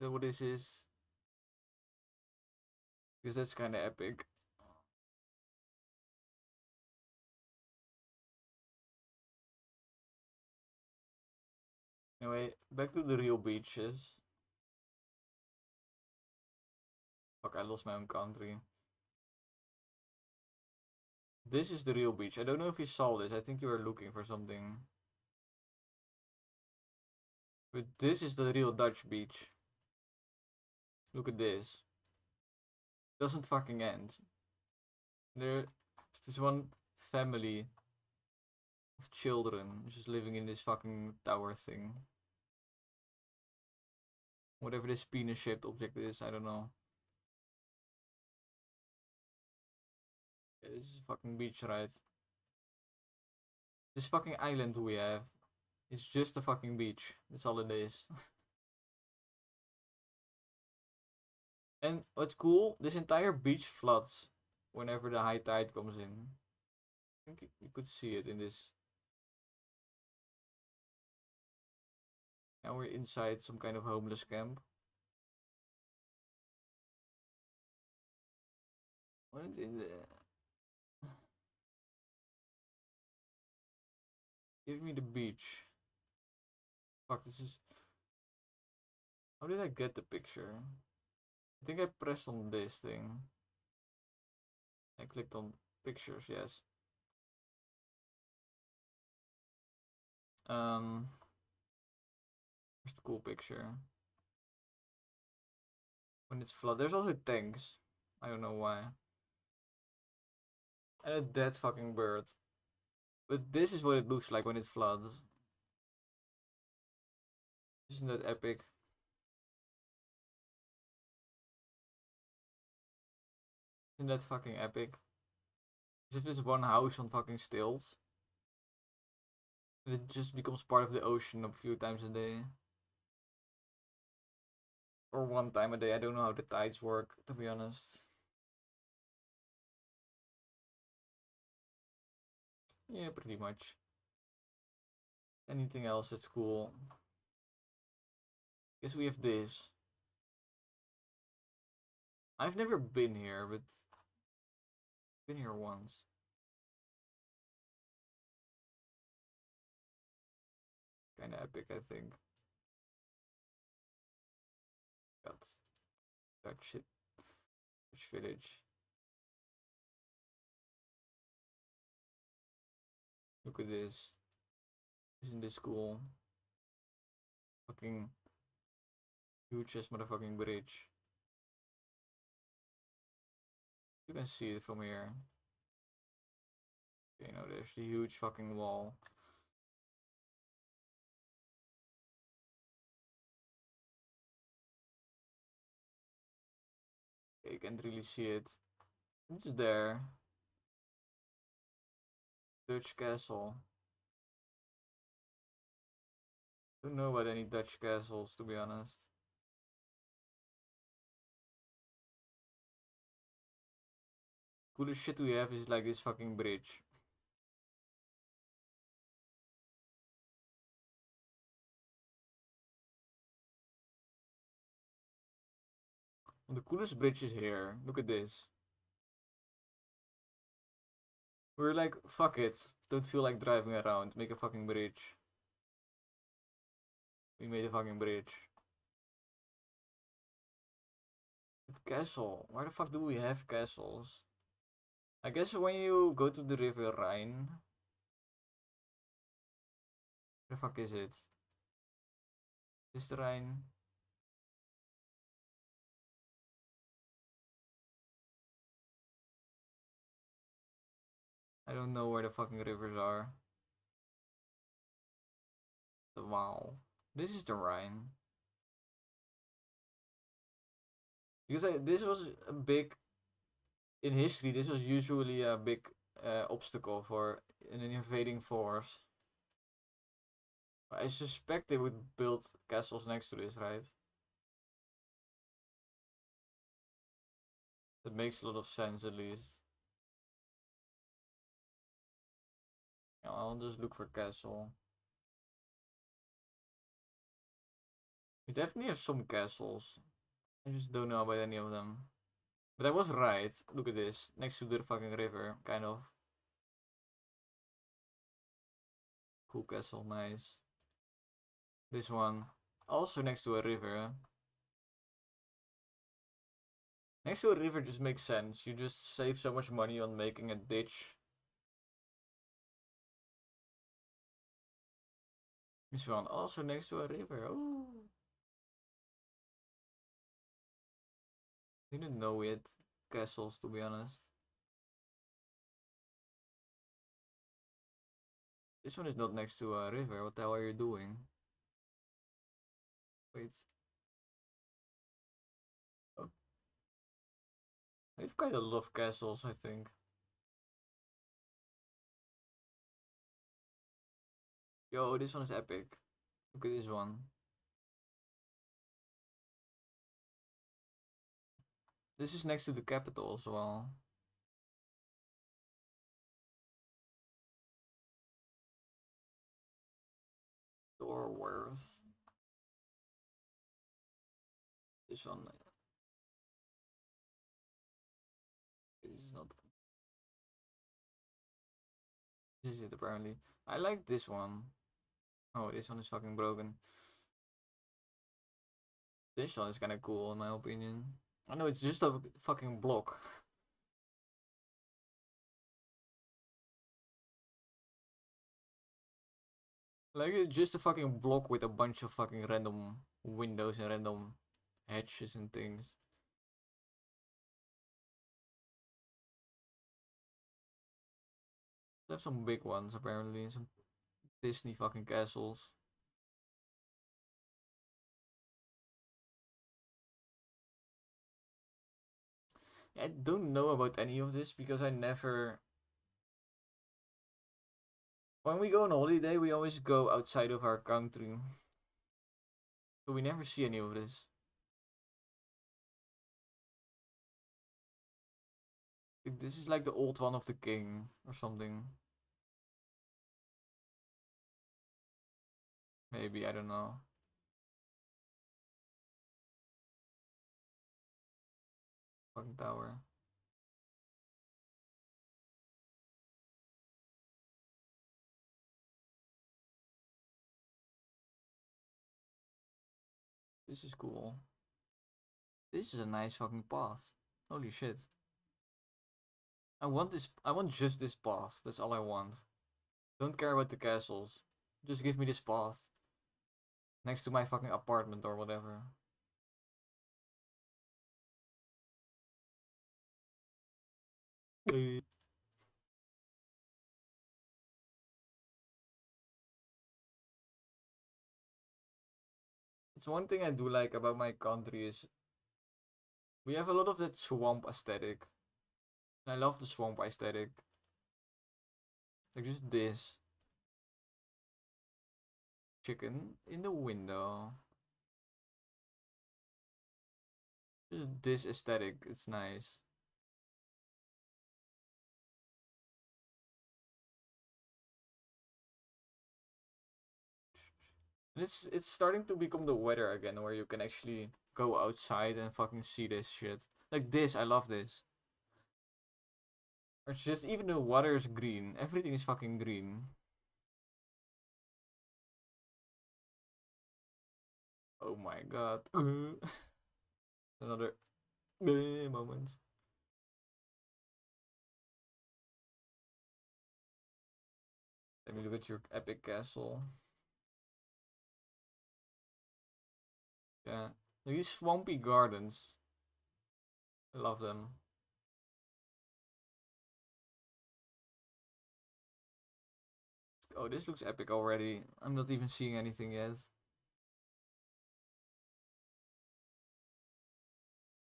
A: that what this is? Because that's kind of epic. Anyway, back to the real beaches. Fuck, I lost my own country. This is the real beach. I don't know if you saw this. I think you were looking for something. But this is the real Dutch beach. Look at this. Doesn't fucking end. There's this one family of children just living in this fucking tower thing. Whatever this penis shaped object is, I don't know. Yeah, this is fucking beach, right? This fucking island we have is just a fucking beach. That's all it is. And what's cool, this entire beach floods whenever the high tide comes in. I think you could see it in this. Now we're inside some kind of homeless camp. What is in there? Give me the beach. Fuck, this is... How did I get the picture? I think I pressed on this thing. I clicked on pictures, yes. Where's the cool picture? When it's flood. There's also tanks. I don't know why. And a dead fucking bird. But this is what it looks like when it floods. Isn't that epic? Isn't that fucking epic? As if there's one house on fucking stilts. And it just becomes part of the ocean a few times a day. Or one time a day. I don't know how the tides work, to be honest. Yeah, pretty much. Anything else that's cool? Guess we have this. I've never been here, but been here once. Kinda epic, I think. Got that shit. Which village? Look at this. Isn't this cool? Fucking huge ass motherfucking bridge. You can see it from here. Okay, now there's the huge fucking wall. Okay, you can't really see it. It's there. Dutch castle. Don't know about any Dutch castles, to be honest. Coolest shit we have is like this fucking bridge. The coolest bridge is here. Look at this. We're like, fuck it. Don't feel like driving around. Make a fucking bridge. We made a fucking bridge. But castle. Why the fuck do we have castles? I guess when you go to the river Rhine. Where the fuck is it? Is the Rhine? I don't know where the fucking rivers are. Wow. This is the Rhine. Because this was a big... In history, this was usually a big obstacle for an invading force. I suspect they would build castles next to this, right? That makes a lot of sense, at least. Yeah, I'll just look for castle. We definitely have some castles. I just don't know about any of them. But I was right. Look at this. Next to the fucking river, kind of. Cool castle, nice. This one. Also next to a river. Next to a river just makes sense. You just save so much money on making a ditch. This one also next to a river. Oh. Didn't know we had castles, to be honest. This one is not next to a river. What the hell are you doing? Wait. Oh. We have quite a lot of castles, I think. Yo, this one is epic. Look at this one. This is next to the capital as well. Dorworth. This one. This is not. This is it apparently. I like this one. Oh, this one is fucking broken. This one is kind of cool in my opinion. I know it's just a fucking block. Like it's just a fucking block with a bunch of fucking random windows and random hatches and things. They have some big ones apparently, some Disney fucking castles. I don't know about any of this because I never. When we go on holiday, we always go outside of our country. So we never see any of this. This is like the old one of the king or something. Maybe, I don't know. Fucking tower. This is cool. This is a nice fucking path. Holy shit. I want this. I want just this path. That's all I want. Don't care about the castles. Just give me this path. Next to my fucking apartment or whatever. It's one thing I do like about my country is we have a lot of that swamp aesthetic. I love the swamp aesthetic. Like just this. Chicken in the window. Just this aesthetic, it's nice. And it's starting to become the weather again, where you can actually go outside and fucking see this shit. Like this, I love this. Or it's just even the water is green. Everything is fucking green. Oh my god. Another moment. Let me look at your epic castle. Yeah. These swampy gardens. I love them. Oh, this looks epic already. I'm not even seeing anything yet.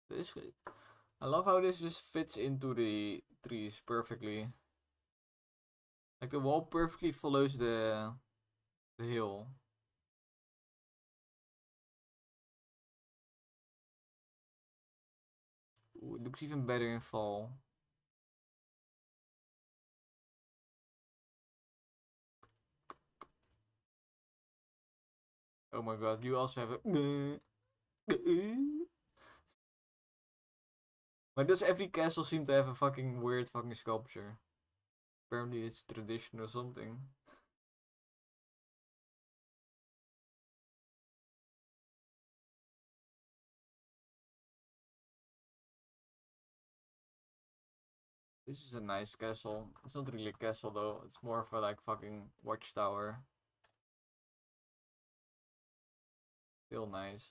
A: This, I love how this just fits into the trees perfectly. Like the wall perfectly follows the hill. Ooh, it looks even better in fall. Oh my god, you also have a... Why does every castle seem to have a fucking weird fucking sculpture? Apparently it's tradition or something. This is a nice castle. It's not really a castle though. It's more of a like fucking watchtower. Still nice.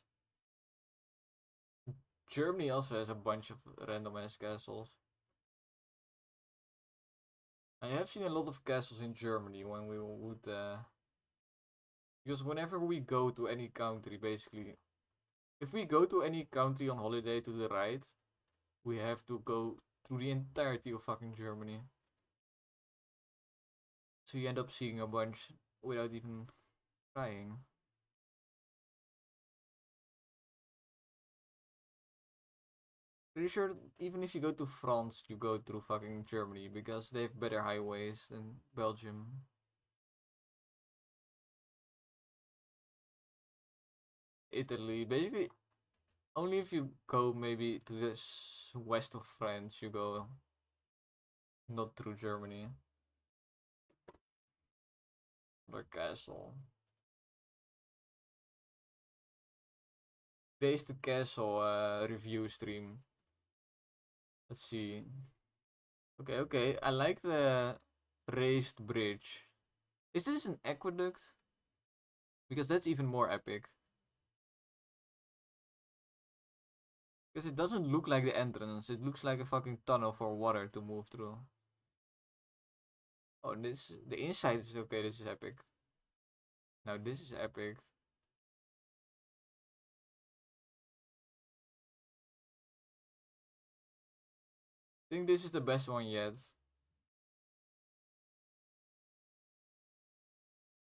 A: Germany also has a bunch of random ass castles. I have seen a lot of castles in Germany when we would because whenever we go to any country, basically, if we go to any country on holiday to the right, we have to go through the entirety of fucking Germany. So you end up seeing a bunch without even trying. Pretty sure even if you go to France, you go through fucking Germany because they have better highways than Belgium. Italy, basically, only if you go maybe to the west of France, you go not through Germany. Or castle. Today's the castle review stream. Let's see. Okay, okay. I like the raised bridge. Is this an aqueduct? Because that's even more epic. Because it doesn't look like the entrance. It looks like a fucking tunnel for water to move through. Oh, this the inside is okay. This is epic. Now this is epic. I think this is the best one yet.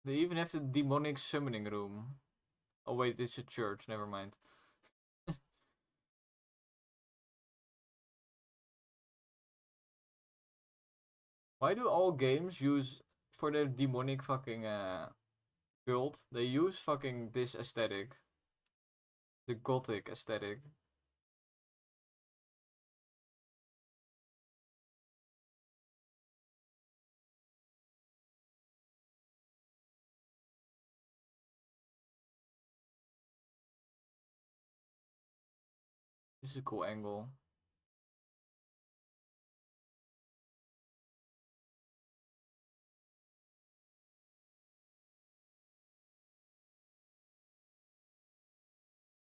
A: They even have the demonic summoning room. Oh wait, it's a church. Never mind. Why do all games use for their demonic fucking build? They use fucking this aesthetic, the gothic aesthetic. This is a cool angle.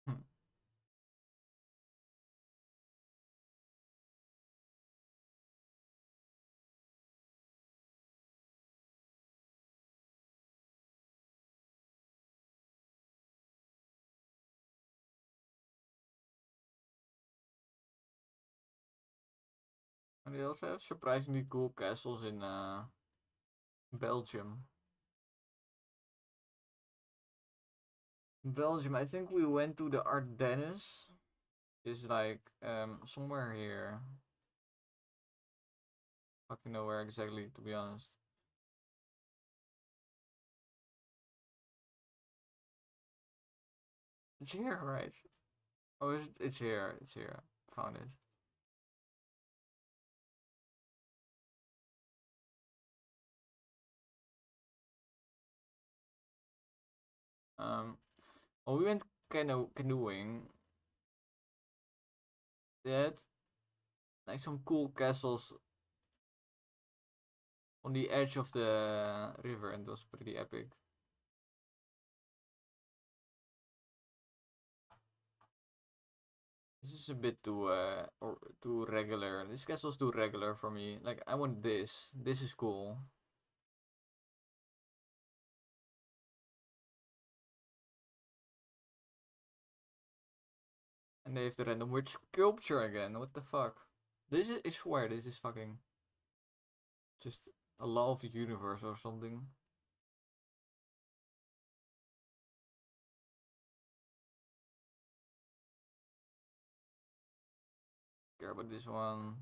A: Hmm. And they also have surprisingly cool castles in Belgium. Belgium, I think we went to the Ardennes. It's like somewhere here. Fucking nowhere exactly, to be honest. It's here, right? Oh, is it? It's here. It's here. Found it. Oh, we went canoeing. They had like some cool castles on the edge of the river, and it was pretty epic. This is a bit too or too regular. This castle's too regular for me. Like I want this. This is cool. And they have the random weird sculpture again. What the fuck? This is, I swear, this is fucking just a law of the universe or something. Care about this one.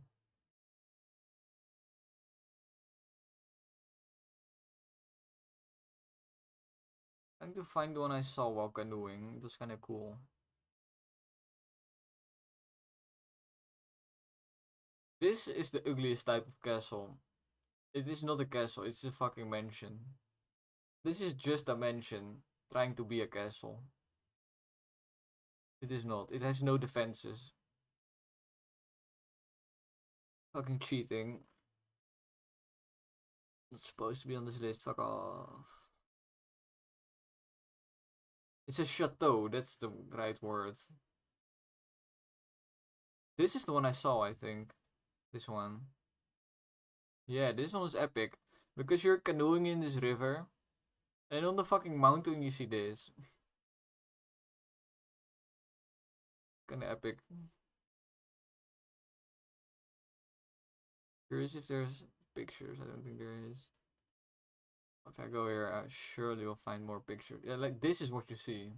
A: I need to find the one I saw while canoeing. It was kind of cool. This is the ugliest type of castle. It is not a castle, it's a fucking mansion. This is just a mansion trying to be a castle. It is not. It has no defenses. Fucking cheating. It's supposed to be on this list. Fuck off. It's a chateau. That's the right word. This is the one I saw, I think. This one. Yeah, this one was epic. Because you're canoeing in this river. And on the fucking mountain you see this. Kinda epic. Curious if there's pictures. I don't think there is. If I go here, I surely will find more pictures. Yeah, like this is what you see.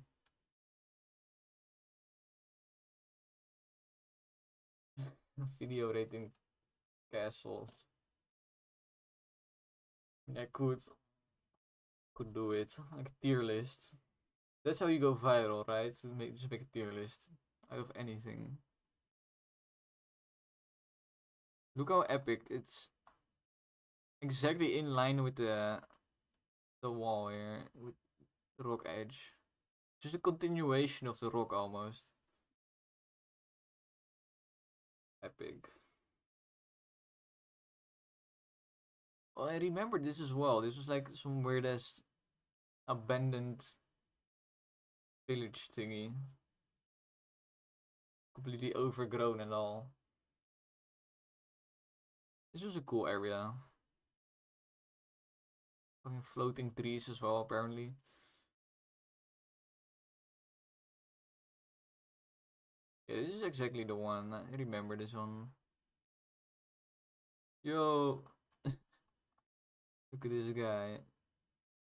A: Video rating castles. I could do it. Like a tier list. That's how you go viral, right? Just make a tier list out of anything. Look how epic. It's exactly in line with the wall here, with the rock edge. Just a continuation of the rock almost. Epic. Oh, I remember this as well. This was like some weird ass abandoned village thingy. Completely overgrown and all. This was a cool area. Fucking floating trees as well, apparently. Yeah, this is exactly the one. I remember this one. Yo! Look at this guy.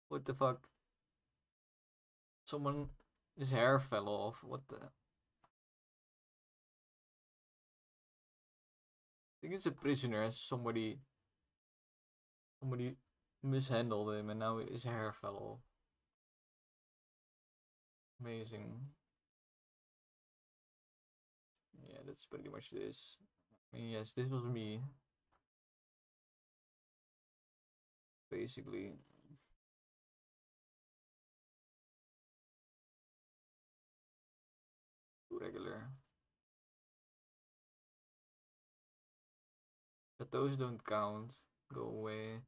A: What the fuck? Someone, his hair fell off. What the? I think it's a prisoner. Somebody mishandled him and now his hair fell off. Amazing. Yeah, that's pretty much this. I mean, yes, this was me. Basically. Too regular. Chateaus don't count. Go away.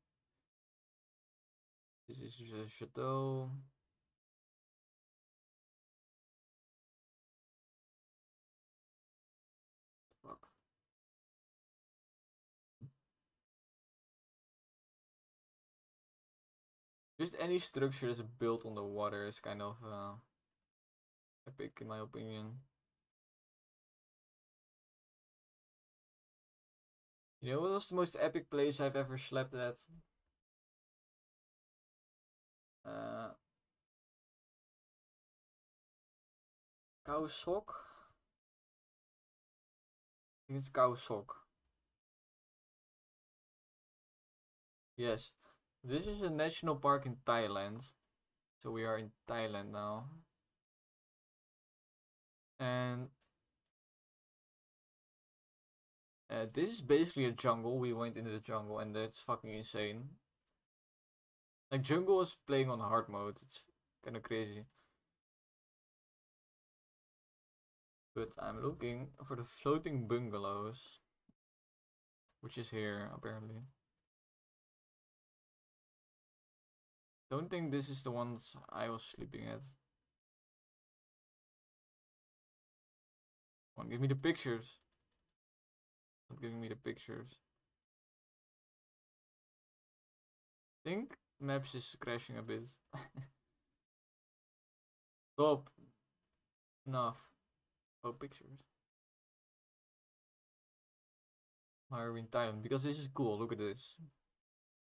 A: This is just a chateau. Fuck. Just any structure that's built on the water is kind of epic in my opinion. You know what was the most epic place I've ever slept at? Cow sock? I think it's cow sock. Yes. This is a national park in Thailand. So we are in Thailand now. And this is basically a jungle. We went into the jungle and that's fucking insane. Like jungle is playing on hard mode. It's kind of crazy. But I'm looking for the floating bungalows. Which is here, apparently. Don't think this is the ones I was sleeping at. Come on, give me the pictures. Not giving me the pictures. I think Maps is crashing a bit. Stop. Enough. Oh, pictures. Why are we in Thailand? Because this is cool. Look at this.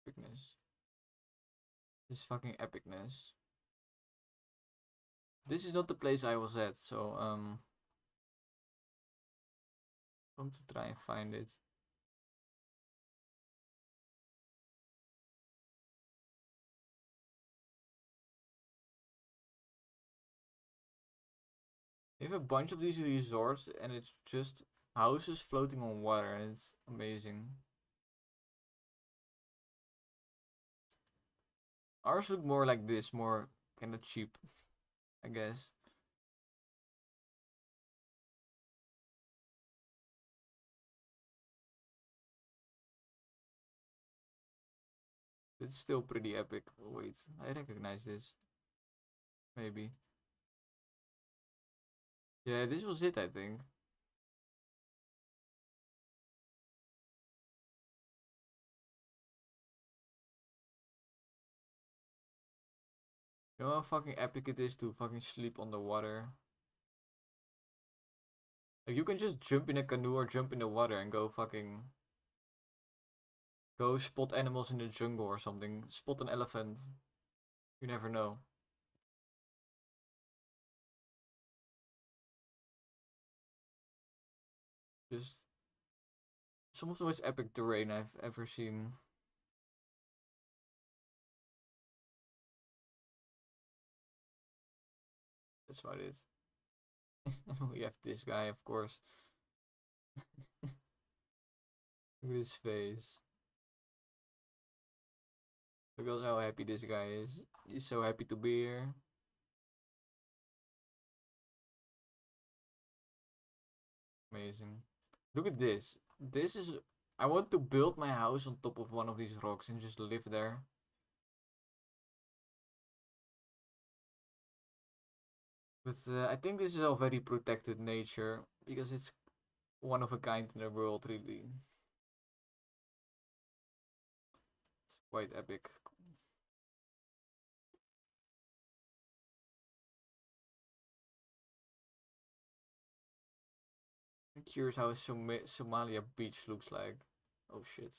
A: Epicness. This fucking epicness. This is not the place I was at, so I'm to try and find it. They have a bunch of these resorts and it's just houses floating on water and it's amazing. Ours look more like this, more kind of cheap, I guess. It's still pretty epic. Oh, wait, I recognize this. Maybe. Yeah, this was it, I think. You know how fucking epic it is to fucking sleep on the water? Like, you can just jump in a canoe or jump in the water and go fucking... Go spot animals in the jungle or something. Spot an elephant. You never know. Just... Some of the most epic terrain I've ever seen. That's about it. We have this guy, of course. Look at his face. Look at how happy this guy is. He's so happy to be here. Amazing. Look at this. This is... I want to build my house on top of one of these rocks and just live there. But I think this is a very protected nature because it's one of a kind in the world, really. It's quite epic. I'm curious how Somalia beach looks like. Oh shit.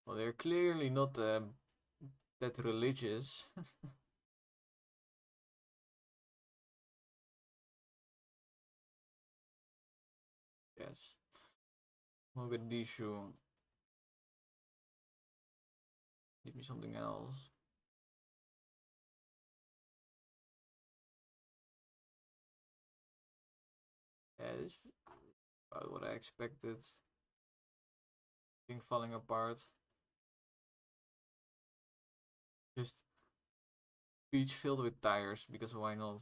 A: Well, they're clearly not that religious. Yes. Mogadishu. Give me something else. Yeah, this is about what I expected. Thing falling apart. Just beach filled with tires, because why not?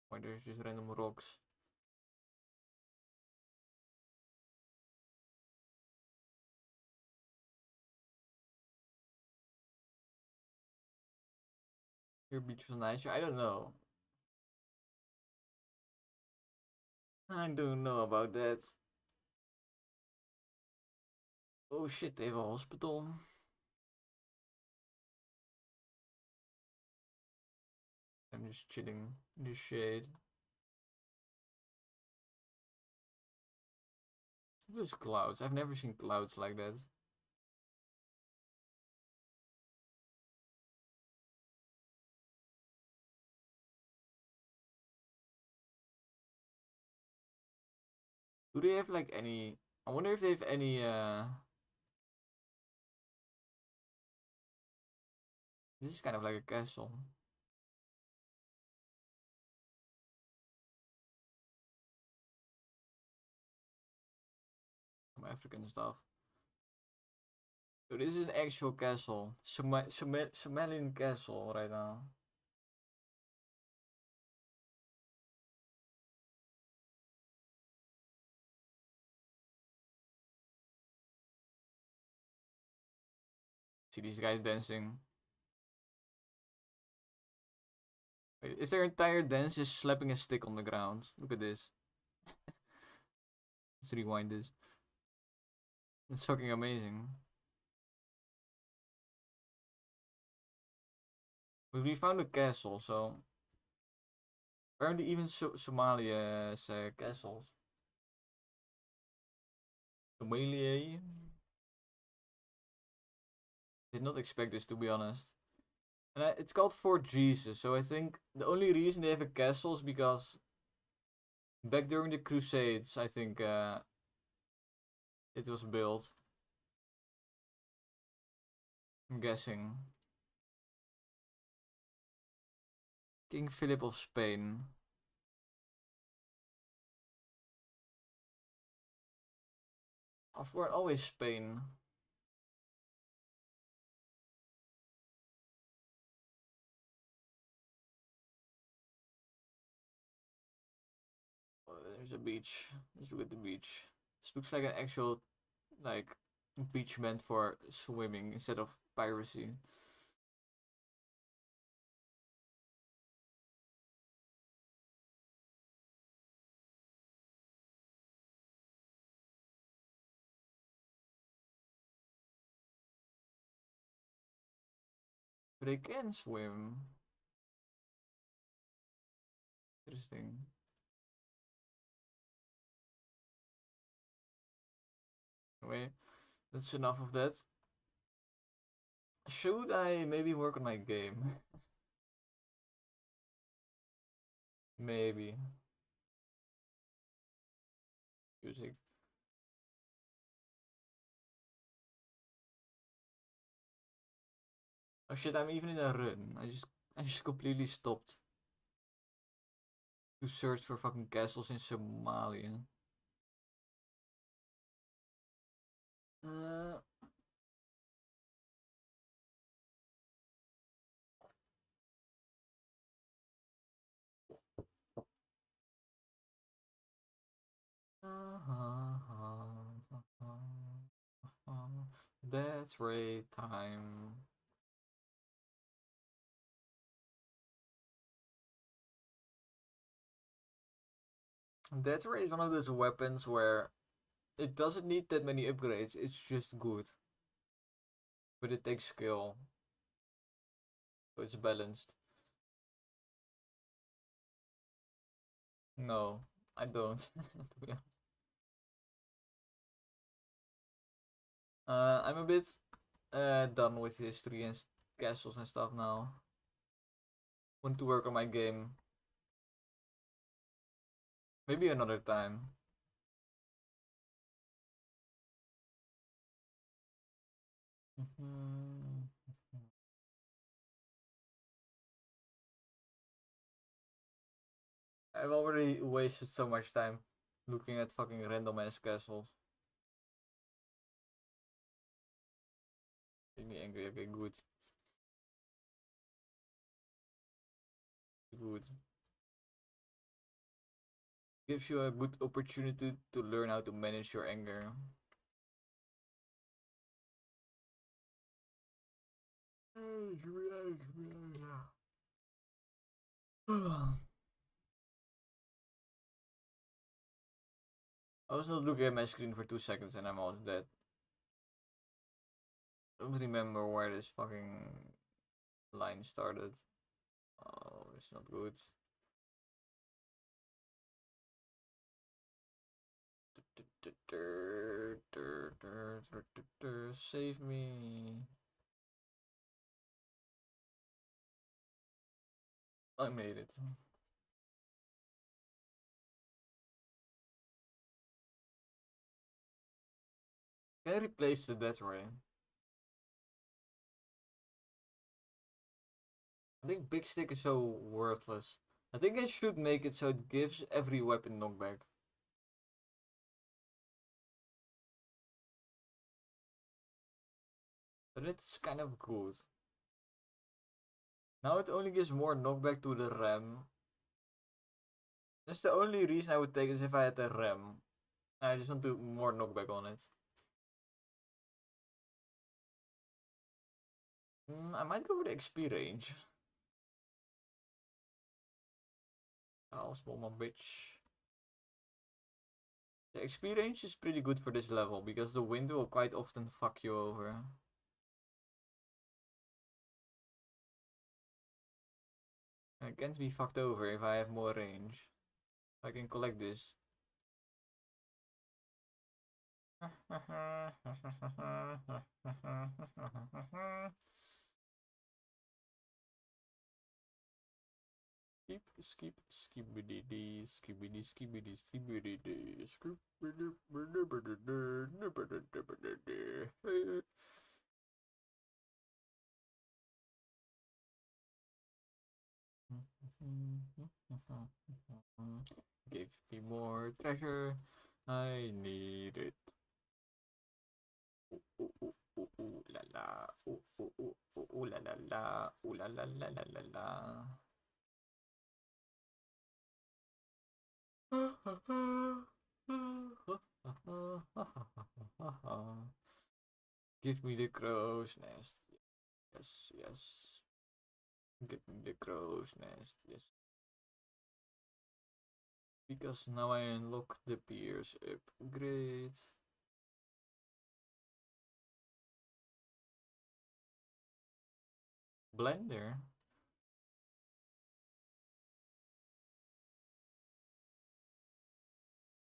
A: Why there's just random rocks. Your beach was nicer? I don't know. I don't know about that. Oh shit, they have a hospital. I'm just chilling in the shade. There's clouds. I've never seen clouds like that. Do they have like any... I wonder if they have any this is kind of like a castle. Some African stuff. So this is an actual castle. Somalian castle right now. See these guys dancing. Wait, is their entire dance just slapping a stick on the ground? Look at this. Let's rewind this. It's fucking amazing. But we found a castle, so apparently even Somalia has castles. Somalia. Did not expect this, to be honest. And it's called Fort Jesus, so I think the only reason they have a castle is because back during the Crusades, I think it was built. I'm guessing. King Philip of Spain. Of course, always Spain. Oh, there's a beach. Let's look at the beach. This looks like an actual, like, beach meant for swimming instead of piracy. But they can swim. Interesting. Anyway, that's enough of that. Should I maybe work on my game? Maybe. Music. Oh shit, I'm even in a run. I just completely stopped to search for fucking castles in Somalia. Uh, that's raid time. Death Ray is one of those weapons where it doesn't need that many upgrades, it's just good. But it takes skill. So it's balanced. No, I don't. I'm a bit done with history and castles and stuff now. Want to work on my game. Maybe another time. I've already wasted so much time looking at fucking random ass castles. Made me angry. Okay, good. Good. Gives you a good opportunity to learn how to manage your anger. I was not looking at my screen for 2 seconds and I'm almost dead. I don't remember where this fucking line started. Oh it's not good. Save me. I made it. Can I replace the death ray? I think big stick is so worthless. I think I should make it so it gives every weapon knockback. But it's kind of good. Now it only gives more knockback to the ram. That's the only reason I would take is if I had the ram. I just want to more knockback on it. I might go for the XP range. I'll small my bitch. The XP range is pretty good for this level because the wind will quite often fuck you over. I can't be fucked over if I have more range. I can collect this. Skip, skibidi, skibidi, skibidi, skibidi, skibidi. Give me more treasure. I need it. Ooh, ooh, ooh, ooh, ooh la la. Ooh, ooh, ooh, ooh, ooh la la la. Ooh la la la la la la. Give me the crow's nest. Yes, yes. Give me the crow's nest. Yes. Because now I unlock the Pierce upgrade. Blender.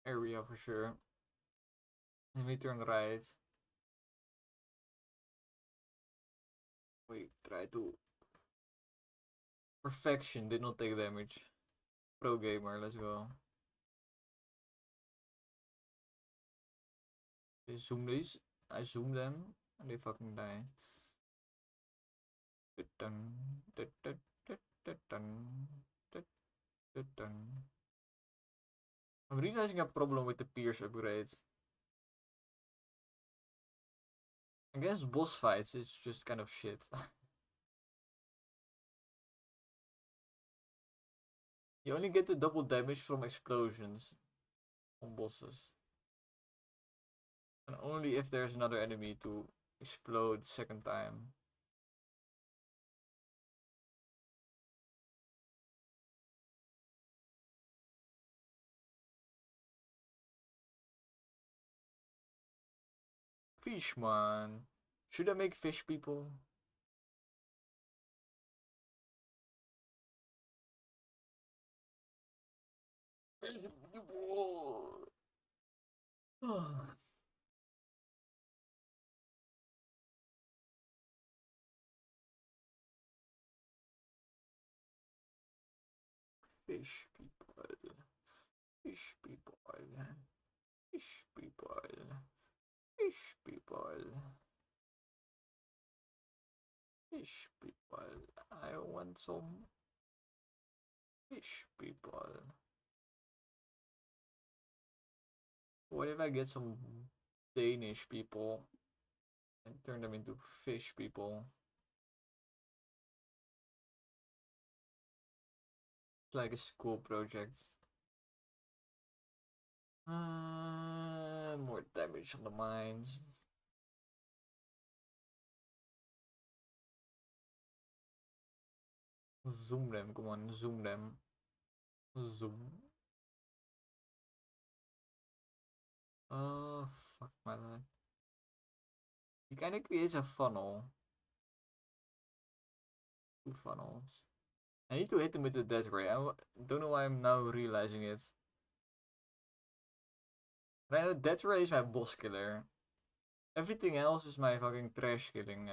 A: Area for sure. Let me turn right. Wait, try to. Perfection did not take damage. Pro gamer, let's go. Okay, zoom these. I zoom them and they fucking die. I'm realizing a problem with the Pierce upgrade. Against boss fights, it's just kind of shit. You only get the double damage from explosions on bosses. And only if there's another enemy to explode second time. Fishman. Should I make fish people? Fish people. Fish people. Fish people. Fish people. Fish people. Fish people. I want some fish people. What if I get some Danish people and turn them into fish people? It's like a school project. More damage on the mines. Zoom them, come on, zoom them. Zoom. Oh, fuck my life. He kind of creates a funnel. Two funnels. I need to hit him with the death ray. Don't know why I'm now realizing it. But I know death ray is my boss killer. Everything else is my fucking trash killing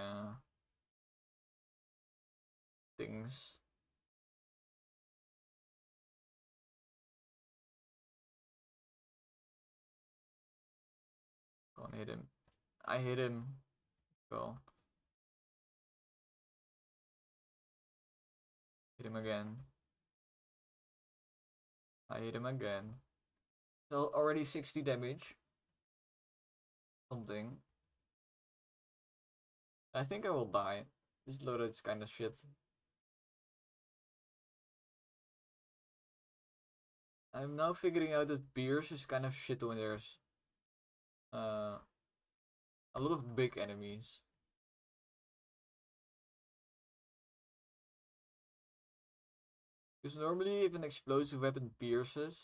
A: things. Go on, hit him. I hit him. Go. Hit him again. I hit him again. So already 60 damage. Something. I think I will die. This loadout is kind of shit. I'm now figuring out that Pierce is kind of shit when there's a lot of big enemies. Because normally if an explosive weapon pierces,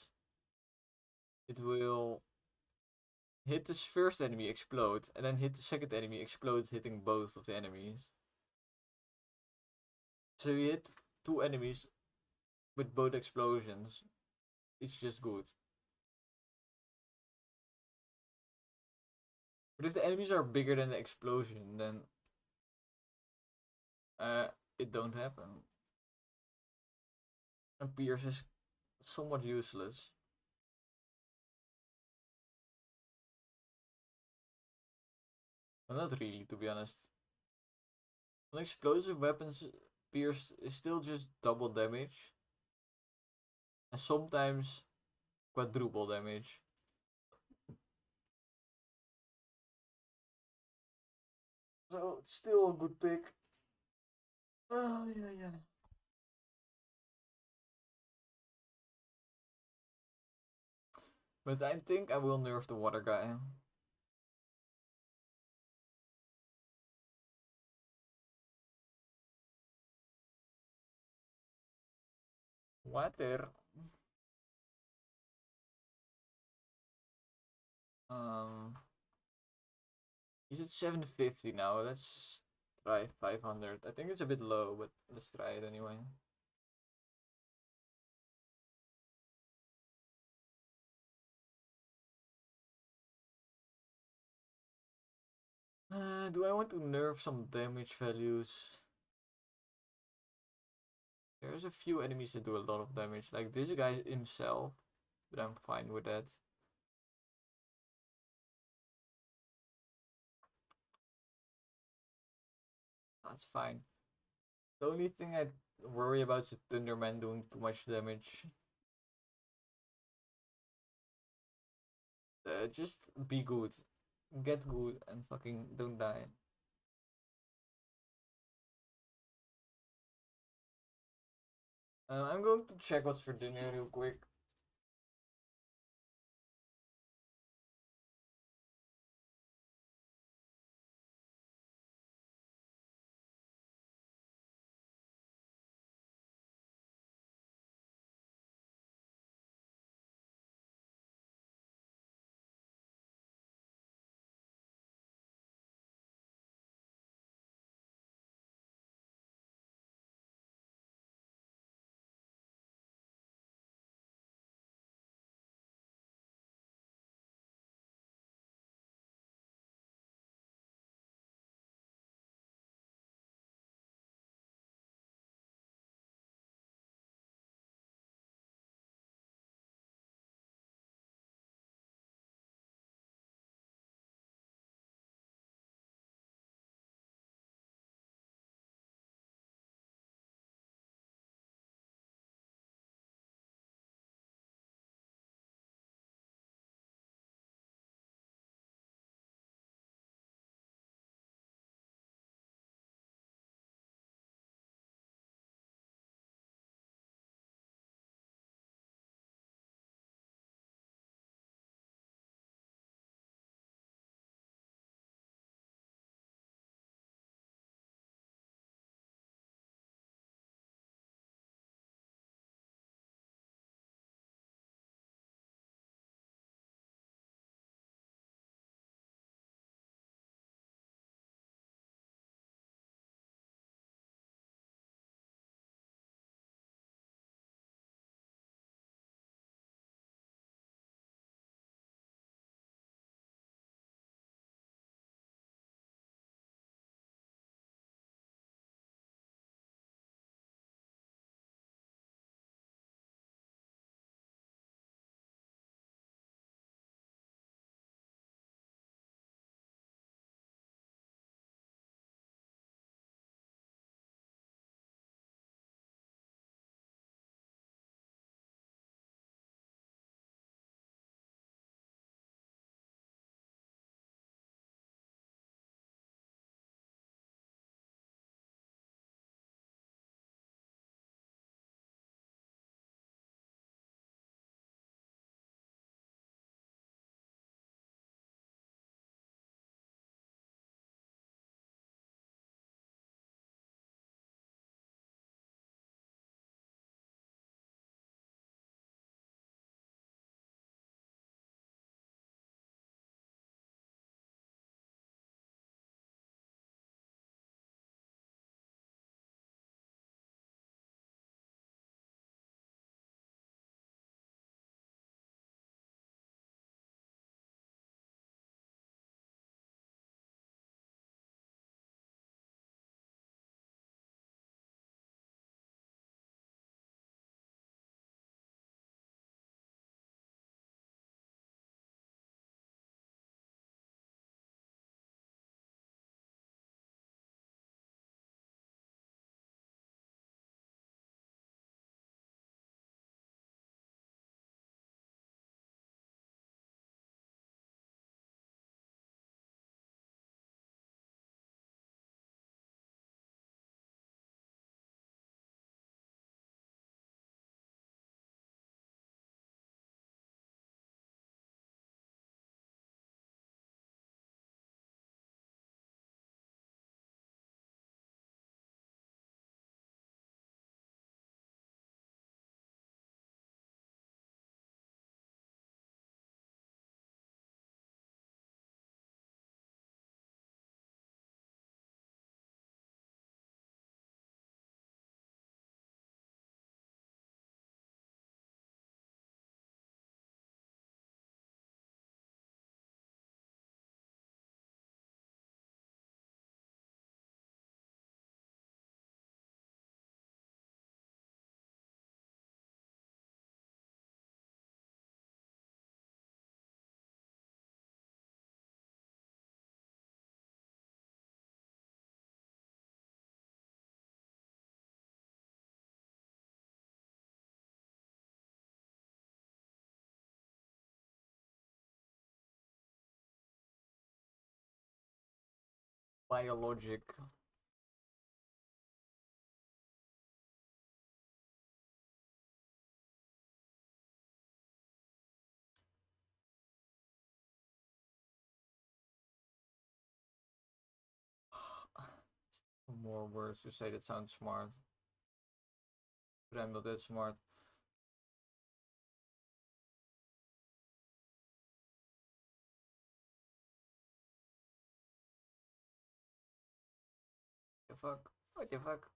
A: it will hit this first enemy, explode, and then hit the second enemy, explode, hitting both of the enemies. So you hit two enemies with both explosions. It's just good. But if the enemies are bigger than the explosion, then it don't happen. And Pierce is somewhat useless. Well, not really, to be honest. On explosive weapons, Pierce is still just double damage. And sometimes quadruple damage. So, it's still a good pick. Oh, yeah. But I think I will nerf the water guy. Water. Is it 750 now? Let's try 500. I think it's a bit low, but let's try it anyway. Do I want to nerf some damage values? There's a few enemies that do a lot of damage, like this guy himself, but I'm fine with that. That's fine. The only thing I worry about is the Thunderman doing too much damage. Just be good. Get good and fucking don't die. I'm going to check what's for dinner real quick. Biologic. More words to say that sound smart. But I'm not that smart. The fuck? What the fuck?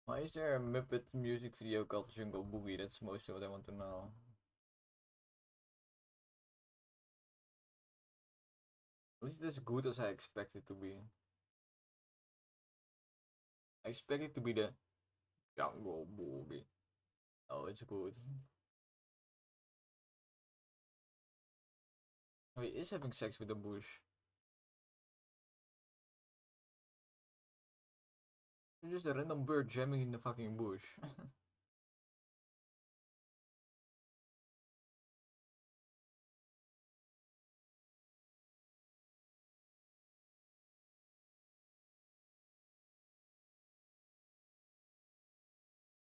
A: Why is there a Muppet music video called Jungle Boogie? That's mostly what I want to know. Was it as good as I expected it to be? I expect it to be the Jungle Boogie. Oh, it's good. Oh, he is having sex with a bush. There's just a random bird jamming in the fucking bush.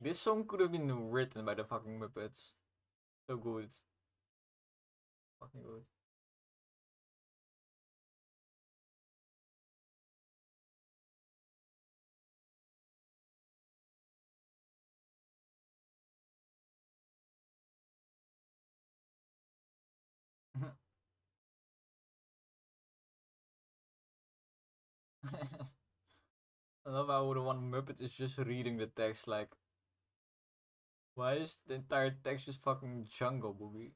A: This song could have been written by the fucking Muppets. So good. Fucking good. I love how the one Muppet is just reading the text like, why is the entire text just fucking Jungle Boogie?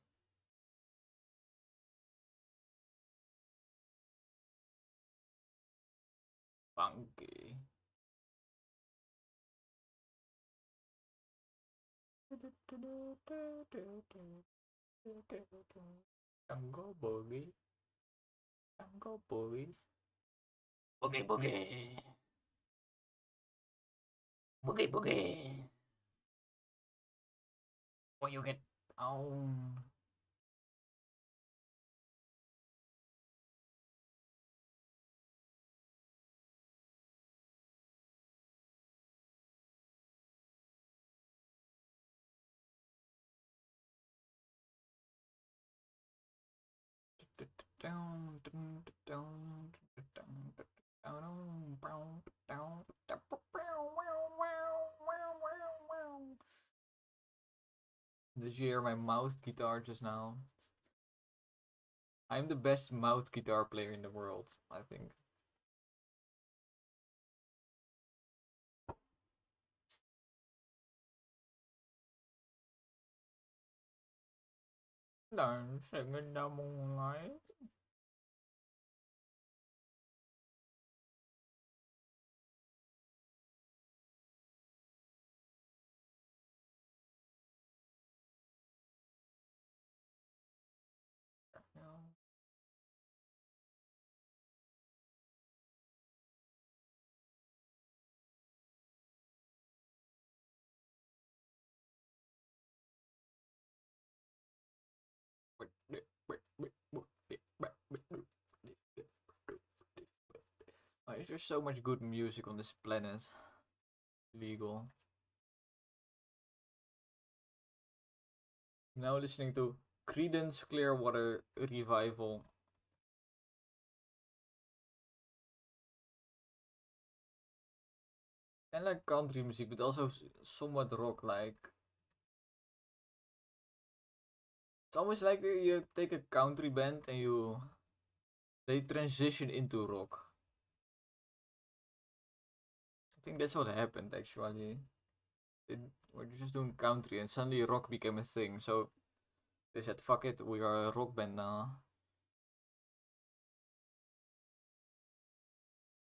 A: Funky. Jungle Boogie. Jungle Boogie. Boogie Boogie. Boogie Boogie. What you get? Oh. Did you hear my mouth guitar just now? I'm the best mouth guitar player in the world, I think. Dancing in the moonlight. Why is there so much good music on this planet? Legal. Now listening to Creedence Clearwater Revival. And like country music, but also somewhat rock like. It's almost like you take a country band and they transition into rock. I think that's what happened actually. They were just doing country and suddenly rock became a thing. So they said, fuck it, we are a rock band now.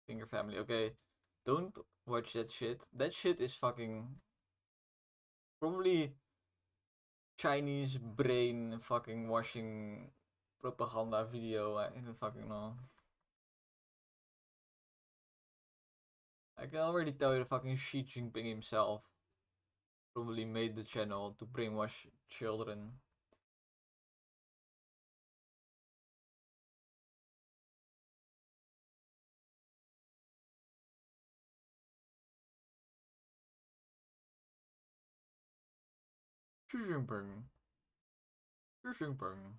A: Finger Family, okay. Don't watch that shit. That shit is fucking probably Chinese brain fucking washing propaganda video. I don't fucking know. I can already tell you the fucking Xi Jinping himself probably made the channel to brainwash children. Zhumping. Zhumping.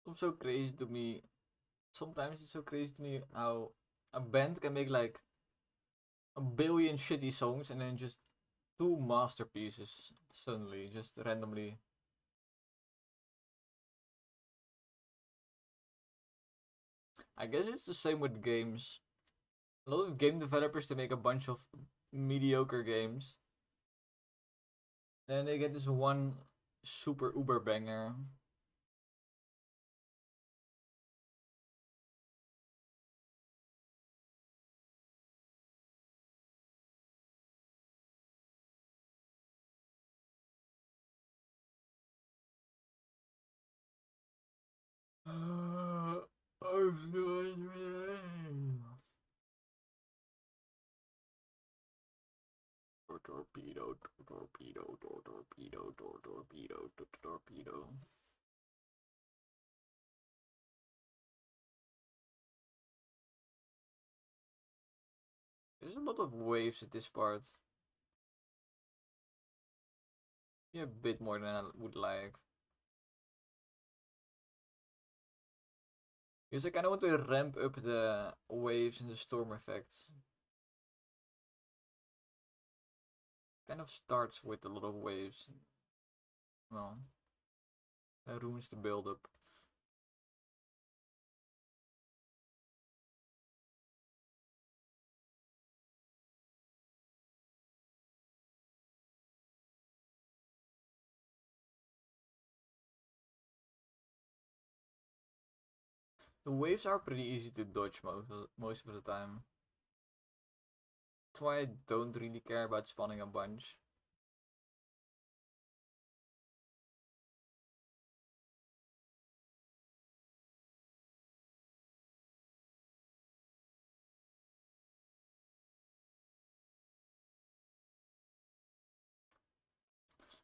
A: It's so crazy to me. Sometimes it's so crazy to me how a band can make like a billion shitty songs and then just two masterpieces suddenly, just randomly. I guess it's the same with games. A lot of game developers they make a bunch of mediocre games. Then they get this one super uber banger. Torpedo, torpedo, torpedo, torpedo, torpedo. There's a lot of waves at this part. Yeah, a bit more than I would like. Because I kind of want to ramp up the waves and the storm effects. Kind of starts with a lot of waves. Well, ruins the build up. The waves are pretty easy to dodge most of the time. That's why I don't really care about spawning a bunch.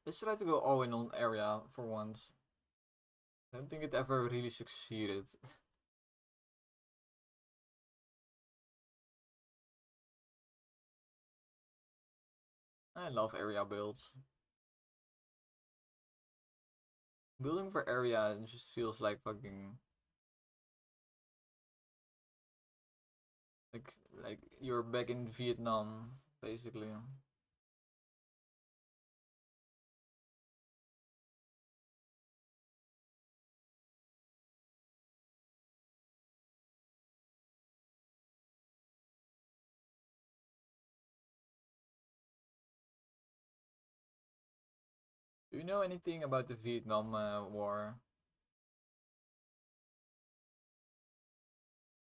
A: Let's try to go all in on area for once. I don't think it ever really succeeded. I love area builds. Building for area just feels like fucking like you're back in Vietnam, basically. Do you know anything about the Vietnam War?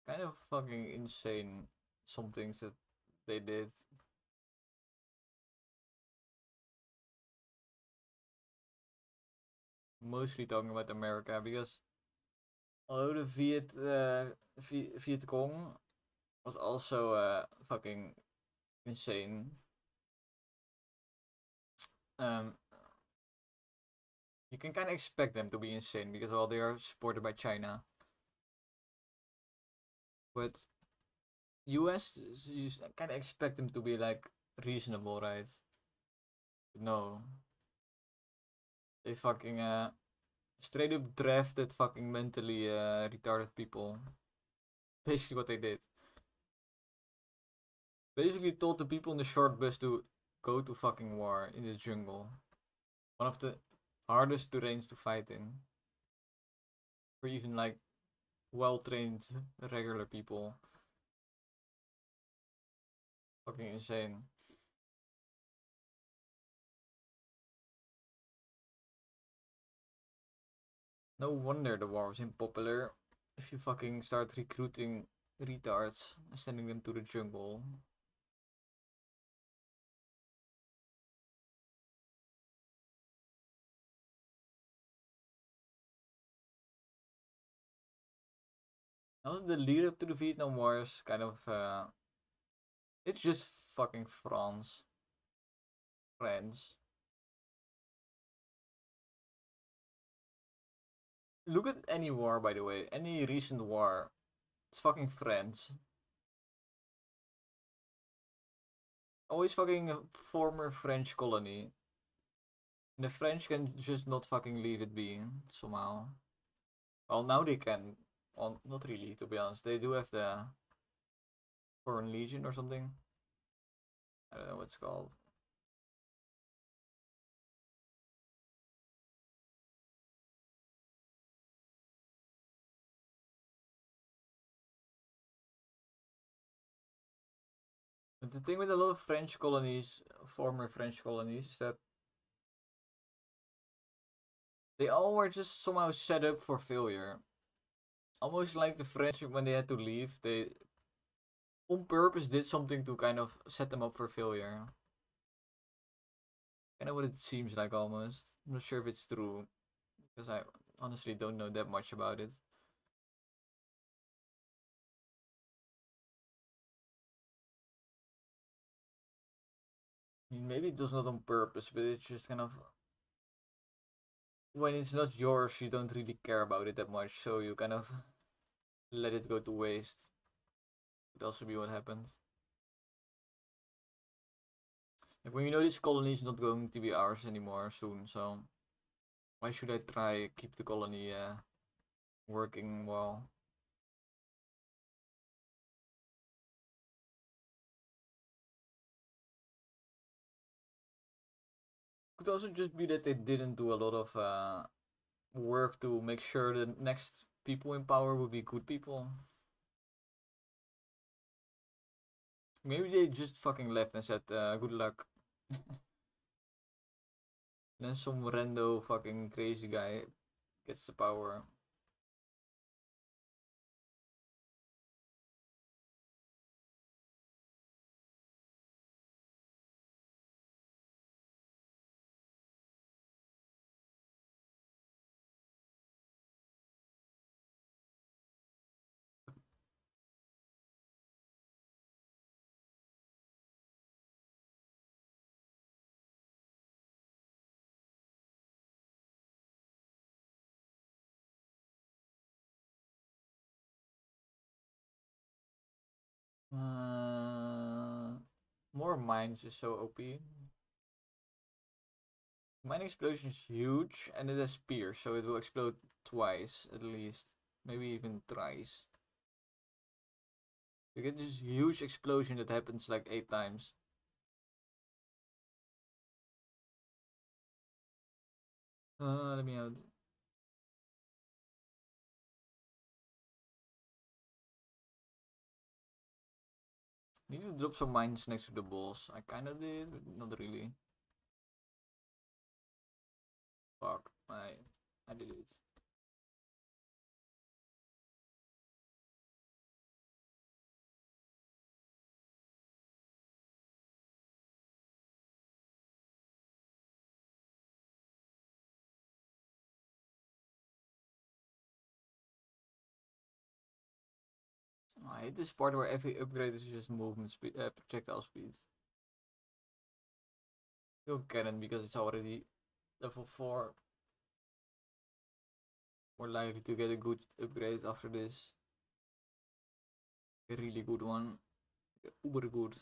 A: Kind of fucking insane. Some things that they did. Mostly talking about America because although the Viet Cong was also fucking insane. Um, you can kind of expect them to be insane because well they are supported by China. But US you kind of expect them to be like reasonable, right? No, they fucking straight up drafted fucking mentally retarded people. Basically what they did. Basically told the people in the short bus to go to fucking war in the jungle. One of the hardest terrains to fight in. For even like well trained regular people. Fucking insane. No wonder the war was unpopular if you fucking start recruiting retards and sending them to the jungle. Also, the lead up to the Vietnam War is kind of it's just fucking France. France. Look at any war, by the way. Any recent war. It's fucking France. Always fucking a former French colony. And the French can just not fucking leave it be, somehow. Well, now they can. Well, not really, to be honest. They do have the Foreign Legion or something. I don't know what it's called. But the thing with a lot of French colonies, former French colonies, is that they all were just somehow set up for failure. Almost like the French, when they had to leave, they on purpose did something to kind of set them up for failure. Kind of what it seems like almost. I'm not sure if it's true, because I honestly don't know that much about it. I mean, maybe it was not on purpose, but it's just kind of when it's not yours, you don't really care about it that much, so you kind of let it go to waste. Could also be what happened. Like when you know this colony is not going to be ours anymore soon, so why should I try keep the colony working well? Could also just be that they didn't do a lot of work to make sure the next people in power would be good people. Maybe they just fucking left and said good luck. Then some rando fucking crazy guy gets the power. More mines is so OP. Mine explosion is huge and it has spears, so it will explode twice at least. Maybe even thrice. You get this huge explosion that happens like 8 times. Let me out. Need to drop some mines next to the boss. I kinda did, but not really. Fuck, I did it. I hate this part where every upgrade is just movement speed, projectile speed. Still cannon because it's already level 4. More likely to get a good upgrade after this. A really good one. Uber good.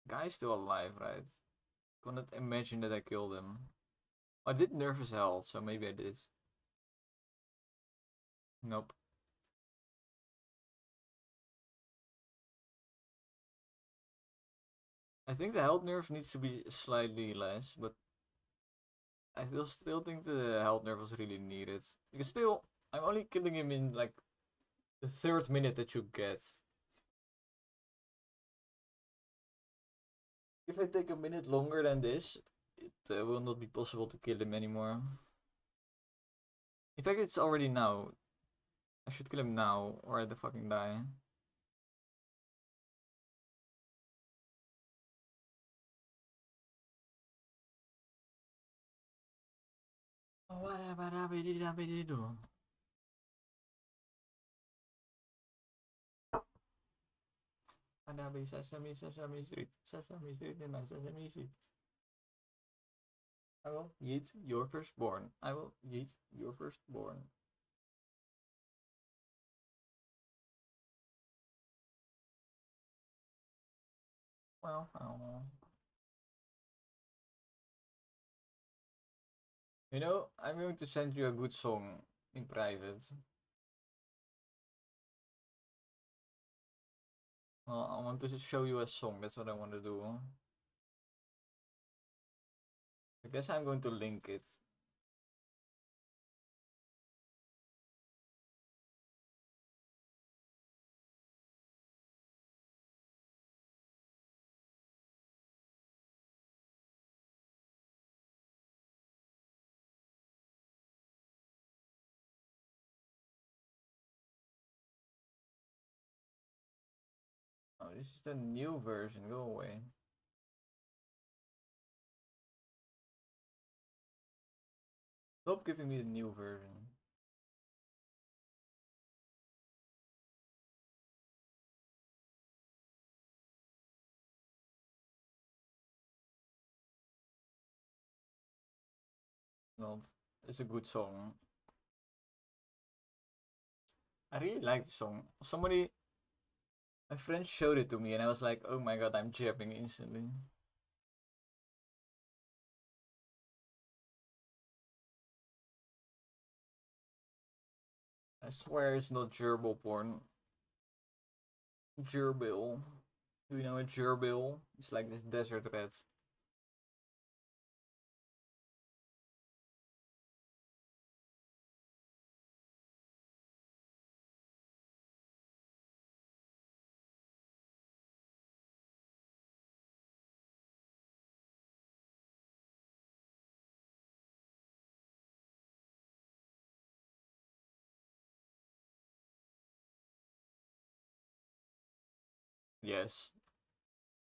A: Guy's still alive, right? Cannot imagine that I killed him. I did nerf his health, so maybe I did. Nope. I think the health nerf needs to be slightly less, but I still think the health nerf was really needed. Because still, I'm only killing him in like the 3rd minute that you get. If I take a minute longer than this, it will not be possible to kill him anymore. In fact, it's already now. I should kill him now, or I'd fucking die. Adabe Sesame Sesame Street, Sesame Street in my Sesame Street. I will yeet your firstborn. I will yeet your firstborn. Well, I don't know. You know, I'm going to send you a good song in private. Well, I want to show you a song. That's what I want to do. I guess I'm going to link it. Oh, this is the new version. Go away. Stop giving me the new version. Not. It's a good song. I really like the song. My friend showed it to me, and I was like, oh my god, I'm jabbing instantly. I swear it's not gerbil porn. Gerbil. Do you know a gerbil? It's like this desert rat. Yes.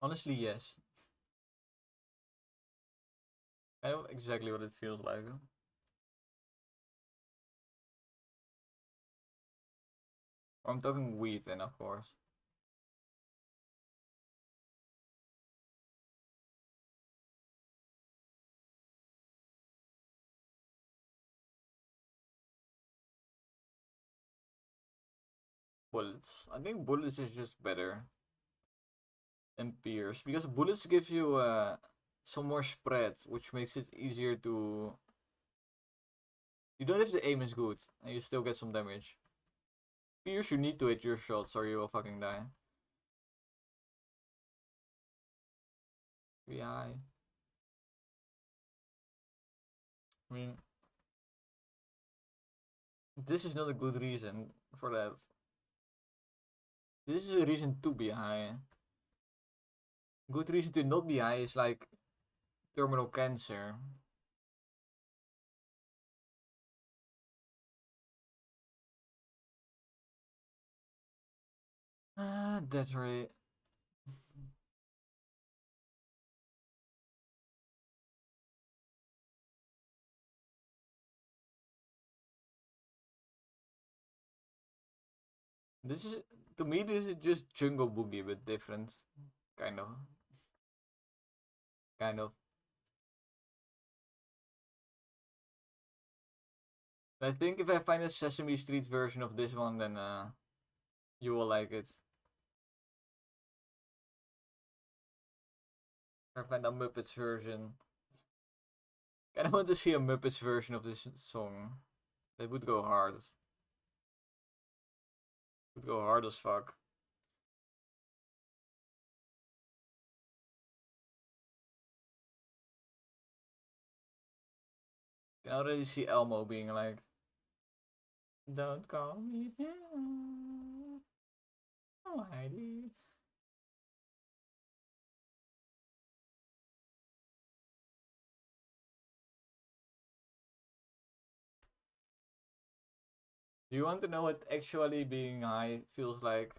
A: Honestly, yes. I know exactly what it feels like. I'm talking weed then, of course. Bullets. I think bullets is just better than pierce because bullets give you some more spread, which makes it easier to. You don't have to aim as good, and you still get some damage. Pierce, you need to hit your shots, or you will fucking die. Yeah. I mean, this is not a good reason for that. This is a reason to be high. Good reason to not be high is like terminal cancer. Ah, that's right. This is to me. This is just Jungle Boogie, but different, kind of, kind of. I think if I find a Sesame Street version of this one, then you will like it. If I find a Muppets version, I don't want to see a Muppets version of this song. They would go hard. Would go hard as fuck. I can already see Elmo being like, "Don't call me Heidi." Do you want to know what actually being high feels like?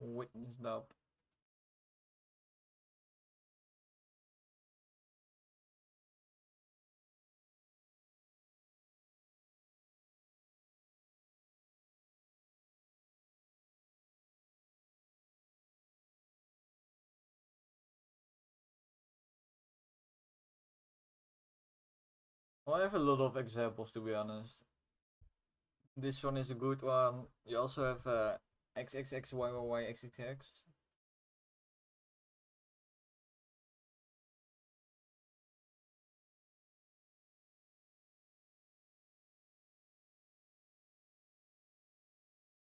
A: Witnessed up. Well, I have a lot of examples to be honest. This one is a good one. You also have XXXYYYXXX.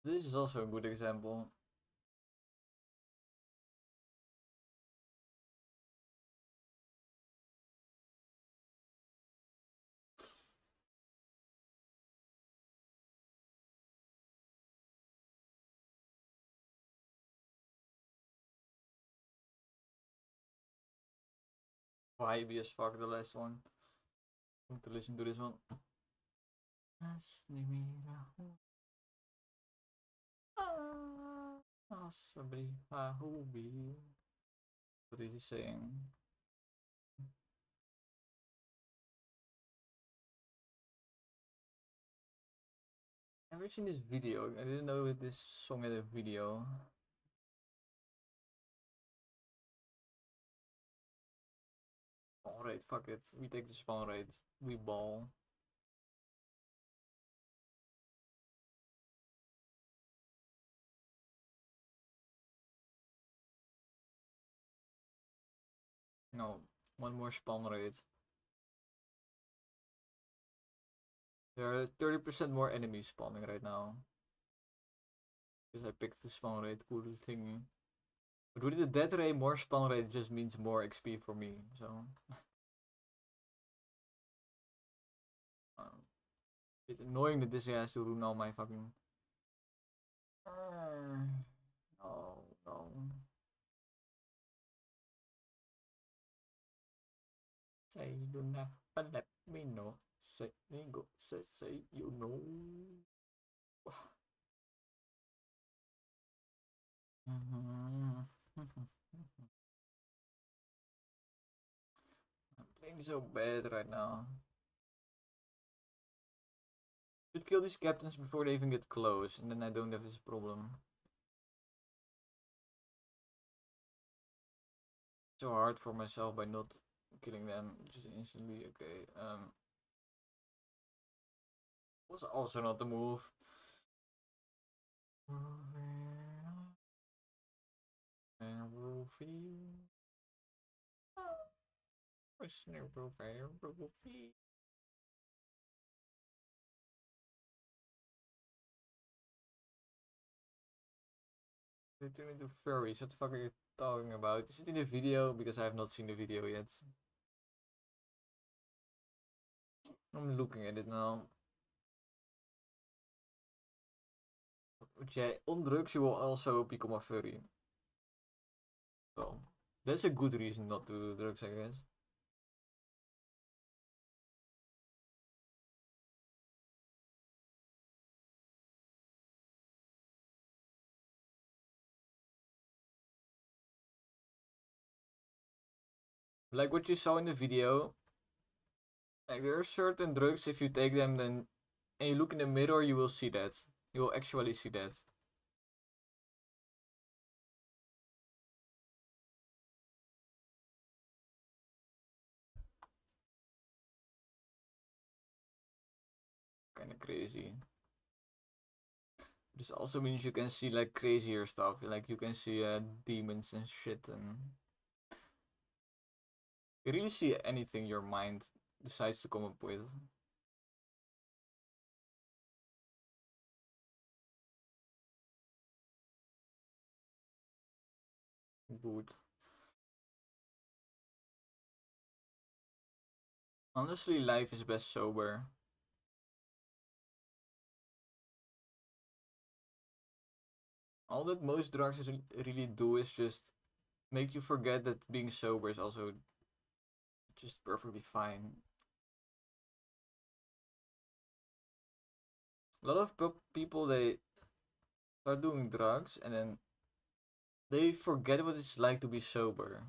A: This is also a good example. Vibey as fuck, the last one. I want to listen to this one. What is he saying? I've never seen this video. I didn't know that this song had a video. Spawn rate, fuck it. We take the spawn rate. We ball. No, one more spawn rate. There are 30% more enemies spawning right now. Because I picked the spawn rate cool thingy. But with the death ray, more spawn rate just means more XP for me, so. Bit annoying that this guy has to ruin all my fucking. No, no. Say you never let me know. Say me go, say you know. I'm playing so bad right now. Should kill these captains before they even get close, and then I don't have this problem. So hard for myself by not killing them just instantly. Okay. Was also not the move. They turn into furries. What the fuck are you talking about? Is it in the video? Because I have not seen the video yet. I'm looking at it now. Okay, on drugs you will also become a furry. So, that's a good reason not to do drugs, I guess. Like what you saw in the video, like there are certain drugs, if you take them then and you look in the mirror, you will see that. You will actually see that. Kinda crazy. This also means you can see like crazier stuff, like you can see demons and shit, and you really see anything your mind decides to come up with. Good. Honestly, life is best sober. all that most drugs really do is just make you forget that being sober is also just perfectly fine. A lot of people, they start doing drugs and then they forget what it's like to be sober.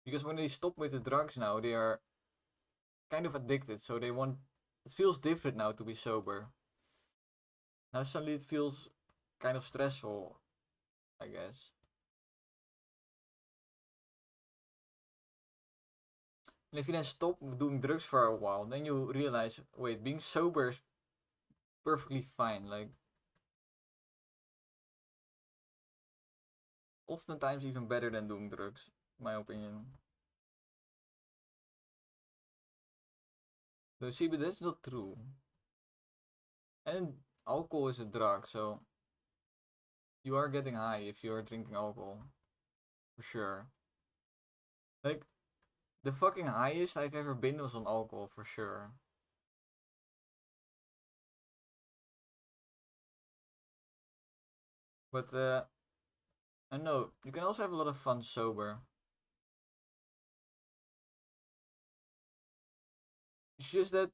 A: Because when they stop with the drugs now, they are kind of addicted, so they want. It feels different now to be sober. Now suddenly it feels kind of stressful, I guess. And if you then stop doing drugs for a while, then you realize, wait, being sober is perfectly fine. Like, oftentimes even better than doing drugs, in my opinion. So see, but that's not true. And alcohol is a drug, so you are getting high if you are drinking alcohol, for sure. Like, the fucking highest I've ever been was on alcohol, for sure. But I know you can also have a lot of fun sober. It's just that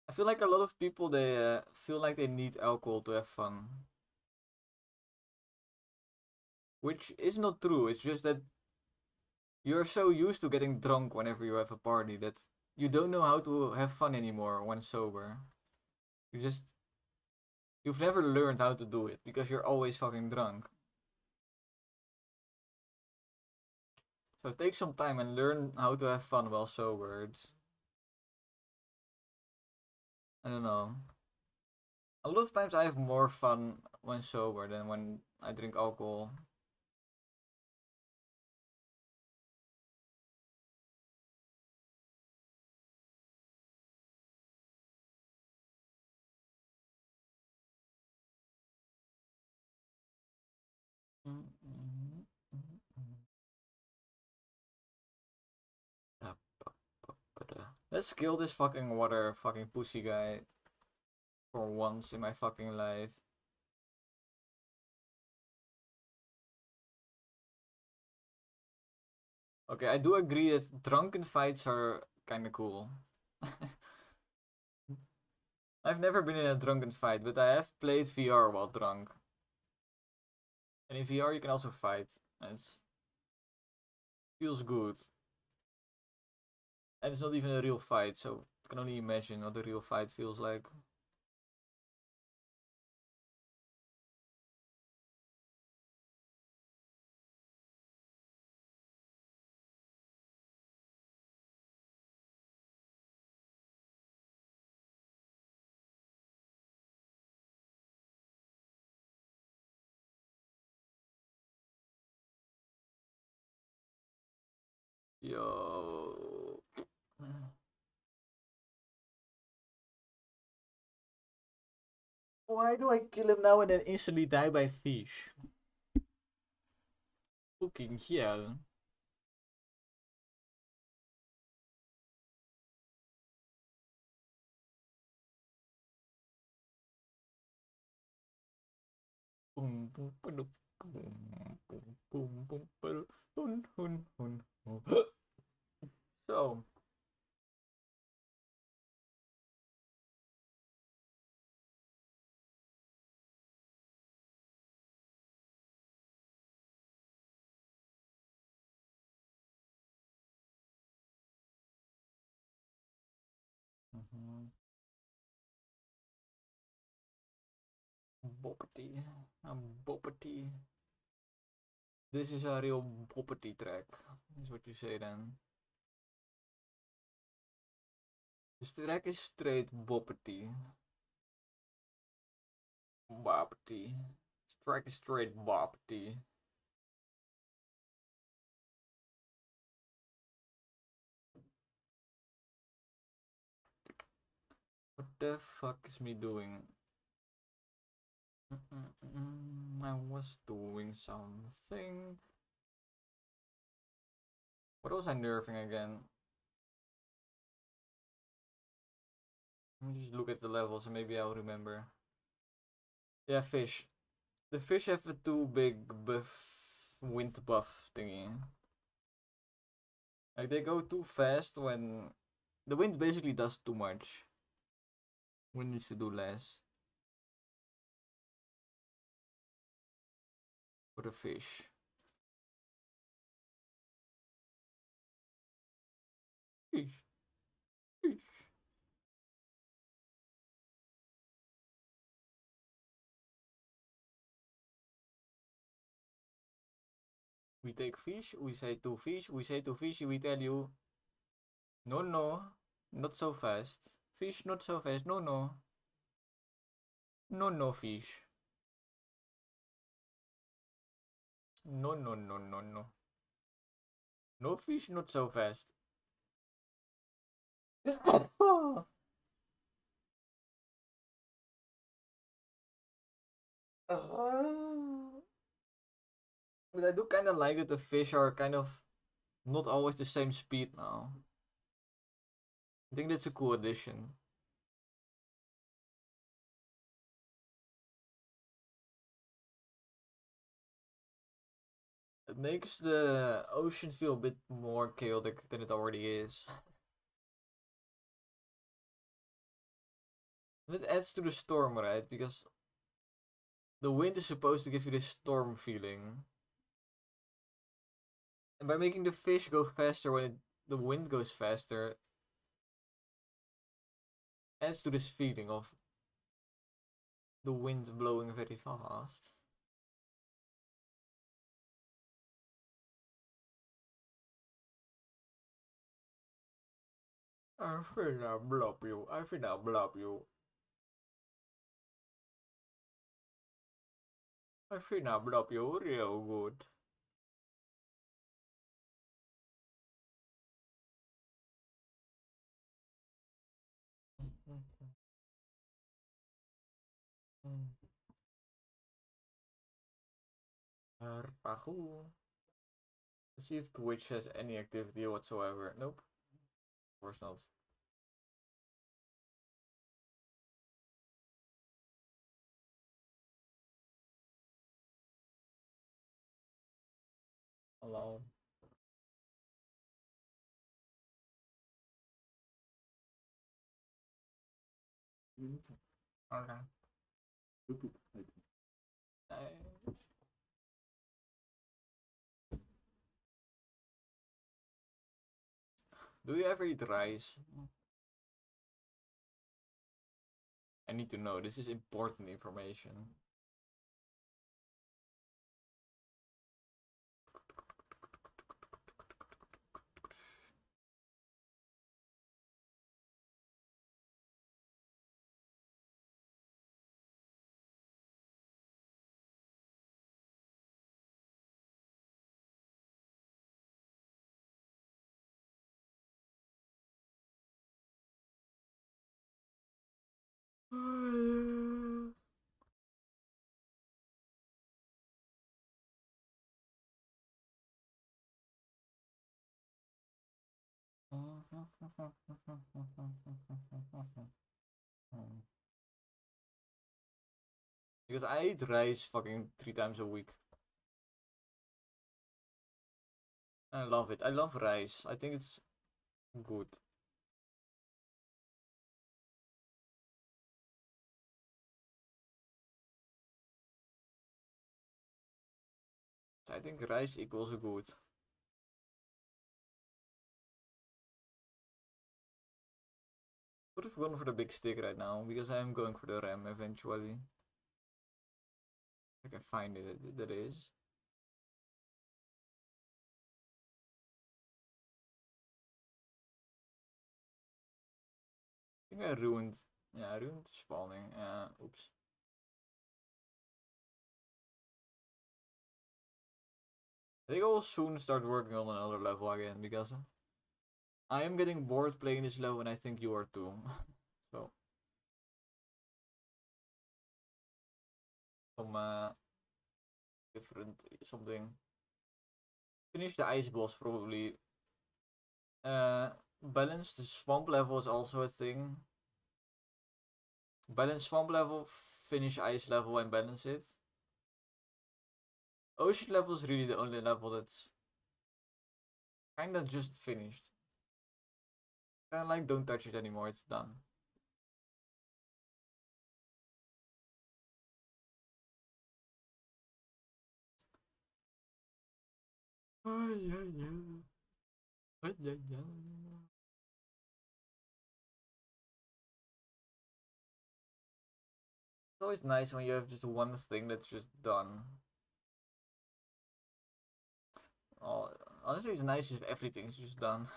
A: I feel like a lot of people, they feel like they need alcohol to have fun, which is not true. It's just that you're so used to getting drunk whenever you have a party that you don't know how to have fun anymore when sober. You just you've never learned how to do it because you're always fucking drunk. So take some time and learn how to have fun while sober. I don't know. A lot of times I have more fun when sober than when I drink alcohol. Let's kill this fucking water fucking pussy guy for once in my fucking life. Okay, I do agree that drunken fights are kinda cool. I've never been in a drunken fight, but I have played VR while drunk. And in VR you can also fight. And it feels good. And it's not even a real fight, so I can only imagine what a real fight feels like. Yo. Why do I kill him now and then instantly die by fish? Fucking hell. Boom, boom, boom, boom, boom, boom, boom, boom, boom, boom, boom, boom. So, boppity, a boppity. This is a real boppity track, is what you say then. This track is straight boppity. Boppity. This track is straight boppity. What the fuck is me doing? I was doing something. What was I nerfing again? Let me just look at the levels and maybe I'll remember. Yeah, fish. The fish have a too big wind buff thingy. Like they go too fast when the wind basically does too much. Wind needs to do less. For the fish. Fish. Fish. We take fish, we say to fish, we say to fish, we tell you, no, no, not so fast. Fish, not so fast, no, no. No, no, fish. No, no, no, no, no. No fish, not so fast. But I do kind of like that the fish are kind of not always the same speed now. I think that's a cool addition. It makes the ocean feel a bit more chaotic than it already is. And it adds to the storm, right? Because the wind is supposed to give you this storm feeling. And by making the fish go faster when the wind goes faster, adds to this feeling of the wind blowing very fast. I think I'll blob you. I think I'll blob you. I think I'll blob you real good. Herpagoe. Let's see if Twitch has any activity whatsoever. Nope. Of course not. Hello. Okay. Do you ever eat rice? I need to know. This is important information. Because I eat rice fucking 3 times a week. I love it. I love rice. I think it's good. I think rice equals good. Would have gone for the big stick right now because I am going for the ram eventually. I can find it. That is. I think I ruined. Yeah, I ruined spawning. Oops. I think I will soon start working on another level again because I am getting bored playing this level and I think you are too. So. Some different something. Finish the ice boss probably. Balance the swamp level is also a thing. Balance swamp level, finish ice level and balance it. Ocean level is really the only level that's kinda just finished. Kinda like don't touch it anymore, it's done. Oh, yeah, yeah. Oh, yeah, yeah. It's always nice when you have just one thing that's just done. Oh, honestly, it's nice if everything's just done.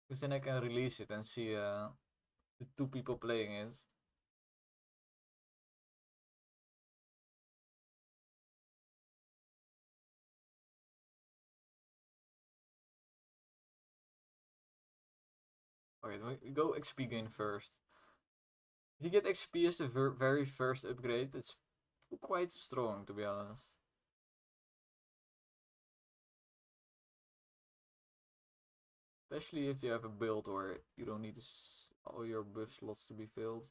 A: Because then I can release it and see the two people playing it. Okay, we go XP gain first. If you get XP as the very first upgrade, it's quite strong, to be honest. Especially if you have a build where you don't need all your buff slots to be filled.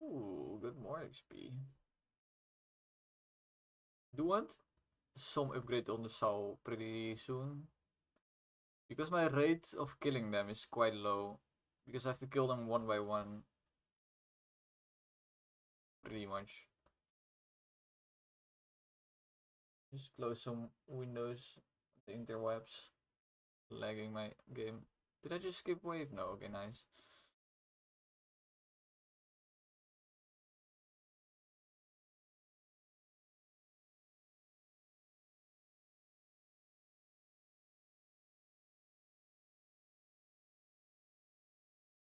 A: Ooh, good more XP. Do you want some upgrade on the soul pretty soon? Because my rate of killing them is quite low. Because I have to kill them one by one. Pretty much. Just close some windows. The interwebs. Lagging my game. Did I just skip wave? No, okay, nice.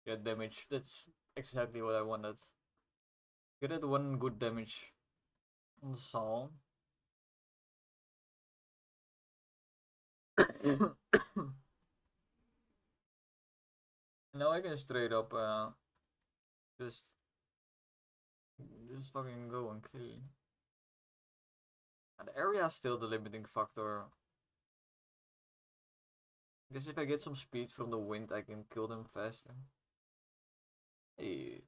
A: Get damage. That's exactly what I wanted. Get that one good damage on the Saul. Now I can straight up just fucking go and kill. And the area is still the limiting factor. Because if I get some speed from the wind, I can kill them faster. Hey,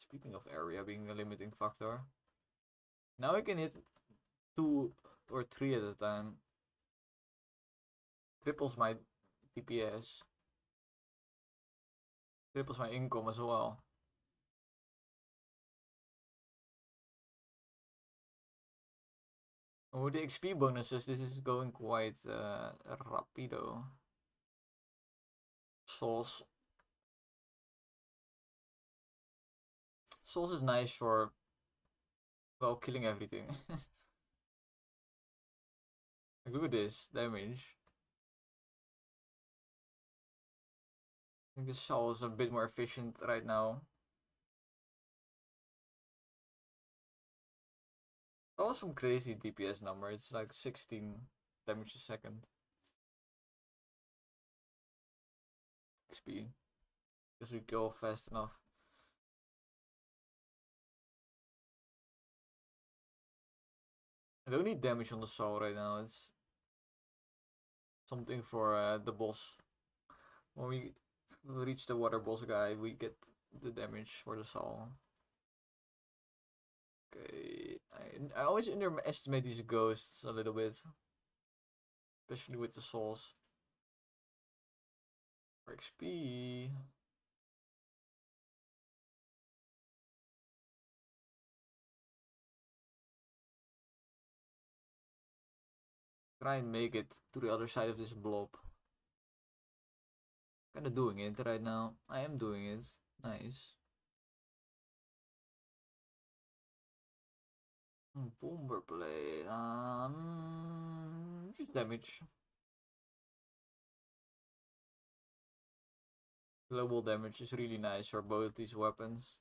A: speaking of area being a limiting factor, now I can hit 2 or 3 at a time. Triples my DPS. Triples my income as well. And with the XP bonuses, this is going quite rapido. Souls. Souls is nice for, well, killing everything. Look at this damage. I think the Soul is a bit more efficient right now. That was some crazy DPS number. It's like 16 damage a second. XP. Because we kill fast enough. I don't need damage on the Soul right now. It's something for the boss. When we reach the water boss guy, we get the damage for the Soul. Okay, I always underestimate these ghosts a little bit. Especially with the souls. For XP. Try and make it to the other side of this blob. Kinda doing it right now. I am doing it. Nice. Bomber play. Just damage. Global damage is really nice for both these weapons.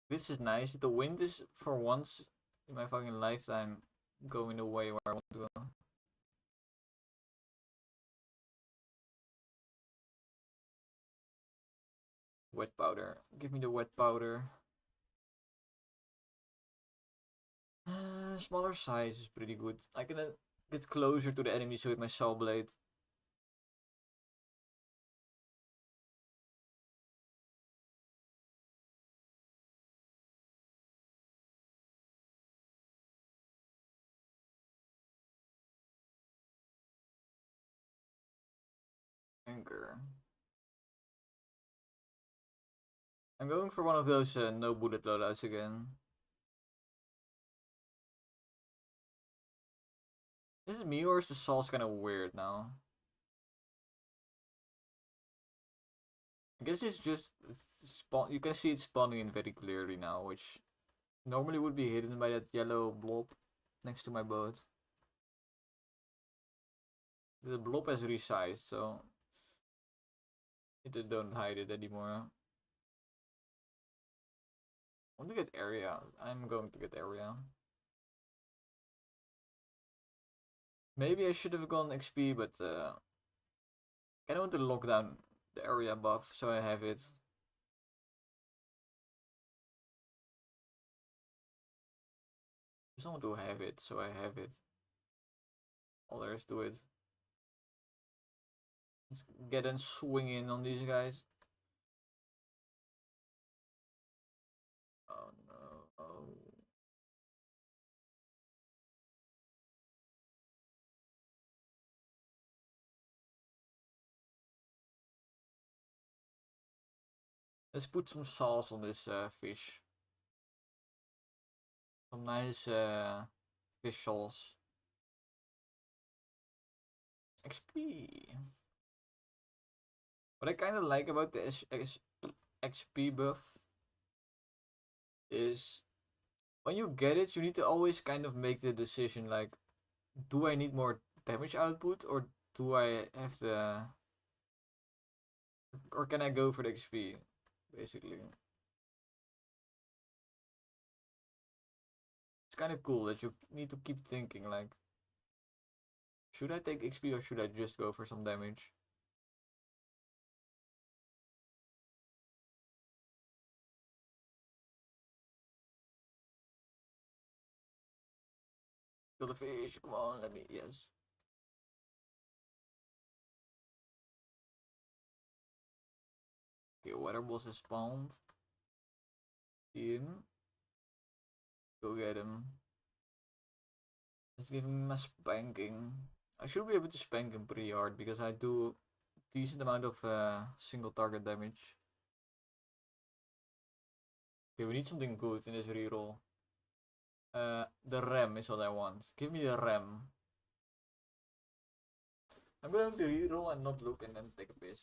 A: This is nice. The wind is for once in my fucking lifetime going the way where I want to go. Wet powder. Give me the wet powder. Smaller size is pretty good. I can get closer to the enemies with my saw blade. Anchor. I'm going for one of those no bullet loadouts again. Is it me or is the sauce kind of weird now? I guess it's just spawn. You can see it spawning in very clearly now, which normally would be hidden by that yellow blob next to my boat. The blob has resized, so it don't hide it anymore. I want to get area. I'm going to get area. Maybe I should have gone XP, but I kind of want to lock down the area buff, so I have it. I just want to have it, so I have it. All there is to it. Let's get and swing in on these guys. Oh no. Oh. Let's put some sauce on this fish. Some nice fish sauce. XP. What I kind of like about the XP buff is when you get it, you need to always kind of make the decision like, do I need more damage output or do I have the, or can I go for the XP, basically. It's kind of cool that you need to keep thinking like, should I take XP or should I just go for some damage? Kill the fish, come on, let me, yes. Okay, weather boss is spawned. See him. Go get him. Let's give him a spanking. I should be able to spank him pretty hard because I do decent amount of single target damage. Okay, we need something good in this reroll. The ram is what I want. Give me the ram. I'm going to reroll and not look and then take a piss.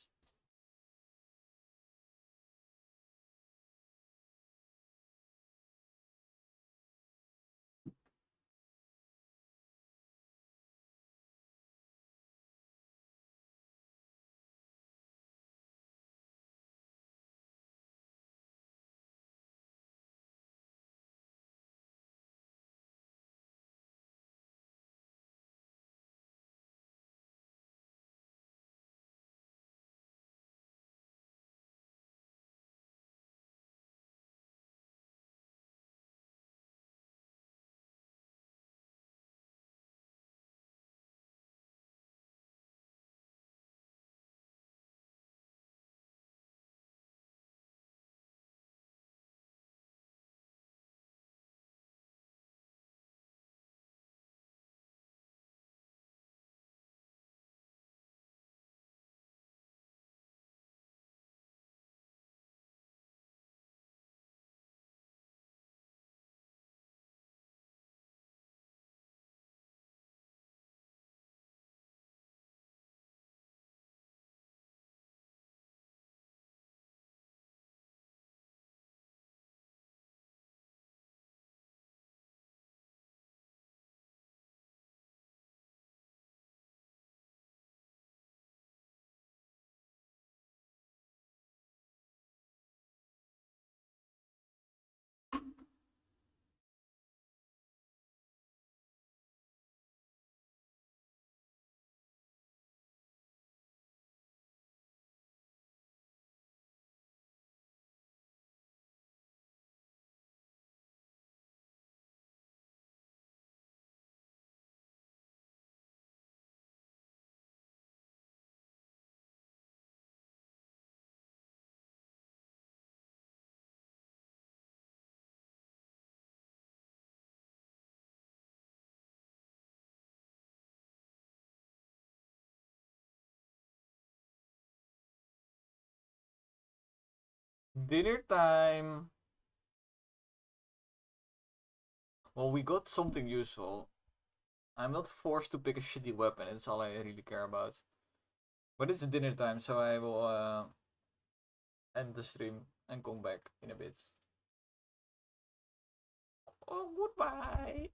A: Dinner time. Well, we got something useful. I'm not forced to pick a shitty weapon. It's all I really care about. But it's dinner time, so I will end the stream and come back in a bit. Oh, goodbye.